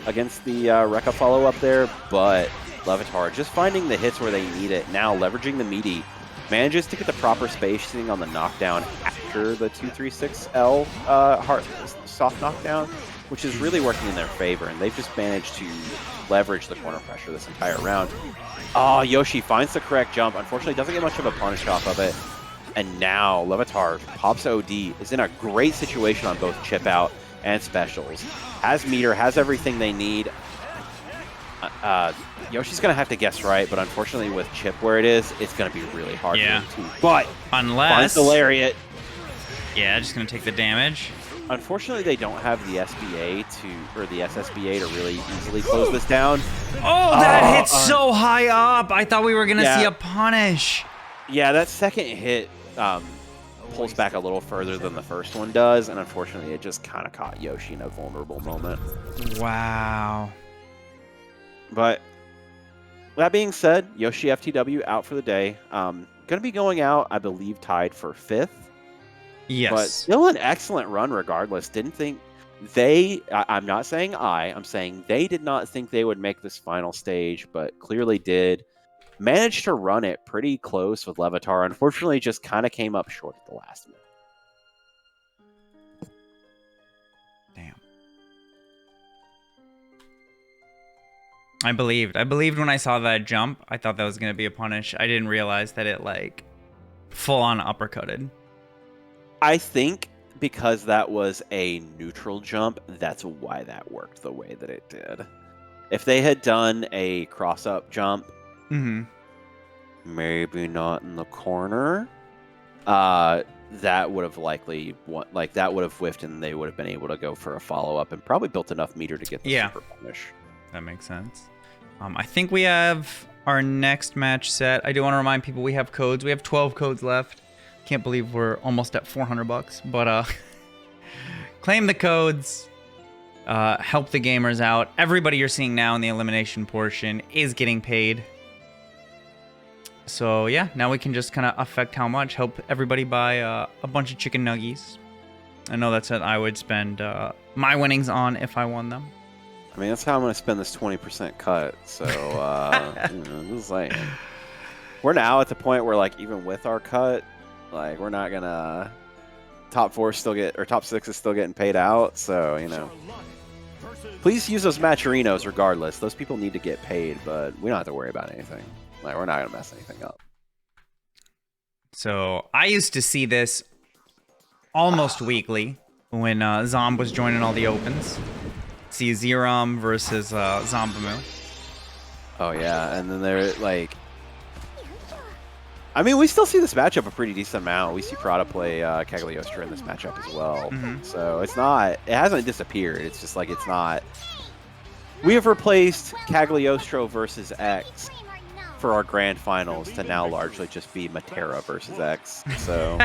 Rekka follow up there. But Levitaar just finding the hits where they need it. Now leveraging the meaty, manages to get the proper spacing on the knockdown after the 236L hard soft knockdown, which is really working in their favor, and they've just managed to leverage the corner pressure this entire round. Oh, Yoshi finds the correct jump. Unfortunately, doesn't get much of a punish off of it. And now Levitaar pops OD, is in a great situation on both chip out and specials. Has meter, has everything they need. Yoshi's going to have to guess right, but unfortunately with chip where it is, it's going to be really hard for him to. But unless finds the lariat. Yeah, just going to take the damage. Unfortunately, they don't have the SBA the SSBA to really easily close this down. Oh, that hit so high up. I thought we were going to see a punish. Yeah, that second hit pulls back a little further than the first one does, and unfortunately, it just kind of caught Yoshi in a vulnerable moment. Wow. But that being said, YoshiFTW out for the day. Going to be going out, I believe, tied for 5th. Yes. But still an excellent run regardless. Didn't think I'm not saying I'm saying they did not think they would make this final stage, but clearly did. Managed to run it pretty close with Levitaar. Unfortunately, just kind of came up short at the last minute. Damn. I believed when I saw that jump. I thought that was going to be a punish. I didn't realize that it like full on uppercutted. I think because that was a neutral jump, that's why that worked the way that it did. If they had done a cross-up jump, maybe not in the corner, that would have likely that would have whiffed, and they would have been able to go for a follow-up and probably built enough meter to get the super punish. That makes sense. I think we have our next match set. I do want to remind people we have codes. We have 12 codes left. Can't believe we're almost at $400, but claim the codes, help the gamers out. Everybody you're seeing now in the elimination portion is getting paid. So yeah, now we can just kind of affect how much, help everybody buy a bunch of chicken nuggies. I know that's what I would spend my winnings on if I won them. I mean, that's how I'm going to spend this 20% cut. So, just saying. We're now at the point where, like, even with our cut, like, we're not gonna top 4 still get, or top 6 is still getting paid out. So, you know, please use those matcherinos regardless. Those people need to get paid, but we don't have to worry about anything. Like, we're not going to mess anything up. So I used to see this almost weekly when Zomb was joining all the opens. See Zeram versus Zombamu. Oh, yeah. And then they're like... I mean, we still see this matchup a pretty decent amount. We see Prada play Cagliostro in this matchup as well. So it's not... It hasn't disappeared. It's just like it's not... We have replaced Cagliostro versus X for our grand finals to now largely just be Metera versus X. So...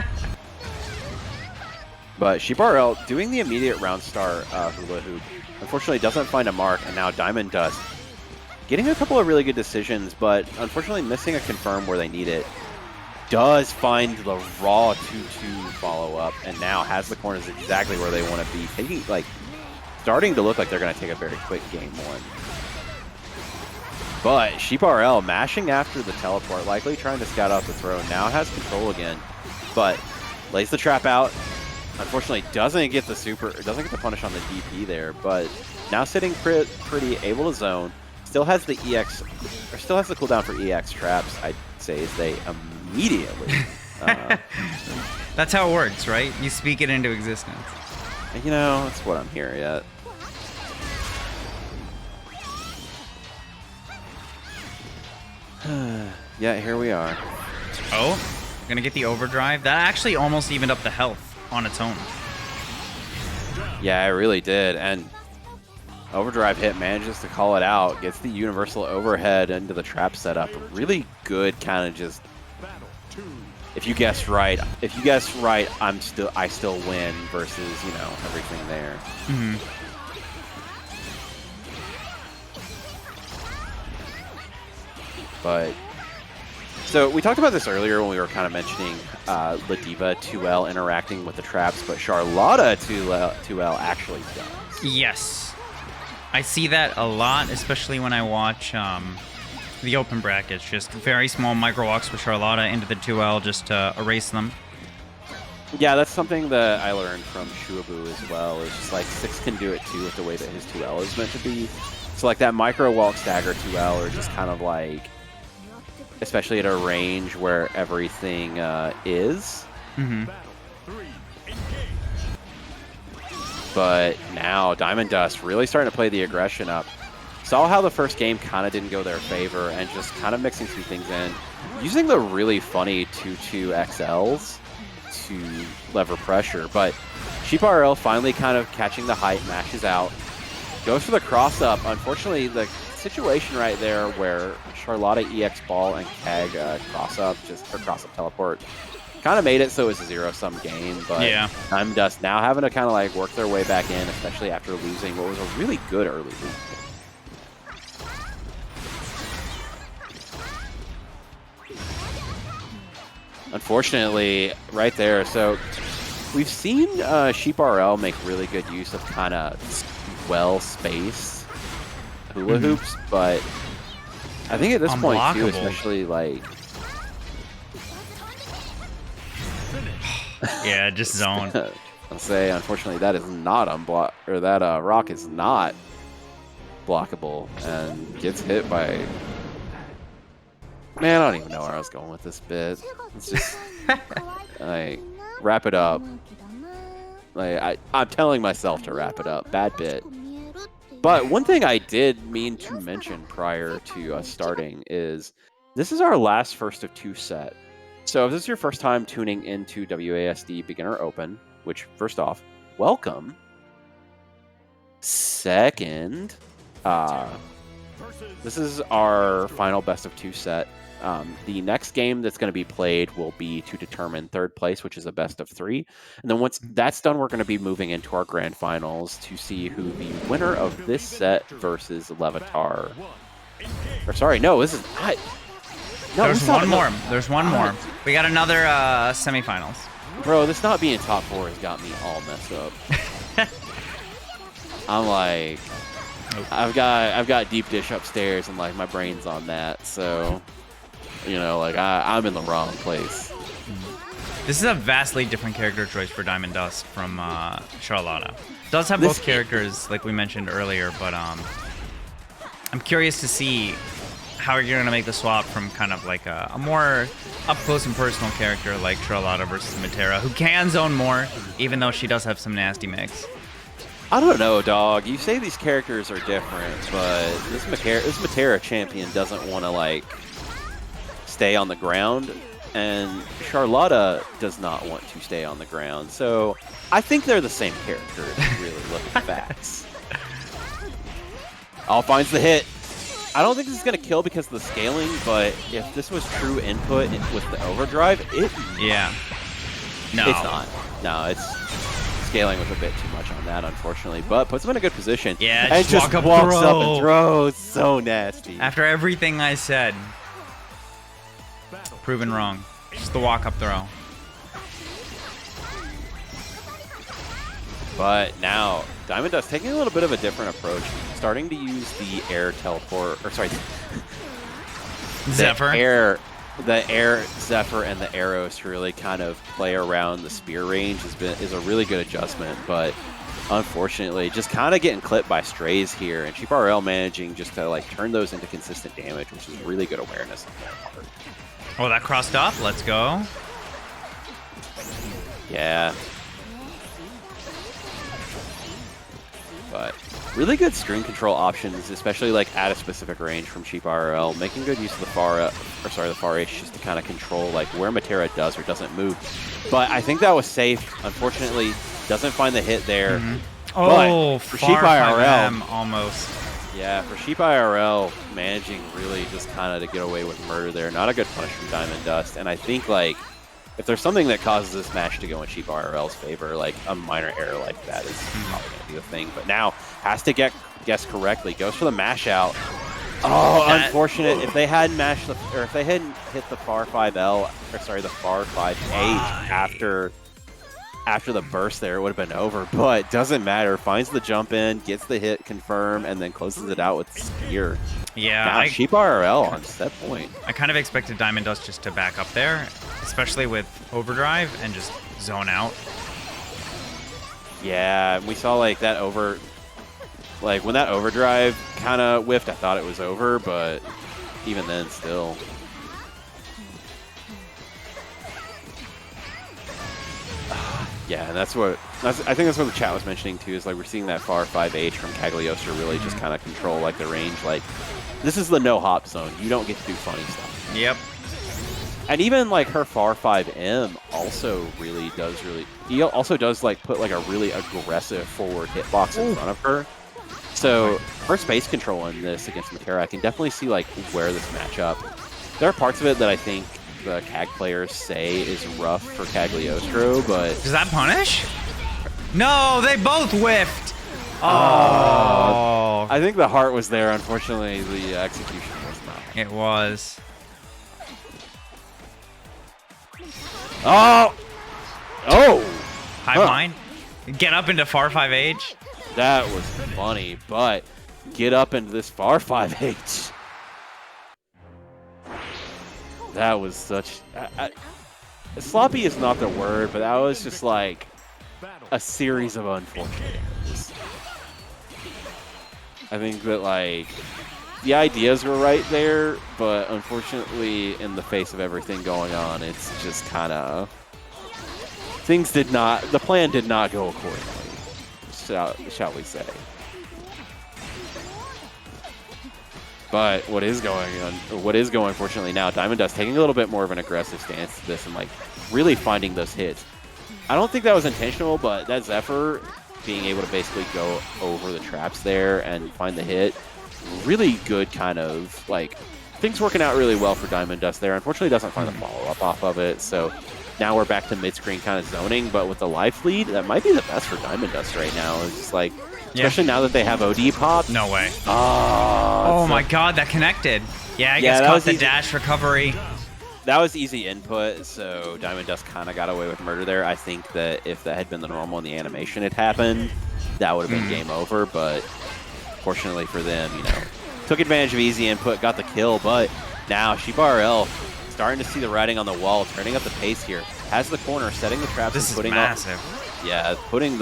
But SheepIRL doing the immediate round start hula hoop. Unfortunately, doesn't find a mark, and now DiamondDust getting a couple of really good decisions, but unfortunately missing a confirm where they need it. Does find the raw 2-2 follow-up, and now has the corners exactly where they want to be. Taking, like, starting to look like they're going to take a very quick game 1. But SheepIRL mashing after the teleport, likely trying to scout out the throw. Now has control again, but lays the trap out. Unfortunately, doesn't get the punish on the DP there, but now sitting pretty able to zone. Still has the EX, or still has the cooldown for EX traps. I'd say as they immediately. That's how it works, right? You speak it into existence. You know, that's what I'm hearing yet. Yeah, here we are. Oh, gonna get the overdrive. That actually almost evened up the health on its own. Yeah, it really did. And overdrive hit manages to call it out, gets the universal overhead into the trap setup. Really good kind of just, if you guess right, I still win versus, you know, everything there. But so we talked about this earlier when we were kind of mentioning Ladiva 2L interacting with the traps, but Charlotta 2L actually does. Yes. I see that a lot, especially when I watch the open brackets. Just very small micro walks with Charlotta into the 2L just to erase them. Yeah, that's something that I learned from Shuabu as well. It's just like 6 can do it too with the way that his 2L is meant to be. So like that micro walk stagger 2L, or just kind of like, especially at a range where everything is. But now DiamondDust really starting to play the aggression up. Saw how the first game kind of didn't go their favor, and just kind of mixing some things in. Using the really funny 2-2 XLs to lever pressure. But SheepIRL finally kind of catching the hype, mashes out. Goes for the cross-up. Unfortunately, the situation right there where Charlotta EX ball and Keg cross-up teleport kind of made it so it's a zero-sum game, but yeah. DiamondDust now having to kind of like work their way back in, especially after losing what was a really good early lead. Unfortunately, right there, so we've seen SheepIRL make really good use of kind of well-spaced hula hoops, but I think at this point too, especially like... Yeah, just zone. I'll say, unfortunately, that is not that rock is not blockable, and gets hit by... Man, I don't even know where I was going with this bit. It's just like, wrap it up. Like I'm telling myself to wrap it up. Bad bit. But one thing I did mean to mention prior to us starting is this is our last first of 2 set. So if this is your first time tuning into WASD Beginner Open, which first off, welcome. Second, this is our final best of 2 set. The next game that's going to be played will be to determine 3rd place, which is a best of 3. And then once that's done, we're going to be moving into our grand finals to see who the winner of this set versus Levitaar. Or sorry, no, this is not. No, There's one more. There's one more. We got another semifinals. Bro, this not being top 4 has got me all messed up. I'm like, I've got deep dish upstairs, and like my brain's on that, so you know, like I'm in the wrong place. This is a vastly different character choice for DiamondDust from Charlotta. Does have both characters, like we mentioned earlier, but I'm curious to see how you're going to make the swap from kind of like a more up-close and personal character like Charlotta versus Metera, who can zone more, even though she does have some nasty mix. I don't know, dog. You say these characters are different, but this Metera champion doesn't want to, like, stay on the ground, and Charlotta does not want to stay on the ground. So I think they're the same character if you really look at the facts. All finds the hit. I don't think this is going to kill because of the scaling, but if this was true input with the overdrive, Yeah. No. It's not. No, it's scaling was a bit too much on that, unfortunately, but puts him in a good position. Yeah, and just walks up and throws. So nasty. After everything I said, proven wrong. Just the walk-up throw. But now, DiamondDust taking a little bit of a different approach, starting to use the air teleport, or sorry, Zephyr. The air Zephyr and the arrows to really kind of play around the spear range is a really good adjustment, but unfortunately, just kind of getting clipped by strays here, and SheepIRL managing just to like turn those into consistent damage, which is really good awareness on their part. Oh, that crossed off. Let's go. Yeah. But really good screen control options, especially like at a specific range from SheepIRL, making good use of the far H just to kind of control like where Metera does or doesn't move. But I think that was safe. Unfortunately, doesn't find the hit there. Oh, for far SheepIRL, 5M almost. yeah, for SheepIRL managing really just kind of to get away with murder there. Not a good punish from DiamondDust, and I think like if there's something that causes this match to go in SheepIRL's favor, like a minor error like that is probably going to be the thing. But now has to guess correctly. Goes for the mash out. Oh, unfortunate. If they hadn't mashed the, or if they hadn't hit the far 5L, or sorry, the far 5H after the burst there, it would have been over. But doesn't matter. Finds the jump in, gets the hit confirm, and then closes it out with spear. Yeah, now, SheepIRL on set point. I kind of expected DiamondDust just to back up there, especially with overdrive and just zone out. Yeah, we saw like that when that overdrive kind of whiffed, I thought it was over, but even then, still. Yeah, and I think that's what the chat was mentioning too, is like we're seeing that far 5H from Cagliostro really just kind of control like the range. Like, this is the no hop zone. You don't get to do funny stuff. Yep. And even like her far 5M also he also does like put like a really aggressive forward hitbox in front of her. So her space control in this against Metera, I can definitely see like where this matchup. There are parts of it that I think the CAG players say is rough for Cagliostro, but does that punish? No, they both whiffed. Oh. I think the heart was there. Unfortunately, the execution was not. It was. Oh! High mind. Get up into far 5H. That was funny, but get up into this far 5H. That was such... sloppy is not the word, but that was just like a series of unfortunate errors. I think that like the ideas were right there, but unfortunately in the face of everything going on, it's just kind of... the plan did not go accordingly, shall we say. But what is going fortunately now, DiamondDust taking a little bit more of an aggressive stance to this and like really finding those hits. I don't think that was intentional, but that Zephyr being able to basically go over the traps there and find the hit, really good kind of like things working out really well for DiamondDust there. Unfortunately, doesn't find the follow-up off of it, so now we're back to mid-screen kind of zoning, but with the life lead, that might be the best for DiamondDust right now. It's just like, especially now that they have OD pop. No way. Oh my god, that connected. Yeah, I guess caught the dash recovery. That was easy input, so DiamondDust kind of got away with murder there. I think that if that had been the normal and the animation had happened, that would have been game over, but fortunately for them, took advantage of easy input, got the kill, but now SheepIRL starting to see the writing on the wall, turning up the pace here. has the corner, setting the traps This and is putting massive. up. Yeah, putting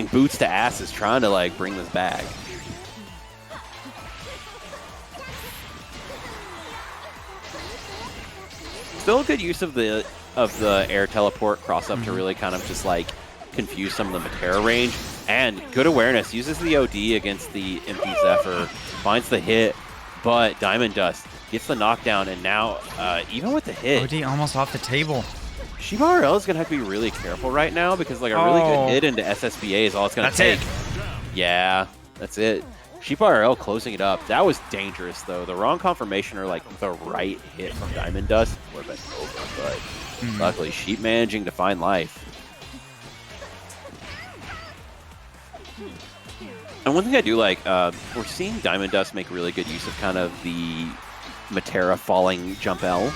boots to asses, trying to like bring this back. Still a good use of the air teleport cross up to really kind of just like confuse some of the Metera range. And good awareness, uses the OD against the MP Zephyr, finds the hit, but DiamondDust gets the knockdown, and now even with the hit, OD almost off the table. SheepIRL is going to have to be really careful right now because like a really good hit into SSBA is all it's going to take. Yeah, that's it. SheepIRL closing it up. That was dangerous though. The wrong confirmation or like the right hit from DiamondDust would have been over, but luckily Sheep managing to find life. And one thing I do like, we're seeing DiamondDust make really good use of kind of the Metera falling jump L.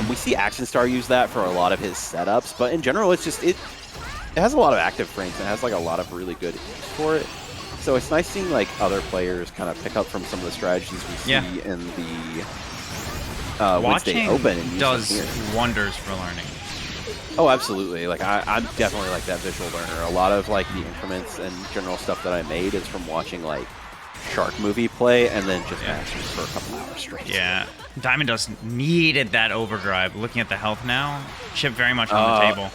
We see Action Star use that for a lot of his setups, but in general, it's just it has a lot of active frames and has like a lot of really good use for it. So it's nice seeing like other players kind of pick up from some of the strategies we see in the Wednesday Open. And does wonders for learning. Oh, absolutely. Like I'm definitely like that visual learner. A lot of like the increments and general stuff that I made is from watching like Shark Movie play and then just matching for a couple hours straight. Yeah, DiamondDust needed that overdrive. Looking at the health now, chip very much on the table.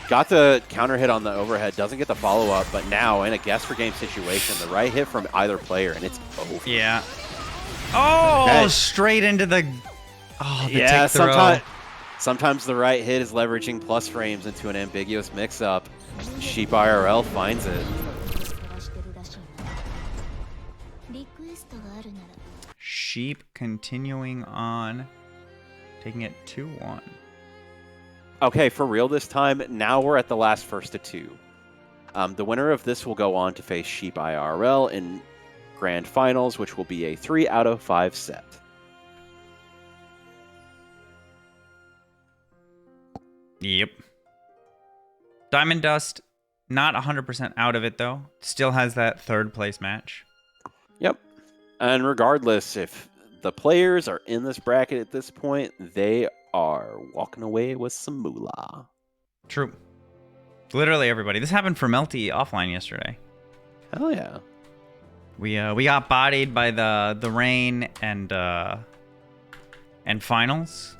Got the counter hit on the overhead, doesn't get the follow up, but now in a guess for game situation, the right hit from either player and it's over. Yeah. Oh, straight into the. Oh, the yeah. tick throw. Sometimes the right hit is leveraging plus frames into an ambiguous mix-up. SheepIRL finds it. Sheep continuing on, taking it 2-1. Okay, for real this time. Now we're at the last first to two. The winner of this will go on to face SheepIRL in Grand Finals, which will be a 3 out of 5 set. Yep. DiamondDust, not 100% out of it, though. Still has that third place match. Yep. And regardless, if the players are in this bracket at this point, they are walking away with some moolah. True. Literally everybody. This happened for Melty offline yesterday. Hell yeah. We got bodied by the rain and finals,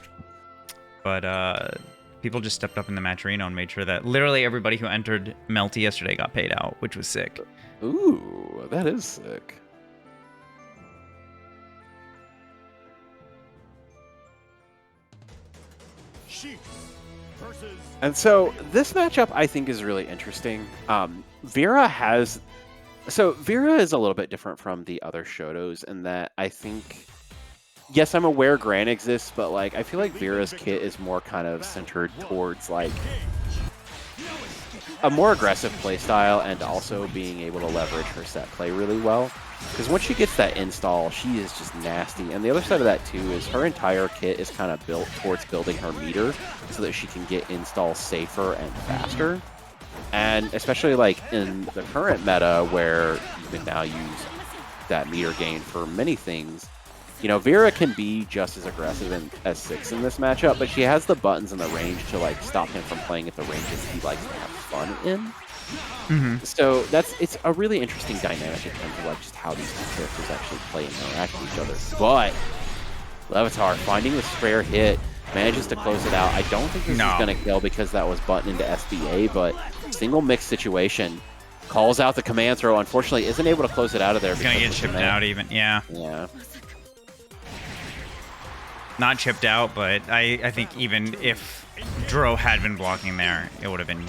but people just stepped up in the match arena and made sure that literally everybody who entered Melty yesterday got paid out, which was sick. Ooh, that is sick. And so this matchup I think is really interesting. Vira is a little bit different from the other Shotos in that I think, yes, I'm aware Gran exists, but like I feel like Vira's kit is more kind of centered towards like a more aggressive playstyle and also being able to leverage her set play really well. Because once she gets that install, she is just nasty. And the other side of that too is her entire kit is kind of built towards building her meter so that she can get installs safer and faster. And especially like in the current meta where you can now use that meter gain for many things, you know, Vira can be just as aggressive in S6 in this matchup, but she has the buttons and the range to like stop him from playing at the ranges he likes to have fun in. So it's a really interesting dynamic in terms of like just how these two characters actually play and interact with each other. But Levitaar finding the spare hit, manages to close it out. I don't think this is going to kill because that was button into SBA, but single mix situation, calls out the command throw. Unfortunately, isn't able to close it out of there. He's going to get chipped out even, yeah. Not chipped out, but I think even if Dro had been blocking there, it would have been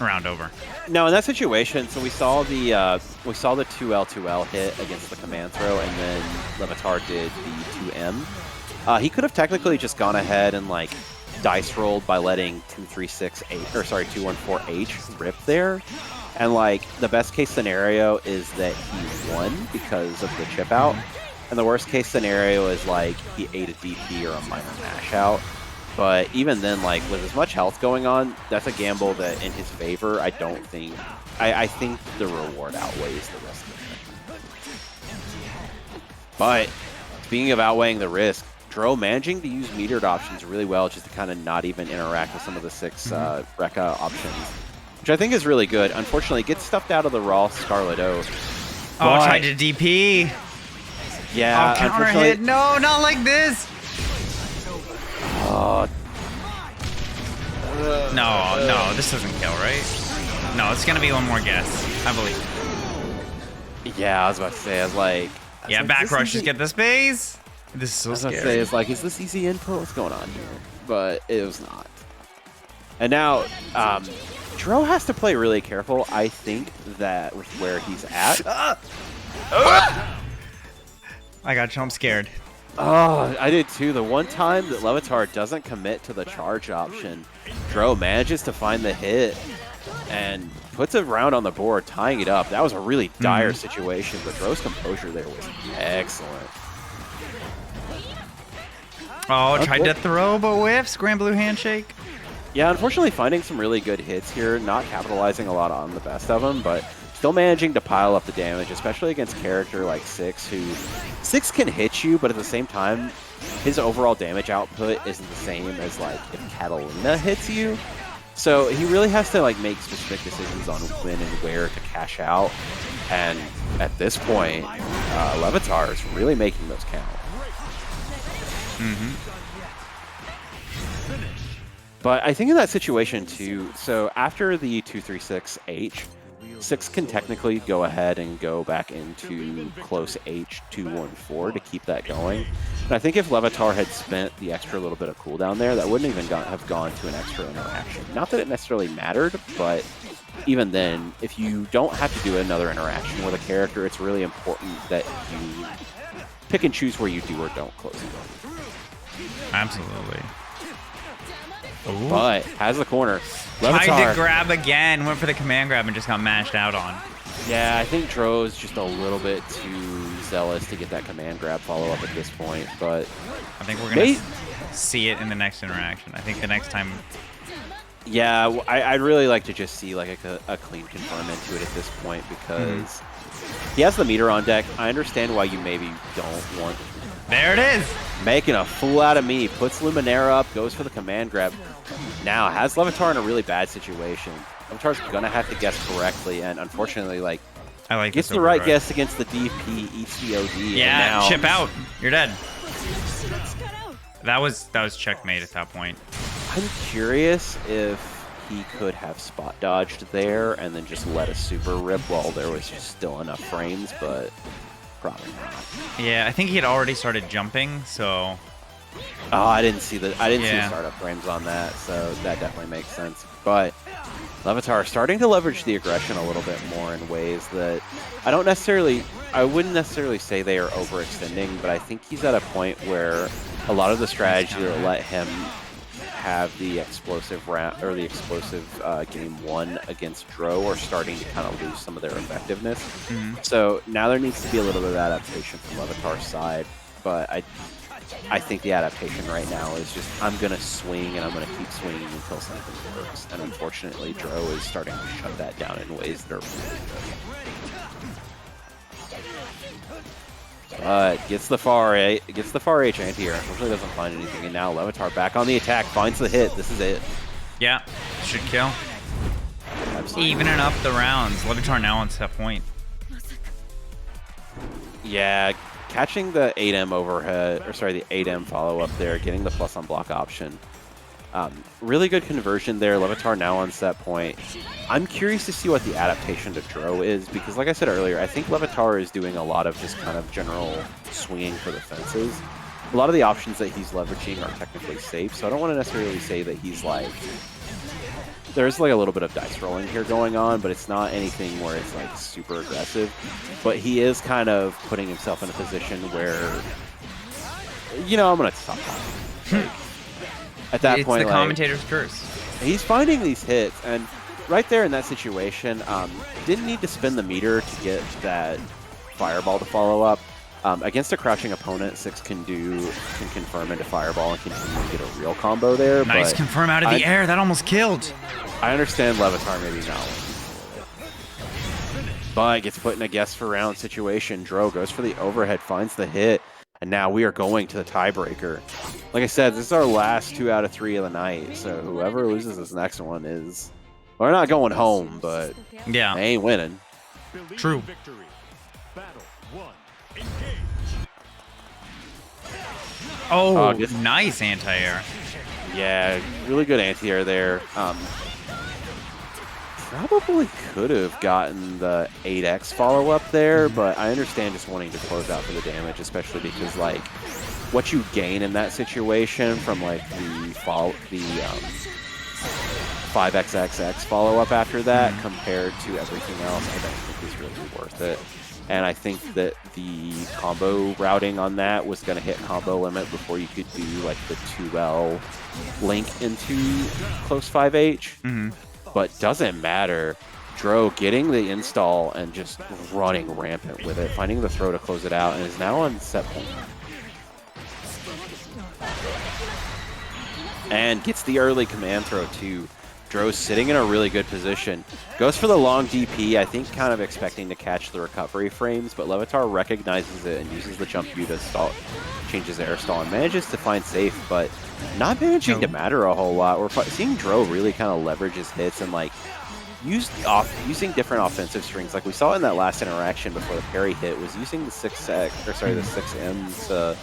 round over. No, in that situation, so we saw the 2L hit against the command throw, and then Levitaar did the 2M. He could have technically just gone ahead and like dice rolled by letting 214H rip there, and like the best case scenario is that he won because of the chip out, and the worst case scenario is like he ate a DP or a minor mash out. But even then, like, with as much health going on, that's a gamble that, in his favor, I don't think... I think the reward outweighs the risk. But, speaking of outweighing the risk, Dro managing to use metered options really well just to kind of not even interact with some of the 6 Rekka options, which I think is really good. Unfortunately, gets stuffed out of the raw Scarlet O. Oh, tried to DP. Yeah, oh, counter hit. No, not like this. No, this doesn't kill, right? No, it's gonna be one more guess, I believe. Yeah, I was about to say, yeah, back rushes get the space. This is so scary. I was about to say, is this easy input? What's going on here? But it was not. And now, Dro has to play really careful. I think that with where he's at. I got jump scared. Oh, I did too. The one time that Levitaar doesn't commit to the charge option, Dro manages to find the hit and puts a round on the board, tying it up. That was a really dire situation, but Dro's composure there was excellent. Oh, tried to throw, but whiffs. Granblue handshake. Yeah, unfortunately finding some really good hits here, not capitalizing a lot on the best of them, but still managing to pile up the damage, especially against a character like Six, who Six can hit you, but at the same time, his overall damage output isn't the same as like if Katalina hits you. So he really has to like make specific decisions on when and where to cash out. And at this point, Levitaar is really making those count. But I think in that situation too, so after the 236H, Six can technically go ahead and go back into close H214 to keep that going. And I think if Levitaar had spent the extra little bit of cooldown there, that wouldn't even have gone to an extra interaction. Not that it necessarily mattered, but even then, if you don't have to do another interaction with a character, it's really important that you pick and choose where you do or don't close it. Absolutely. Ooh. But has the corner. Tried Levitaar, to grab again, went for the command grab and just got mashed out on. Yeah, I think Dro's just a little bit too zealous to get that command grab follow-up at this point, but I think we're going to see it in the next interaction. I think the next time... Yeah, I'd really like to just see like a clean confirm into it at this point because he has the meter on deck. I understand why you maybe don't want... There it is! Making a fool out of me. Puts Luminaire up, goes for the command grab. Now, has Levitaar in a really bad situation. Levitaar's going to have to guess correctly, and unfortunately, like, gets the right guess against the DP, eats the OD. Yeah, and now, chip out. You're dead. That was checkmate at that point. I'm curious if he could have spot dodged there and then just let a super rip while there was still enough frames, but probably not. Yeah, I think he had already started jumping, so... Oh, I didn't see the startup frames on that, so that definitely makes sense. But Levitaar starting to leverage the aggression a little bit more in ways that I wouldn't necessarily say they are overextending, but I think he's at a point where a lot of the strategy that let him have the explosive round or the explosive game one against Dro are starting to kind of lose some of their effectiveness. So now there needs to be a little bit of adaptation from Levitaar's side, but I think the adaptation right now is just I'm going to swing and I'm going to keep swinging until something works. And unfortunately, Dro is starting to shut that down in ways that are really good. But gets the far H anti-air. Unfortunately, doesn't find anything. And now Levitaar back on the attack, finds the hit. This is it. Yeah, should kill. Absolutely. Evening up the rounds. Levitaar now on set point. Yeah. Catching the 8M overhead, or sorry, the 8M follow-up there, getting the plus on block option. Really good conversion there. Levitaar now on set point. I'm curious to see what the adaptation to Dro is, because like I said earlier, I think Levitaar is doing a lot of just kind of general swinging for the fences. A lot of the options that he's leveraging are technically safe, so I don't want to necessarily say that he's like... There's like a little bit of dice rolling here going on, but it's not anything where it's like super aggressive. But he is kind of putting himself in a position where, you know, I'm going to stop talking. At that point, it's the commentator's curse. He's finding these hits, and right there in that situation, didn't need to spin the meter to get that fireball to follow up. Against a crouching opponent, Six can confirm into fireball and continue to get a real combo there. Nice but confirm out of the air. That almost killed. I understand Levitaar maybe not. But gets put in a guess for round situation. Dro goes for the overhead, finds the hit, And now we are going to the tiebreaker. Like I said, this is our last 2 out of 3 of the night. So whoever loses this next one is... We're not going home, but Yeah. they ain't winning. True. Victory. Battle 1. Engage. Oh, good. nice anti-air. Yeah, really good anti-air there. Probably could have gotten the 8x follow-up there, but I understand just wanting to close out for the damage, especially because, like, what you gain in that situation from, like, the 5xxx follow-up after that compared to everything else, I don't think is really worth it. And I think that the combo routing on that was going to hit combo limit before you could do, like, the 2L link into close 5H. But doesn't matter. Dro getting the install and just running rampant with it, finding the throw to close it out, and is now on set point. And gets the early command throw too. Dro's sitting in a really good position. Goes for the long DP, I think kind of expecting to catch the recovery frames, but Levitaar recognizes it and uses the jump U to stall, changes air stall, and manages to find safe, but not managing to matter a whole lot. We're seeing Dro really kind of leverage his hits and like using different offensive strings. Like we saw in that last interaction before the parry hit, was using the 6M to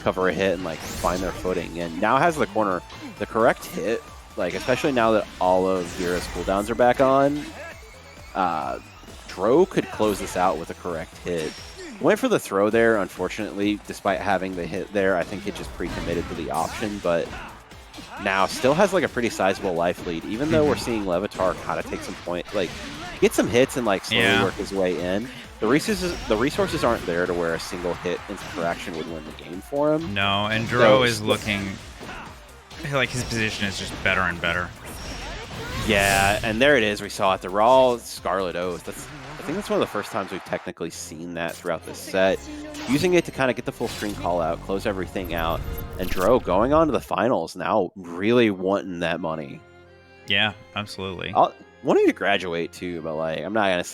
cover a hit and like find their footing. And now has the corner, the correct hit, like especially now that all of Vira's cooldowns are back on. Dro could close this out with a correct hit. Went for the throw there, unfortunately, despite having the hit there. I think it just pre-committed to the option, but now still has like a pretty sizable life lead, even though we're seeing Levitaar kind of take some point, like get some hits and like slowly work his way in. The resources aren't there to where a single hit interaction would win the game for him. No, and Dro is looking like his position is just better and better. Yeah, and there it is. We saw it, the raw Scarlet Oath. I think that's one of the first times we've technically seen that throughout this set. Using it to kind of get the full screen call out, close everything out, and Dro going on to the finals now, really wanting that money. Yeah, absolutely. Wanting to graduate too, but like I'm not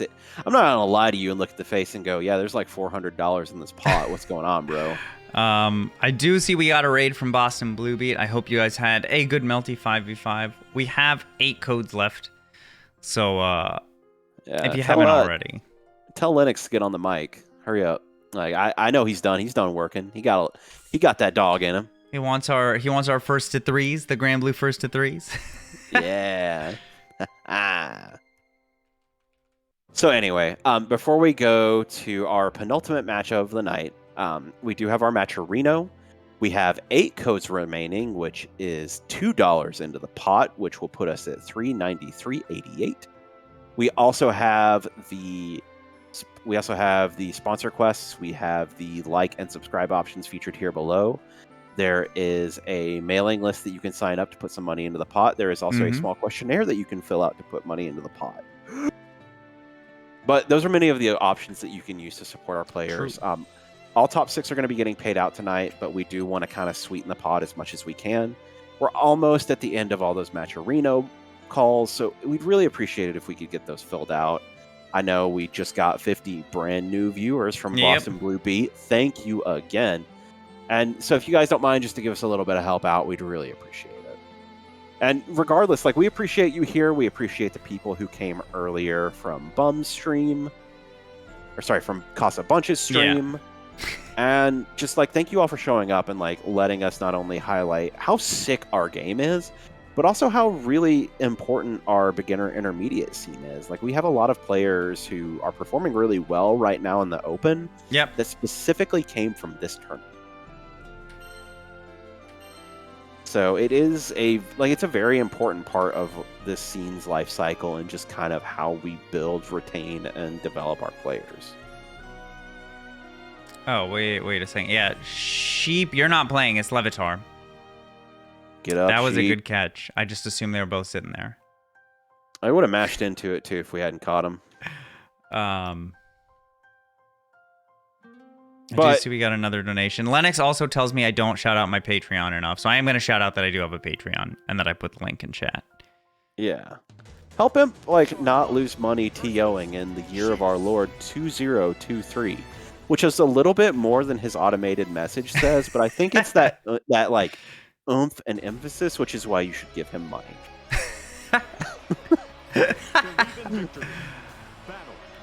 gonna lie to you and look at the face and go, yeah, there's like $400 in this pot. What's going on, bro? I do see we got a raid from Boston Bluebeat. I hope you guys had a good melty 5v5. We have 8 codes left, so yeah, if you haven't already, tell Linux to get on the mic. Hurry up! Like I know he's done. He's done working. He got that dog in him. He wants our first to threes, the Granblue first to threes. Yeah. So anyway, before we go to our penultimate match of the night, we do have our match Reno. We have 8 codes remaining, which is $2 into the pot, which will put us at $393.88. We also have the sponsor quests. We have the like and subscribe options featured here below. There is a mailing list that you can sign up to put some money into the pot. There is also a small questionnaire that you can fill out to put money into the pot. But those are many of the options that you can use to support our players. All top 6 are going to be getting paid out tonight, but we do want to kind of sweeten the pot as much as we can. We're almost at the end of all those Match Reno calls, so we'd really appreciate it if we could get those filled out. I know we just got 50 brand new viewers from Boston Blue Beat. Thank you again. And so if you guys don't mind just to give us a little bit of help out, we'd really appreciate it. And regardless, like we appreciate you here. We appreciate the people who came earlier from Bum's stream. Or sorry, from Casa Bunch's stream. Yeah. And just like thank you all for showing up and like letting us not only highlight how sick our game is, but also how really important our beginner intermediate scene is. Like we have a lot of players who are performing really well right now in the open. Yep. That specifically came from this tournament. So it is it's a very important part of this scene's life cycle and just kind of how we build, retain, and develop our players. Oh, wait a second. Yeah, Sheep, you're not playing. It's Levitaar. Get up, That was Sheep. a good catch. I just assumed they were both sitting there. I would have mashed into it, too, if we hadn't caught him. I do see we got another donation. Lennox also tells me I don't shout out my Patreon enough, so I am going to shout out that I do have a Patreon and that I put the link in chat. Yeah. Help him, like, not lose money TOing in the year of our Lord 2023. which is a little bit more than his automated message says, but I think it's that that like oomph and emphasis, which is why you should give him money.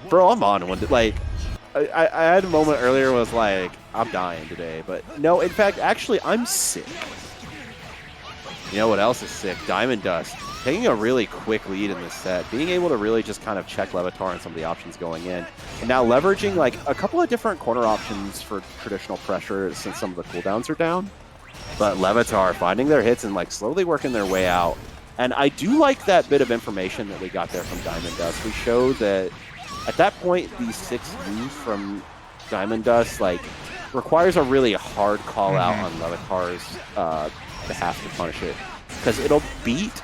Bro, I'm on one. Like, I had a moment earlier was like, I'm dying today, but no, in fact, actually, I'm sick. You know what else is sick? DiamondDust taking a really quick lead in this set, being able to really just kind of check Levitaar and some of the options going in, and now leveraging like a couple of different corner options for traditional pressure since some of the cooldowns are down. But Levitaar finding their hits and like slowly working their way out. And I do like that bit of information that we got there from DiamondDust. We show that at that point, the 6U from DiamondDust like requires a really hard call out on Levitaar's behalf to punish it, because it'll beat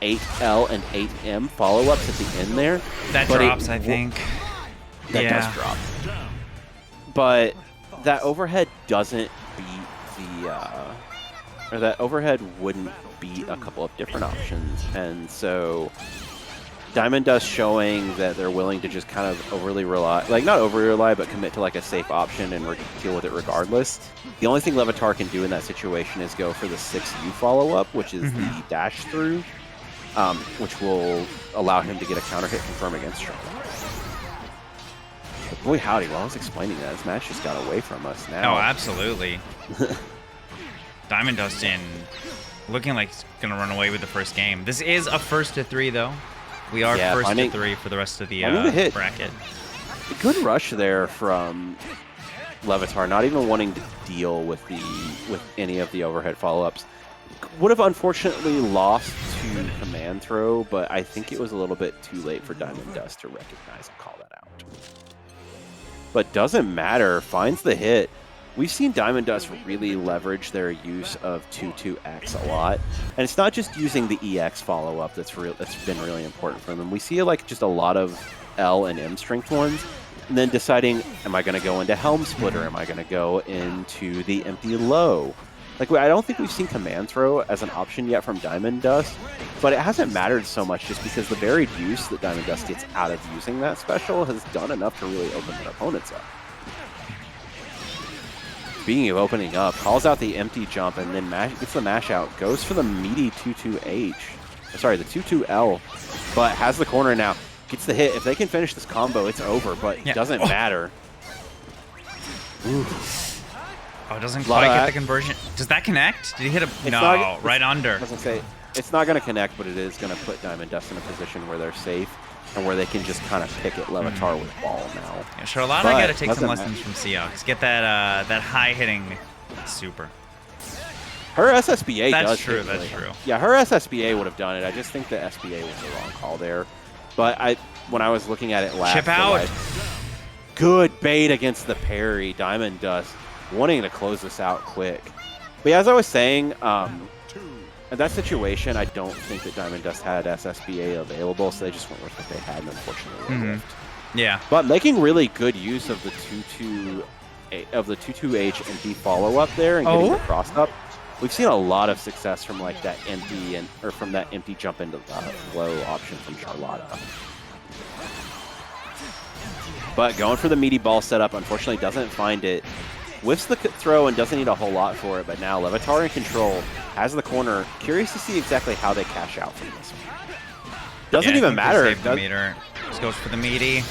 8L and 8M follow-ups at the end there. That drops, I think. That does drop. But that overhead doesn't beat the... or that overhead wouldn't beat a couple of different options. And so DiamondDust showing that they're willing to just kind of overly rely... Like, not overly rely, but commit to like a safe option and deal with it regardless. The only thing Levitaar can do in that situation is go for the 6U follow-up, which is the dash through, which will allow him to get a counter hit confirm against Charlotta. But boy howdy, while I was explaining that, this match just got away from us now. Oh, absolutely. DiamondDust in looking like he's going to run away with the first game. This is a first to 3, though. We are first to 3 for the rest of the bracket. A good rush there from Levitaar, not even wanting to deal with any of the overhead follow-ups. Would have unfortunately lost to command throw, but I think it was a little bit too late for DiamondDust to recognize and call that out. But doesn't matter, finds the hit. We've seen DiamondDust really leverage their use of 2-2X a lot. And it's not just using the EX follow-up that's been really important for them. We see like just a lot of L and M strength ones, and then deciding, am I going to go into Helm Split or am I going to go into the empty low? Like, I don't think we've seen command throw as an option yet from DiamondDust, but it hasn't mattered so much just because the varied use that DiamondDust gets out of using that special has done enough to really open their opponents up. Speaking of opening up, calls out the empty jump and then gets the mash out, goes for the meaty 2-2H. Sorry, the 2-2L, but has the corner now. Gets the hit. If they can finish this combo, it's over, but it doesn't matter. Ooh. Oh, it doesn't quite get the conversion. Does that connect? Did he hit a... No, right under. I was going to say, it's not going to connect, but it is going to put DiamondDust in a position where they're safe and where they can just kind of pick at Levitaar with ball now. Yeah, Charlotta got to take some lessons from Seox. Get that high-hitting super. Her SSBA does. That's true, that's true. Yeah, her SSBA would have done it. I just think the SBA was the wrong call there. But when I was looking at it last... Chip out! Good bait against the parry. DiamondDust wanting to close this out quick. But yeah, as I was saying, in that situation, I don't think that DiamondDust had SSBA available, so they just went with what they had and unfortunately lived. Yeah. But making really good use of the 2-2H and D follow-up there and getting the cross up. We've seen a lot of success from like that empty from that empty jump into the flow option from Charlotta. But going for the meaty ball setup, unfortunately doesn't find it. Whiffs the throw and doesn't need a whole lot for it, but now Levitaar in control, has the corner. Curious to see exactly how they cash out from this one. Doesn't even matter. The meter. Just goes for the meaty.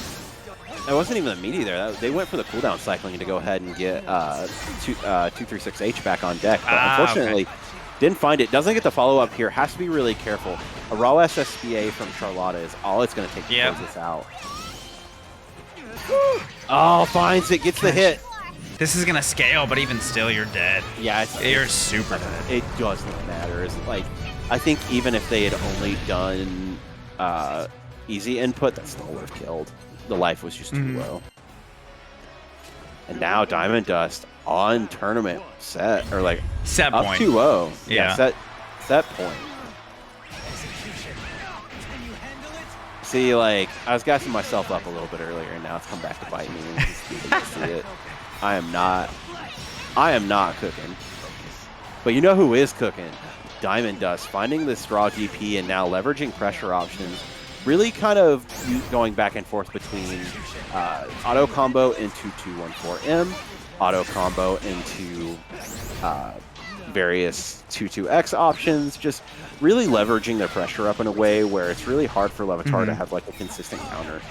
It wasn't even the meaty there. They went for the cooldown cycling to go ahead and get 236H back on deck. But unfortunately, didn't find it. Doesn't get the follow-up here. Has to be really careful. A raw SSBA from Charlotta is all it's going to take to close this out. Oh, finds it. Gets the hit. This is going to scale, but even still, you're dead. Yeah. You're super dead. It doesn't matter. It's like, I think even if they had only done easy input, that still would have killed. The life was just too low. And now DiamondDust on tournament set, or like set up point. 2-0. Yeah. Set point. See, like, I was gassing myself up a little bit earlier, and now it's come back to bite me. And see it. I am not cooking. But you know who is cooking? DiamondDust, finding this raw DP and now leveraging pressure options. really kind of going back and forth between auto combo into 214M, auto combo into various 2-2X options, just really leveraging their pressure up in a way where it's really hard for Levitaar to have like a consistent counter.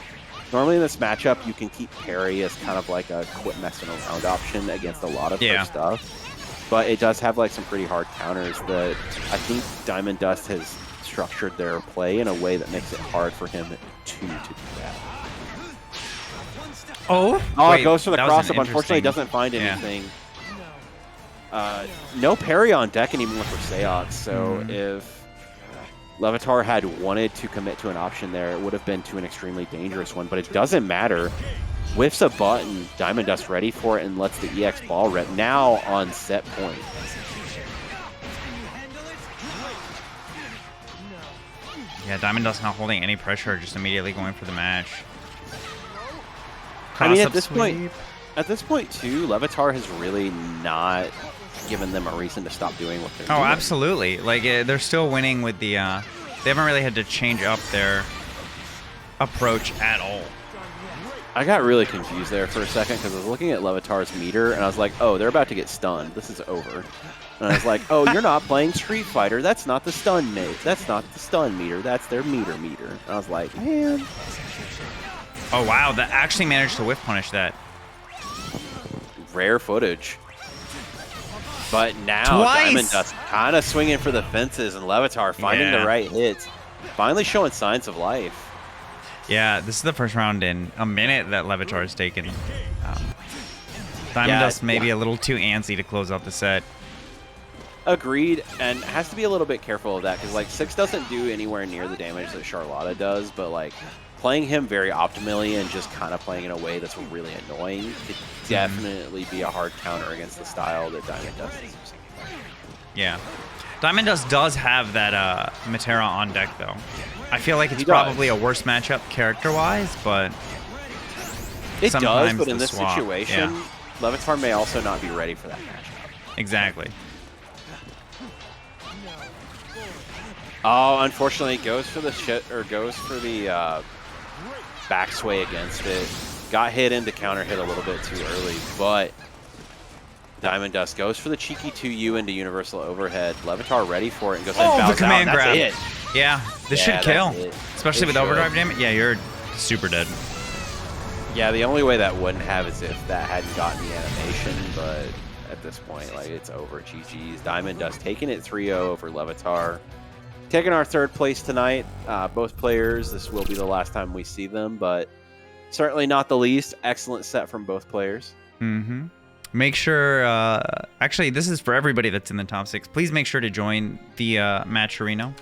Normally in this matchup, you can keep parry as kind of like a quit messing around option against a lot of her stuff, but it does have like some pretty hard counters that I think DiamondDust has structured their play in a way that makes it hard for him to do that. Oh, it goes for the cross-up. Unfortunately, doesn't find anything. No parry on deck anymore for Seox, so if Levitaar had wanted to commit to an option there, it would have been to an extremely dangerous one, but it doesn't matter. Whiffs a button, DiamondDust ready for it, and lets the EX ball rip now on set point. Yeah, DiamondDust not holding any pressure, just immediately going for the match. I mean, at this point too, Levitaar has really not given them a reason to stop doing what they're doing. Oh, absolutely. Like, they're still winning with the, they haven't really had to change up their approach at all. I got really confused there for a second because I was looking at Levitaar's meter and I was like, oh, they're about to get stunned. This is over. And I was like, oh, you're not playing Street Fighter. That's not the stun mate. That's not the stun meter. That's their meter. And I was like, man. Oh, wow. That actually managed to whiff punish that. Rare footage. But now DiamondDust kind of swinging for the fences and Levitaar finding the right hits. Finally showing signs of life. Yeah, this is the first round in a minute that Levitaar has taken. DiamondDust maybe a little too antsy to close out the set. Agreed, and has to be a little bit careful of that because like 6 doesn't do anywhere near the damage that Charlotta does, but like playing him very optimally and just kind of playing in a way that's really annoying could definitely be a hard counter against the style that DiamondDust is using. Yeah. DiamondDust does have that Metera on deck, though. I feel like it's probably a worse matchup character-wise, but it does, but the in this situation, Levitaar may also not be ready for that matchup. Exactly. Oh, unfortunately, goes for the back sway against it. Got hit into counter hit a little bit too early, but DiamondDust goes for the cheeky 2U into universal overhead. Levitaar ready for it and goes ahead and bows the command out. grab. That's it. Yeah, this should kill. Especially with overdrive damage. Yeah, you're super dead. Yeah, the only way that wouldn't have is if that hadn't gotten the animation, but at this point, like, it's over. GG's. DiamondDust taking it 3-0 over Levitaar. Taking our third place tonight. Both players, this will be the last time we see them, but certainly not the least. Excellent set from both players. Mm-hmm. Make sure, actually, this is for everybody that's in the top 6. Please make sure to join the match arena.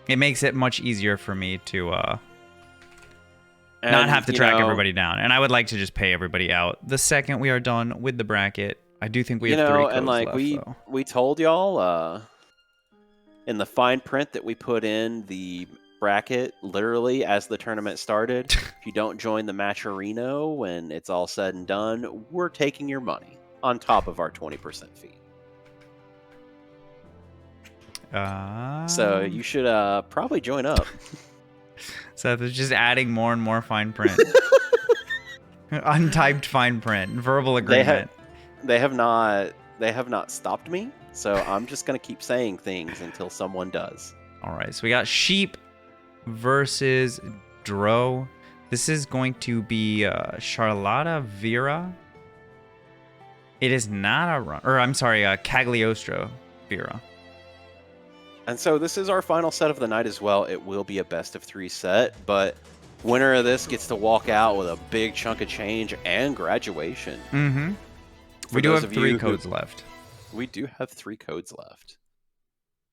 It makes it much easier for me to not have to track everybody down. And I would like to just pay everybody out the second we are done with the bracket. I do think we have 3 codes and like left, we told y'all in the fine print that we put in the bracket literally as the tournament started, if you don't join the match arena when it's all said and done, we're taking your money on top of our 20% fee. So you should probably join up. Seth is just adding more and more fine print. Untyped fine print. Verbal agreement. They have not stopped me, so I'm just going to keep saying things until someone does. All right, so we got Sheep versus Dro. This is going to be Charlotta Vira. It is not a run, or I'm sorry, Cagliostro Vira. And so this is our final set of the night as well. It will be a best of 3 set, but winner of this gets to walk out with a big chunk of change and graduation. Mm-hmm. We do have 3 codes left. We do have 3 codes left.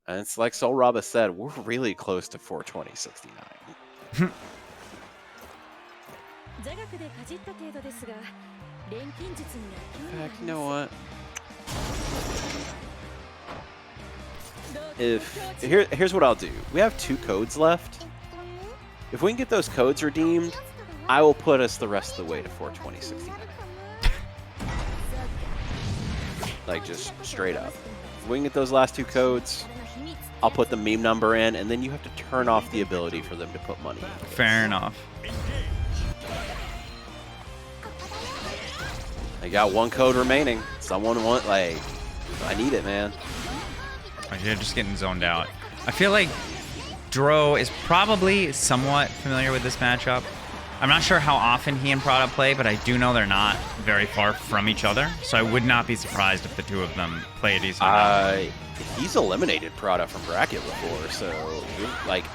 And it's like Soul Rabba said, we're really close to 420.69. In fact, you know what? Here's what I'll do. We have 2 codes left. If we can get those codes redeemed, I will put us the rest of the way to 420.69. Like, just straight up. If we can get those last 2 codes, I'll put the meme number in, and then you have to turn off the ability for them to put money in. Fair enough. I got one code remaining. Someone want, like, I need it, man. Oh, you're just getting zoned out. I feel like Dro is probably somewhat familiar with this matchup. I'm not sure how often he and Prada play, but I do know they're not very far from each other. So I would not be surprised if the two of them play a decent amount. He's eliminated Prada from bracket before, so like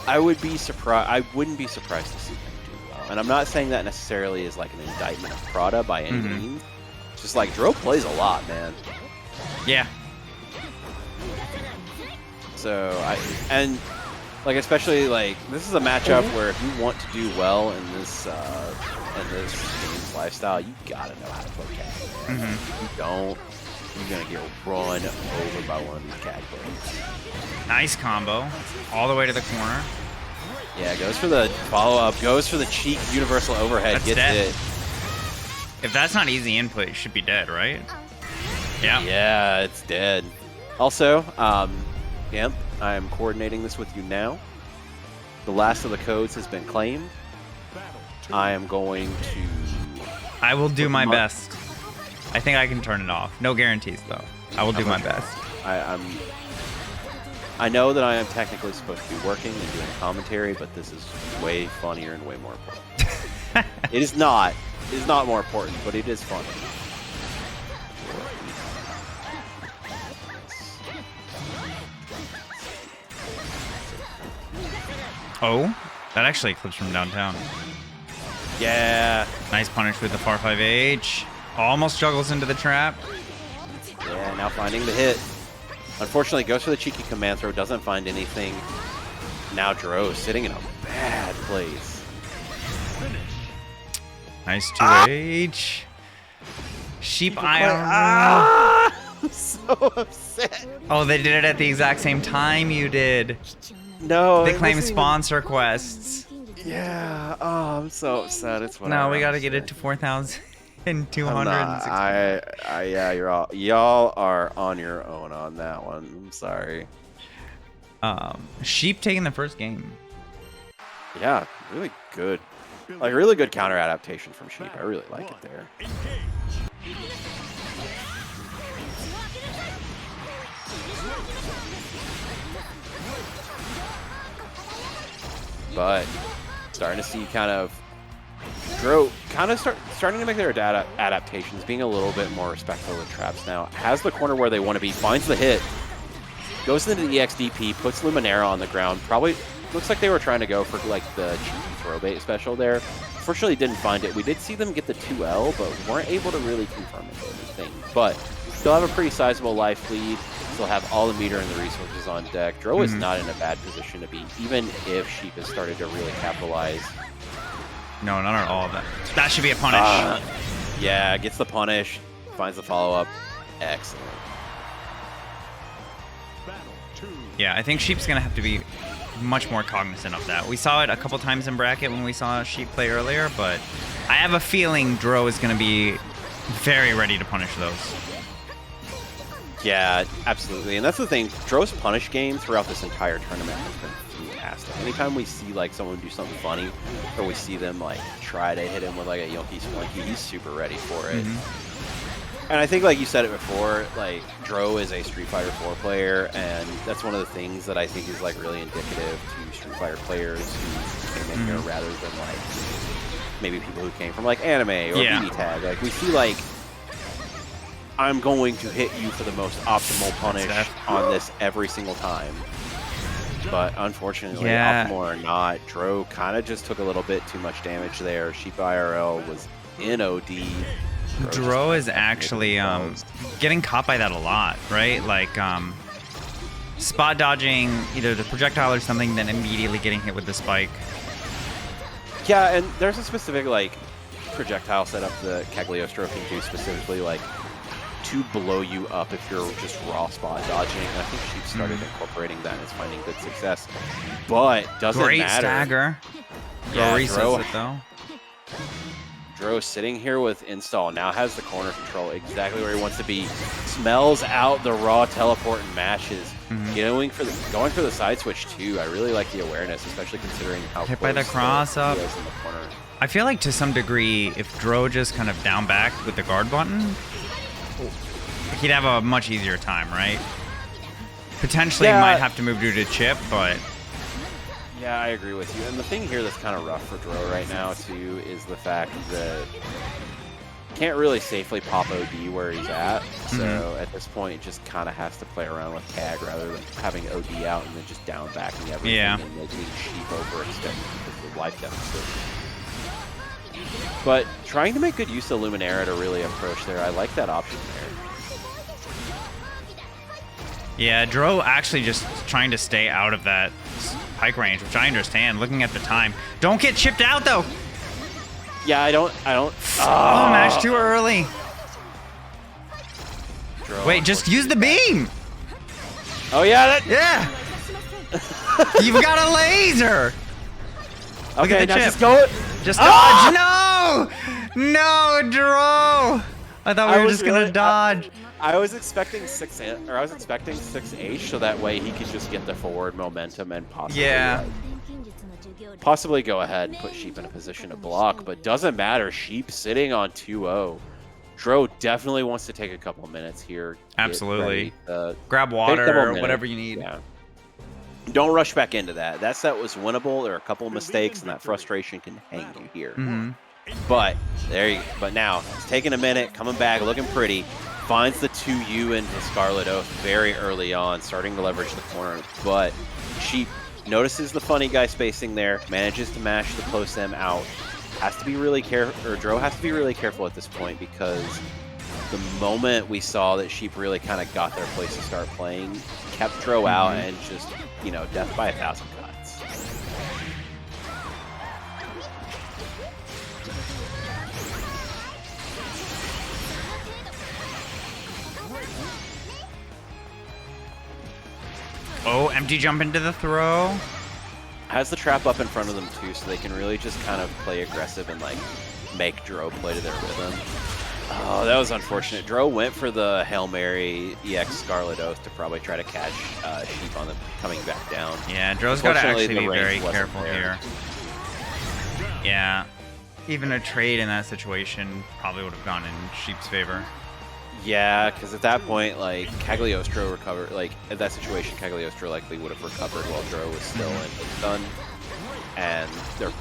I wouldn't be surprised to see him do well. And I'm not saying that necessarily as like an indictment of Prada by any means. Just like Dro plays a lot, man. Yeah. So like especially like this is a matchup where if you want to do well in this game's lifestyle, you gotta know how to play cat. If you don't, you're gonna get run over by one of these cat players. Nice combo, all the way to the corner. Yeah, goes for the follow up, goes for the cheek universal overhead, That's gets dead. it. If that's not easy input, it should be dead, right? Yeah. Yeah, it's dead. Also, Imp, I am coordinating this with you now. The last of the codes has been claimed. I am going to... I will do my best. I think I can turn it off. No guarantees, though. I will do my best. I know that I am technically supposed to be working and doing commentary, but this is way funnier and way more important. It is not more important, but it is funny. Oh, that actually clips from downtown. Yeah. Nice punish with the far 5H. Almost juggles into the trap. Yeah, now finding the hit. Unfortunately, goes for the cheeky command throw, doesn't find anything. Now Dro sitting in a bad place. Nice 2H. SheepIRL. I'm so upset. Oh, they did it at the exact same time you did. No. They it claim wasn't sponsor quests. even- Yeah. Oh, I'm so upset. It's whatever. No, we gotta get it to 4,200. Yeah, y'all are on your own on that one. I'm sorry. Sheep taking the first game. Yeah, really good. Like really good counter adaptation from Sheep. I really like it there. But starting to see kind of Dro kind of starting to make their adaptations, being a little bit more respectful of traps now. Has the corner where they want to be, finds the hit, goes into the EXDP, puts Luminera on the ground. Probably looks like they were trying to go for like the cheeky throw bait special there. Fortunately, didn't find it. We did see them get the 2L, but weren't able to really confirm it or anything. But still have a pretty sizable life lead. Still have all the meter and the resources on deck. Dro is not in a bad position to be, even if Sheep has started to really capitalize. No, not at all. That should be a punish. Yeah, gets the punish, finds the follow-up. Excellent. Yeah, I think Sheep's gonna have to be much more cognizant of that. We saw it a couple times in bracket when we saw Sheep play earlier, but I have a feeling Dro is gonna be very ready to punish those. Yeah, absolutely. And that's the thing. Dro's punish game throughout this entire tournament has been fantastic. Anytime we see like someone do something funny, or we see them like try to hit him with like a Yoki Splinky, he's super ready for it. And I think, like you said it before, like Dro is a Street Fighter 4 player, and that's one of the things that I think is like really indicative to Street Fighter players who came in here rather than like maybe people who came from like anime or BB Tag. Like we see like, I'm going to hit you for the most optimal punish on this every single time. But unfortunately, optimal or not, Dro kind of just took a little bit too much damage there. SheepIRL was in OD. Dro is actually getting caught by that a lot, right? Like spot dodging either the projectile or something, then immediately getting hit with the spike. Yeah, and there's a specific like projectile setup that Cagliostro can do specifically, like to blow you up if you're just raw spot dodging. And I think Sheep started incorporating that and is finding good success. But doesn't Great matter. stagger. Yeah, Dro resets it though. Dro sitting here with install, now has the corner control exactly where he wants to be. Smells out the raw teleport and mashes. Going for the side switch too. I really like the awareness, especially considering how hit by the cross up. he is in the corner. I feel like to some degree, if Dro just kind of down back with the guard button, he'd have a much easier time, right? Potentially might have to move due to chip, but... Yeah, I agree with you. And the thing here that's kind of rough for Dro right now, too, is the fact that can't really safely pop OD where he's at. So at this point, just kind of has to play around with tag rather than having OD out and then just down backing everything and making Sheep overextend because of life deficit. But trying to make good use of Luminera to really approach there, I like that option there. Yeah, Dro actually just trying to stay out of that pike range, which I understand, looking at the time. Don't get chipped out, though! Yeah, I don't... Oh, match too early. Dro, wait, just use the beam! Oh, yeah, that... Yeah! You've got a laser! Look Okay, at the now chip. just go... Just dodge! No! No, Dro! I thought we were just gonna dodge. I was expecting 6H, so that way he could just get the forward momentum and possibly go ahead and put Sheep in a position to block, but doesn't matter. Sheep sitting on 2-0. Dro definitely wants to take a couple minutes here. Absolutely. Grab water or whatever you need. Yeah. Don't rush back into that. That set was winnable. There are a couple of mistakes, and that frustration can hang you here. But now it's taking a minute, coming back, looking pretty. Finds the 2U into Scarlet Oath very early on, starting to leverage the corner. But Sheep notices the funny guy spacing there, manages to mash the close M out. Has to be really careful, or Dro has to be really careful at this point, because the moment we saw that Sheep really kind of got their place to start playing, kept Dro out and just, death by 1,000 cuts. Oh, empty jump into the throw. Has the trap up in front of them too, so they can really just kind of play aggressive and make Dro play to their rhythm. Oh, that was unfortunate. Dro went for the Hail Mary EX Scarlet Oath to probably try to catch Sheep on the coming back down. Yeah, Dro's got to actually be very careful here. Yeah, even a trade in that situation probably would have gone in Sheep's favor. Yeah, because at that point, Cagliostro recovered. In that situation, Cagliostro likely would have recovered while Dro was still in the stun. And they're,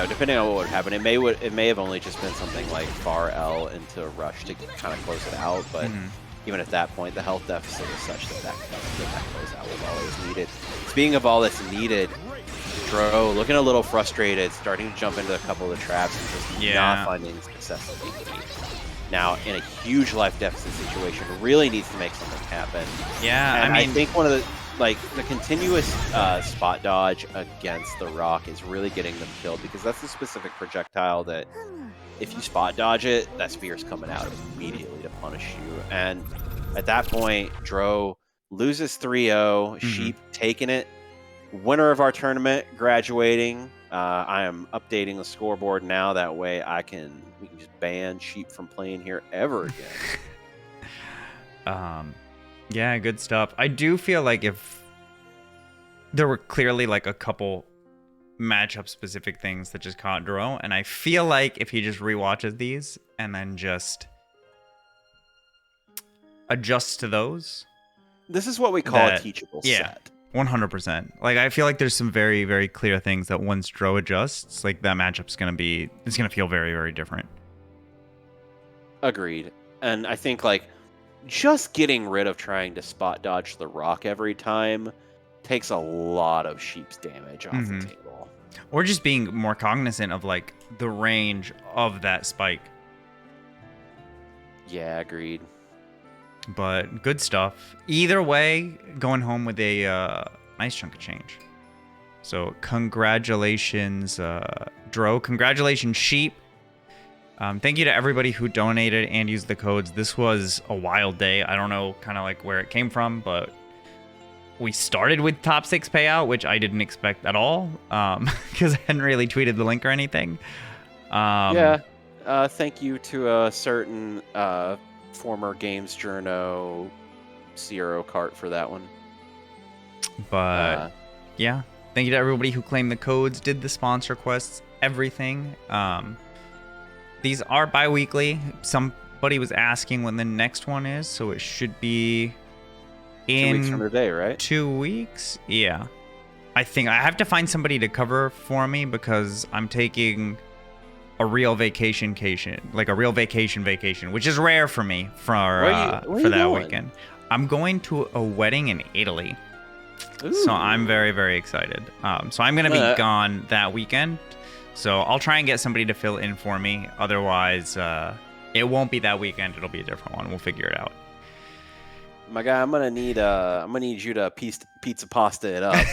depending on what would happen, it may have only just been something like far L into rush to kind of close it out. But even at that point, the health deficit is such that closeout was always needed. Speaking of all that's needed, Dro looking a little frustrated, starting to jump into a couple of the traps and just not finding success in PvP. Now, in a huge life deficit situation, really needs to make something happen. Yeah, and I think one of the continuous spot dodge against the rock is really getting them killed, because that's the specific projectile that if you spot dodge it, that spear's coming out immediately to punish you. And at that point, Dro loses 3-0, Sheep taking it. Winner of our tournament, graduating. I am updating the scoreboard now. That way we can just ban Sheep from playing here ever again. Yeah, good stuff. I do feel like if there were clearly a couple matchup specific things that just caught Dro, and I feel like if he just rewatches these and then just adjusts to those. This is what we call a teachable set. 100%. I feel like there's some very, very clear things that once Dro adjusts, that matchup's gonna feel very, very different. Agreed. And I think just getting rid of trying to spot dodge the rock every time takes a lot of Sheep's damage off the table. Or just being more cognizant of the range of that spike. Yeah, agreed. But good stuff. Either way, going home with a nice chunk of change. So congratulations, Dro. Congratulations, Sheep. Thank you to everybody who donated and used the codes. This was a wild day. I don't know where it came from, but we started with top 6 payout, which I didn't expect at all, because I hadn't really tweeted the link or anything. Yeah. thank you to a certain former Games Journo Zero cart for that one. But yeah, thank you to everybody who claimed the codes, did the sponsor quests, everything. These are bi-weekly. Somebody was asking when the next one is, so it should be in 2 weeks from today, right? 2 weeks. Yeah, I think I have to find somebody to cover for me because I'm taking a real vacation, like a real vacation, which is rare for me for that going? weekend. I'm going to a wedding in Italy. Ooh. So I'm very, very excited. So I'm going to be gone that weekend. So I'll try and get somebody to fill in for me. Otherwise, it won't be that weekend. It'll be a different one. We'll figure it out. My guy, I'm gonna need you to pizza pasta it up.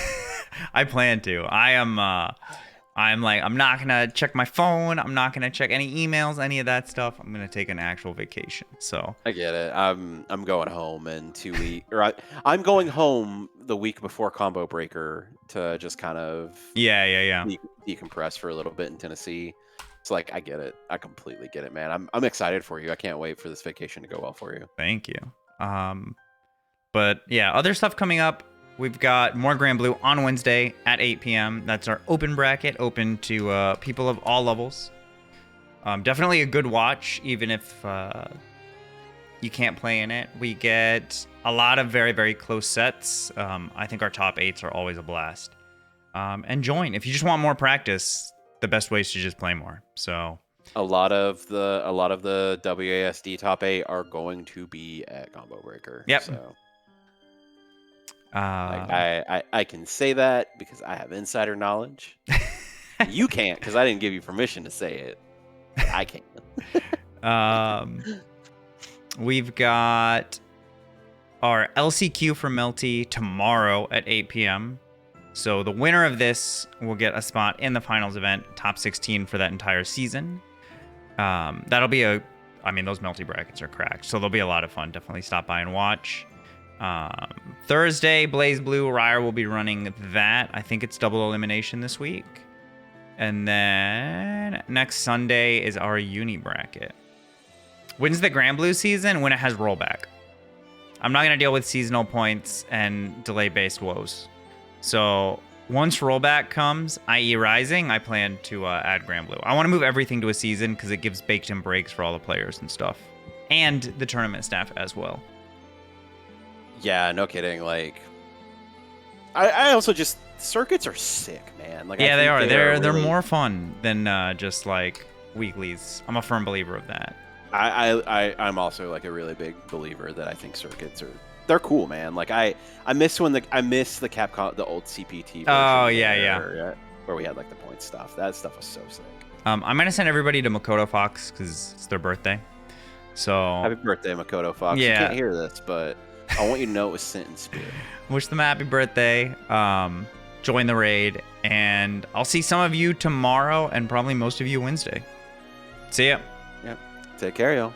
I plan to. I'm not gonna check my phone. I'm not gonna check any emails, any of that stuff. I'm gonna take an actual vacation. So I get it. I'm going home in 2 weeks, or I'm going home the week before Combo Breaker to just kind of decompress for a little bit in Tennessee. It's like I get it. I completely get it, man. I'm excited for you. I can't wait for this vacation to go well for you. Thank you. But yeah, other stuff coming up. We've got more Granblue on Wednesday at 8 p.m. That's our open bracket, open to people of all levels. Definitely a good watch, even if you can't play in it. We get a lot of very, very close sets. I think our top 8s are always a blast. And join. If you just want more practice, the best way is to just play more. So a lot of the WASD top 8 are going to be at Combo Breaker. Yep. So. I can say that because I have insider knowledge. You can't because I didn't give you permission to say it. I can't. We've got our LCQ for Melty tomorrow at 8 p.m. So the winner of this will get a spot in the finals event, top 16 for that entire season. That'll be those Melty brackets are cracked, so they'll be a lot of fun. Definitely stop by and watch. Thursday, Blaze Blue, Ryer will be running that. I think it's double elimination this week. And then next Sunday is our uni bracket. When's the Granblue season? When it has rollback. I'm not going to deal with seasonal points and delay-based woes. So once rollback comes, i.e. Rising, I plan to add Granblue. I want to move everything to a season because it gives baked-in breaks for all the players and stuff. And the tournament staff as well. Yeah, no kidding. Like, I also just circuits are sick, man. Like, yeah, they are. They're really... more fun than just like weeklies. I'm a firm believer of that. I'm also like a really big believer that I think circuits they're cool, man. Like I miss the Capcom, the old CPT. Oh yeah. Where we had like the point stuff. That stuff was so sick. I'm gonna send everybody to Makoto Fox because it's their birthday. So happy birthday, Makoto Fox. Yeah. You can't hear this, but I want you to know it was sent in spirit. Wish them a happy birthday. Join the raid, and I'll see some of you tomorrow, and probably most of you Wednesday. See ya. Yep. Take care, y'all.